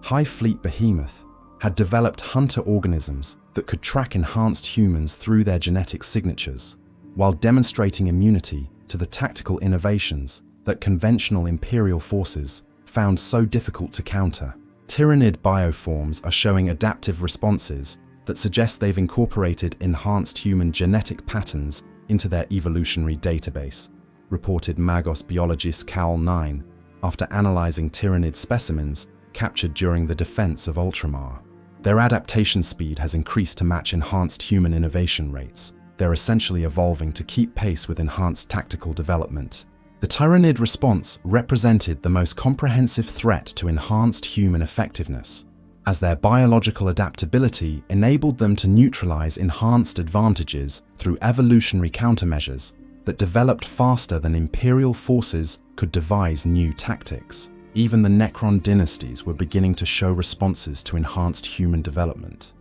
Hive Fleet Behemoth had developed hunter organisms that could track enhanced humans through their genetic signatures, while demonstrating immunity to the tactical innovations that conventional Imperial forces found so difficult to counter. Tyrannid bioforms are showing adaptive responses that suggest they've incorporated enhanced human genetic patterns into their evolutionary database, reported Magos Biologist Cal 9, after analyzing Tyrannid specimens captured during the defense of Ultramar. Their adaptation speed has increased to match enhanced human innovation rates. They're essentially evolving to keep pace with enhanced tactical development. The Tyrannid response represented the most comprehensive threat to enhanced human effectiveness, as their biological adaptability enabled them to neutralize enhanced advantages through evolutionary countermeasures that developed faster than Imperial forces could devise new tactics. Even the Necron dynasties were beginning to show responses to enhanced human development,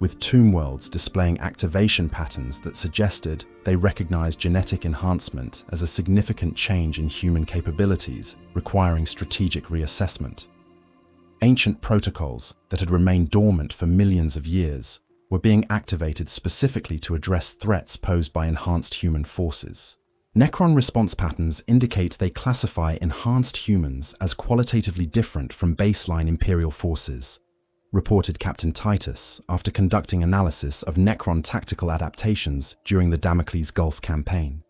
with tomb worlds displaying activation patterns that suggested they recognized genetic enhancement as a significant change in human capabilities requiring strategic reassessment. Ancient protocols that had remained dormant for millions of years were being activated specifically to address threats posed by enhanced human forces. Necron response patterns indicate they classify enhanced humans as qualitatively different from baseline Imperial forces, reported Captain Titus after conducting analysis of Necron tactical adaptations during the Damocles Gulf campaign.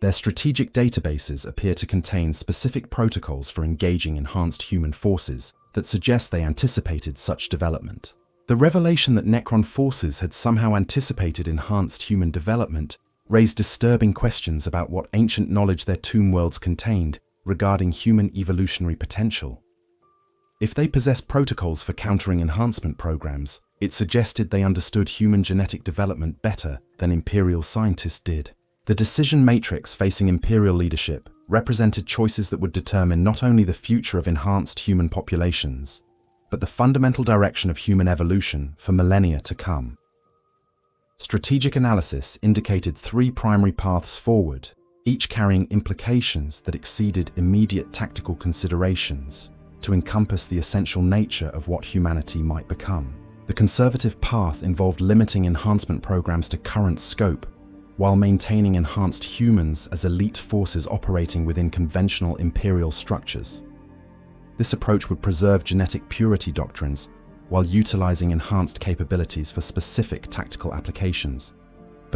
Their strategic databases appear to contain specific protocols for engaging enhanced human forces that suggest they anticipated such development. The revelation that Necron forces had somehow anticipated enhanced human development raised disturbing questions about what ancient knowledge their tomb worlds contained regarding human evolutionary potential. If they possessed protocols for countering enhancement programs, it suggested they understood human genetic development better than Imperial scientists did. The decision matrix facing Imperial leadership represented choices that would determine not only the future of enhanced human populations, but the fundamental direction of human evolution for millennia to come. Strategic analysis indicated three primary paths forward, each carrying implications that exceeded immediate tactical considerations to encompass the essential nature of what humanity might become. The conservative path involved limiting enhancement programs to current scope, while maintaining enhanced humans as elite forces operating within conventional Imperial structures. This approach would preserve genetic purity doctrines while utilizing enhanced capabilities for specific tactical applications.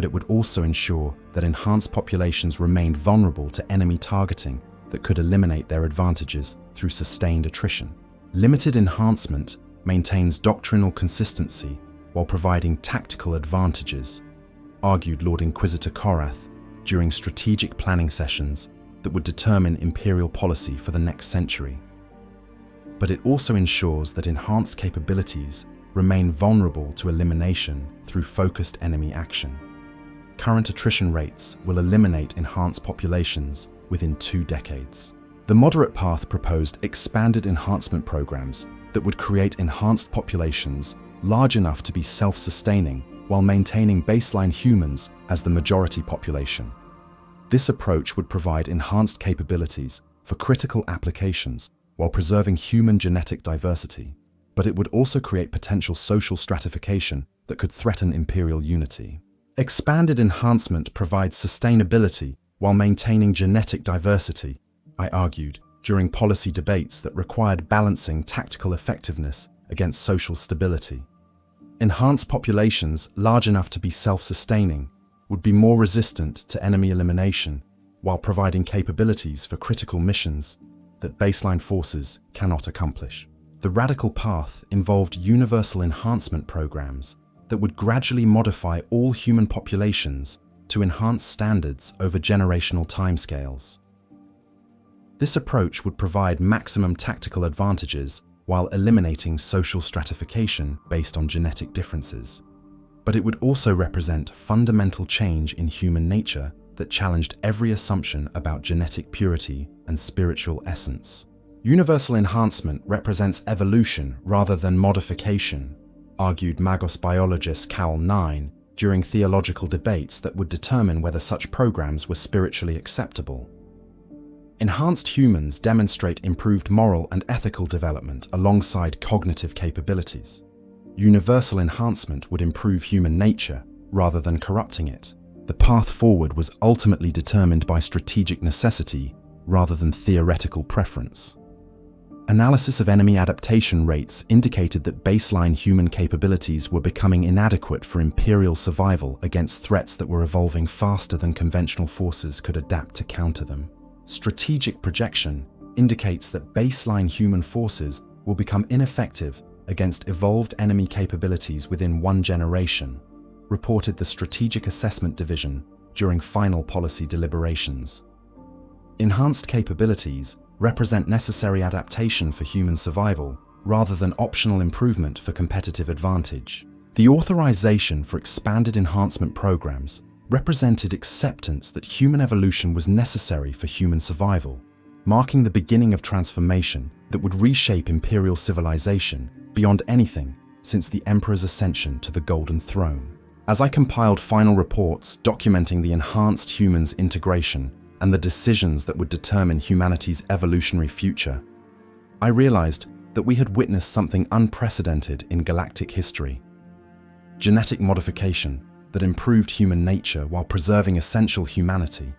but it would also ensure that enhanced populations remained vulnerable to enemy targeting that could eliminate their advantages through sustained attrition. Limited enhancement maintains doctrinal consistency while providing tactical advantages, argued Lord Inquisitor Korath during strategic planning sessions that would determine Imperial policy for the next century. But it also ensures that enhanced capabilities remain vulnerable to elimination through focused enemy action. Current attrition rates will eliminate enhanced populations within 2 decades. The moderate path proposed expanded enhancement programs that would create enhanced populations large enough to be self-sustaining while maintaining baseline humans as the majority population. This approach would provide enhanced capabilities for critical applications while preserving human genetic diversity, but it would also create potential social stratification that could threaten Imperial unity. Expanded enhancement provides sustainability while maintaining genetic diversity, I argued during policy debates that required balancing tactical effectiveness against social stability. Enhanced populations large enough to be self-sustaining would be more resistant to enemy elimination while providing capabilities for critical missions that baseline forces cannot accomplish. The radical path involved universal enhancement programs that would gradually modify all human populations to enhance standards over generational timescales. This approach would provide maximum tactical advantages while eliminating social stratification based on genetic differences. But it would also represent fundamental change in human nature that challenged every assumption about genetic purity and spiritual essence. Universal enhancement represents evolution rather than modification, argued Magos biologist Cal 9 during theological debates that would determine whether such programs were spiritually acceptable. Enhanced humans demonstrate improved moral and ethical development alongside cognitive capabilities. Universal enhancement would improve human nature rather than corrupting it. The path forward was ultimately determined by strategic necessity rather than theoretical preference. Analysis of enemy adaptation rates indicated that baseline human capabilities were becoming inadequate for Imperial survival against threats that were evolving faster than conventional forces could adapt to counter them. Strategic projection indicates that baseline human forces will become ineffective against evolved enemy capabilities within 1 generation, reported the Strategic Assessment Division during final policy deliberations. Enhanced capabilities represent necessary adaptation for human survival rather than optional improvement for competitive advantage. The authorization for expanded enhancement programs represented acceptance that human evolution was necessary for human survival, marking the beginning of transformation that would reshape Imperial civilization beyond anything since the Emperor's ascension to the Golden Throne. As I compiled final reports documenting the enhanced humans' integration and the decisions that would determine humanity's evolutionary future, I realized that we had witnessed something unprecedented in galactic history. Genetic modification that improved human nature while preserving essential humanity,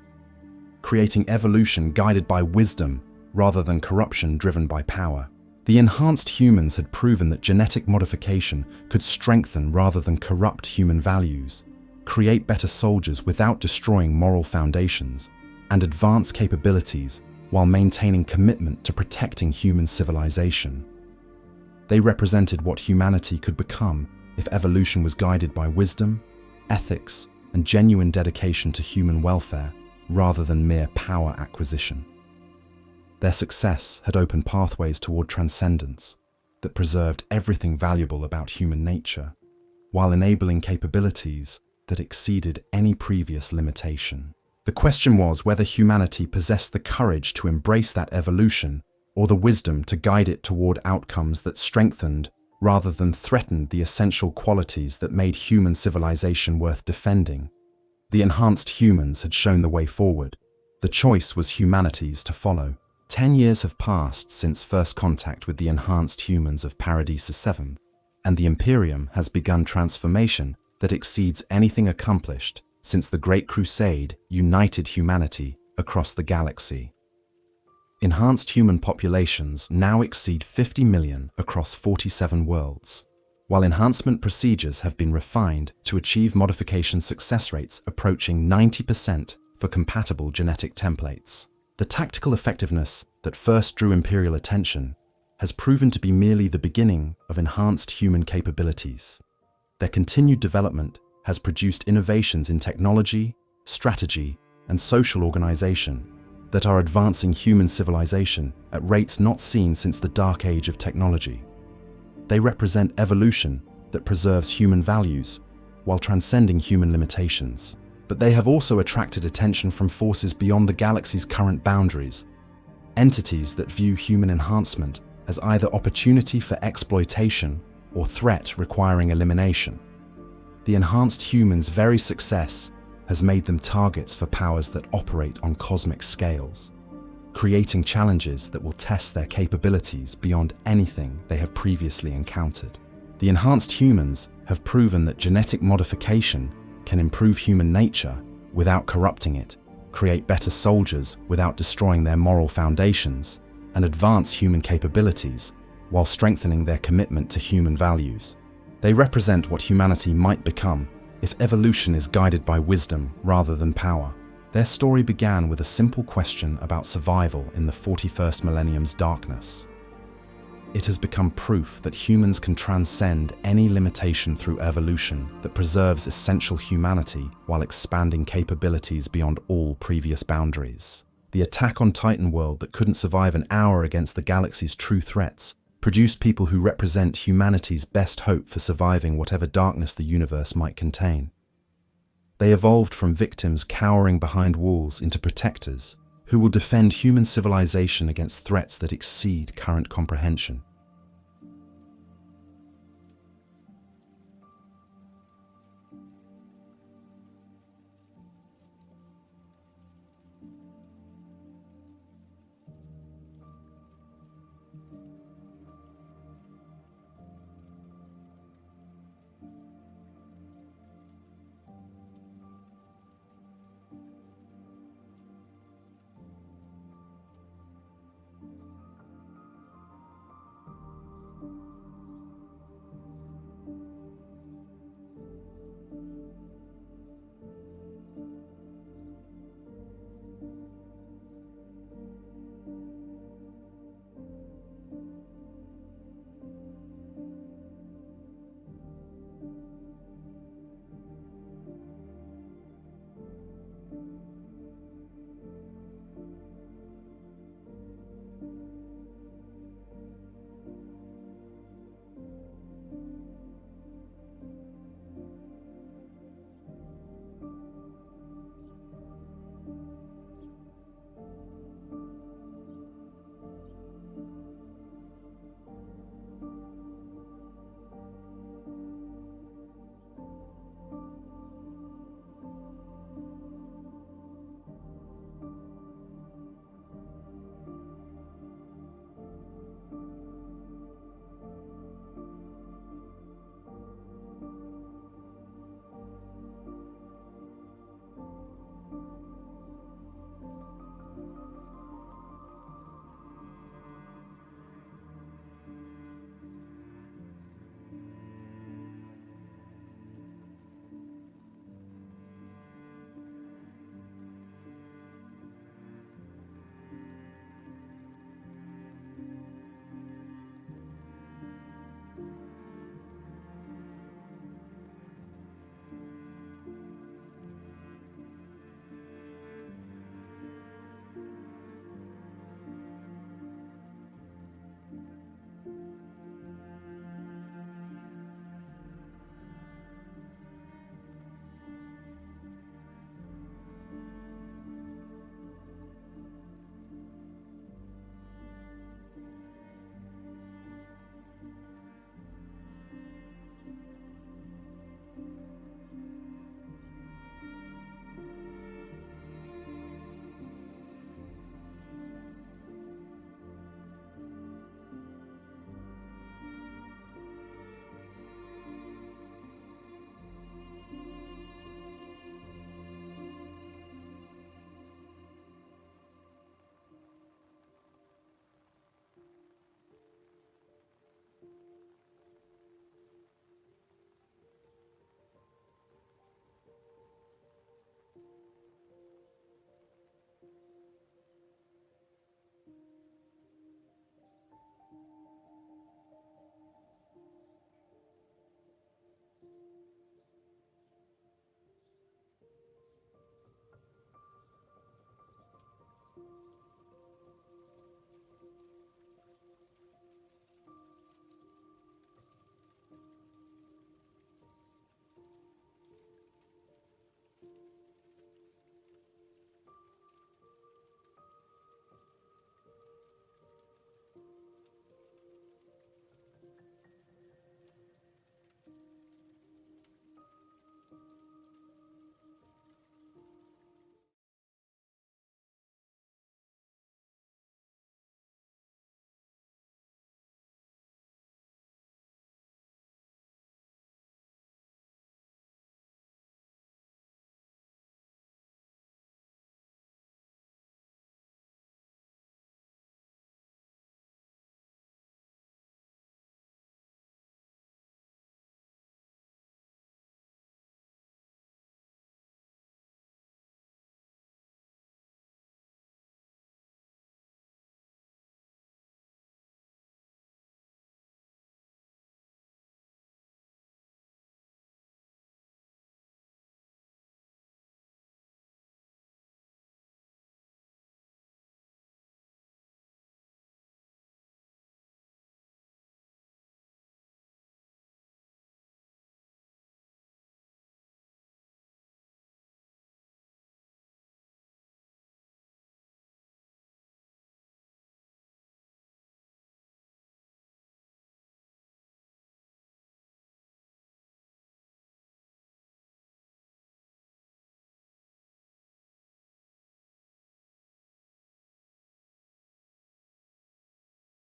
creating evolution guided by wisdom rather than corruption driven by power. The enhanced humans had proven that genetic modification could strengthen rather than corrupt human values, create better soldiers without destroying moral foundations, and advance capabilities while maintaining commitment to protecting human civilization. They represented what humanity could become if evolution was guided by wisdom, ethics, and genuine dedication to human welfare rather than mere power acquisition. Their success had opened pathways toward transcendence that preserved everything valuable about human nature, while enabling capabilities that exceeded any previous limitation. The question was whether humanity possessed the courage to embrace that evolution or the wisdom to guide it toward outcomes that strengthened rather than threatened the essential qualities that made human civilization worth defending. The enhanced humans had shown the way forward. The choice was humanity's to follow. 10 years have passed since first contact with the enhanced humans of Paradis-VII, and the Imperium has begun transformation that exceeds anything accomplished since the Great Crusade united humanity across the galaxy. Enhanced human populations now exceed 50 million across 47 worlds. while enhancement procedures have been refined to achieve modification success rates approaching 90% for compatible genetic templates. The tactical effectiveness that first drew Imperial attention has proven to be merely the beginning of enhanced human capabilities. Their continued development has produced innovations in technology, strategy, and social organization that are advancing human civilization at rates not seen since the dark age of technology. They represent evolution that preserves human values while transcending human limitations. But they have also attracted attention from forces beyond the galaxy's current boundaries, entities that view human enhancement as either opportunity for exploitation or threat requiring elimination. The enhanced humans' very success has made them targets for powers that operate on cosmic scales, creating challenges that will test their capabilities beyond anything they have previously encountered. The enhanced humans have proven that genetic modification can improve human nature without corrupting it, create better soldiers without destroying their moral foundations, and advance human capabilities while strengthening their commitment to human values. They represent what humanity might become if evolution is guided by wisdom rather than power. Their story began with a simple question about survival in the 41st Millennium's darkness. It has become proof that humans can transcend any limitation through evolution that preserves essential humanity while expanding capabilities beyond all previous boundaries. The attack on Titan world that couldn't survive an hour against the galaxy's true threats produced people who represent humanity's best hope for surviving whatever darkness the universe might contain. They evolved from victims cowering behind walls into protectors who will defend human civilization against threats that exceed current comprehension.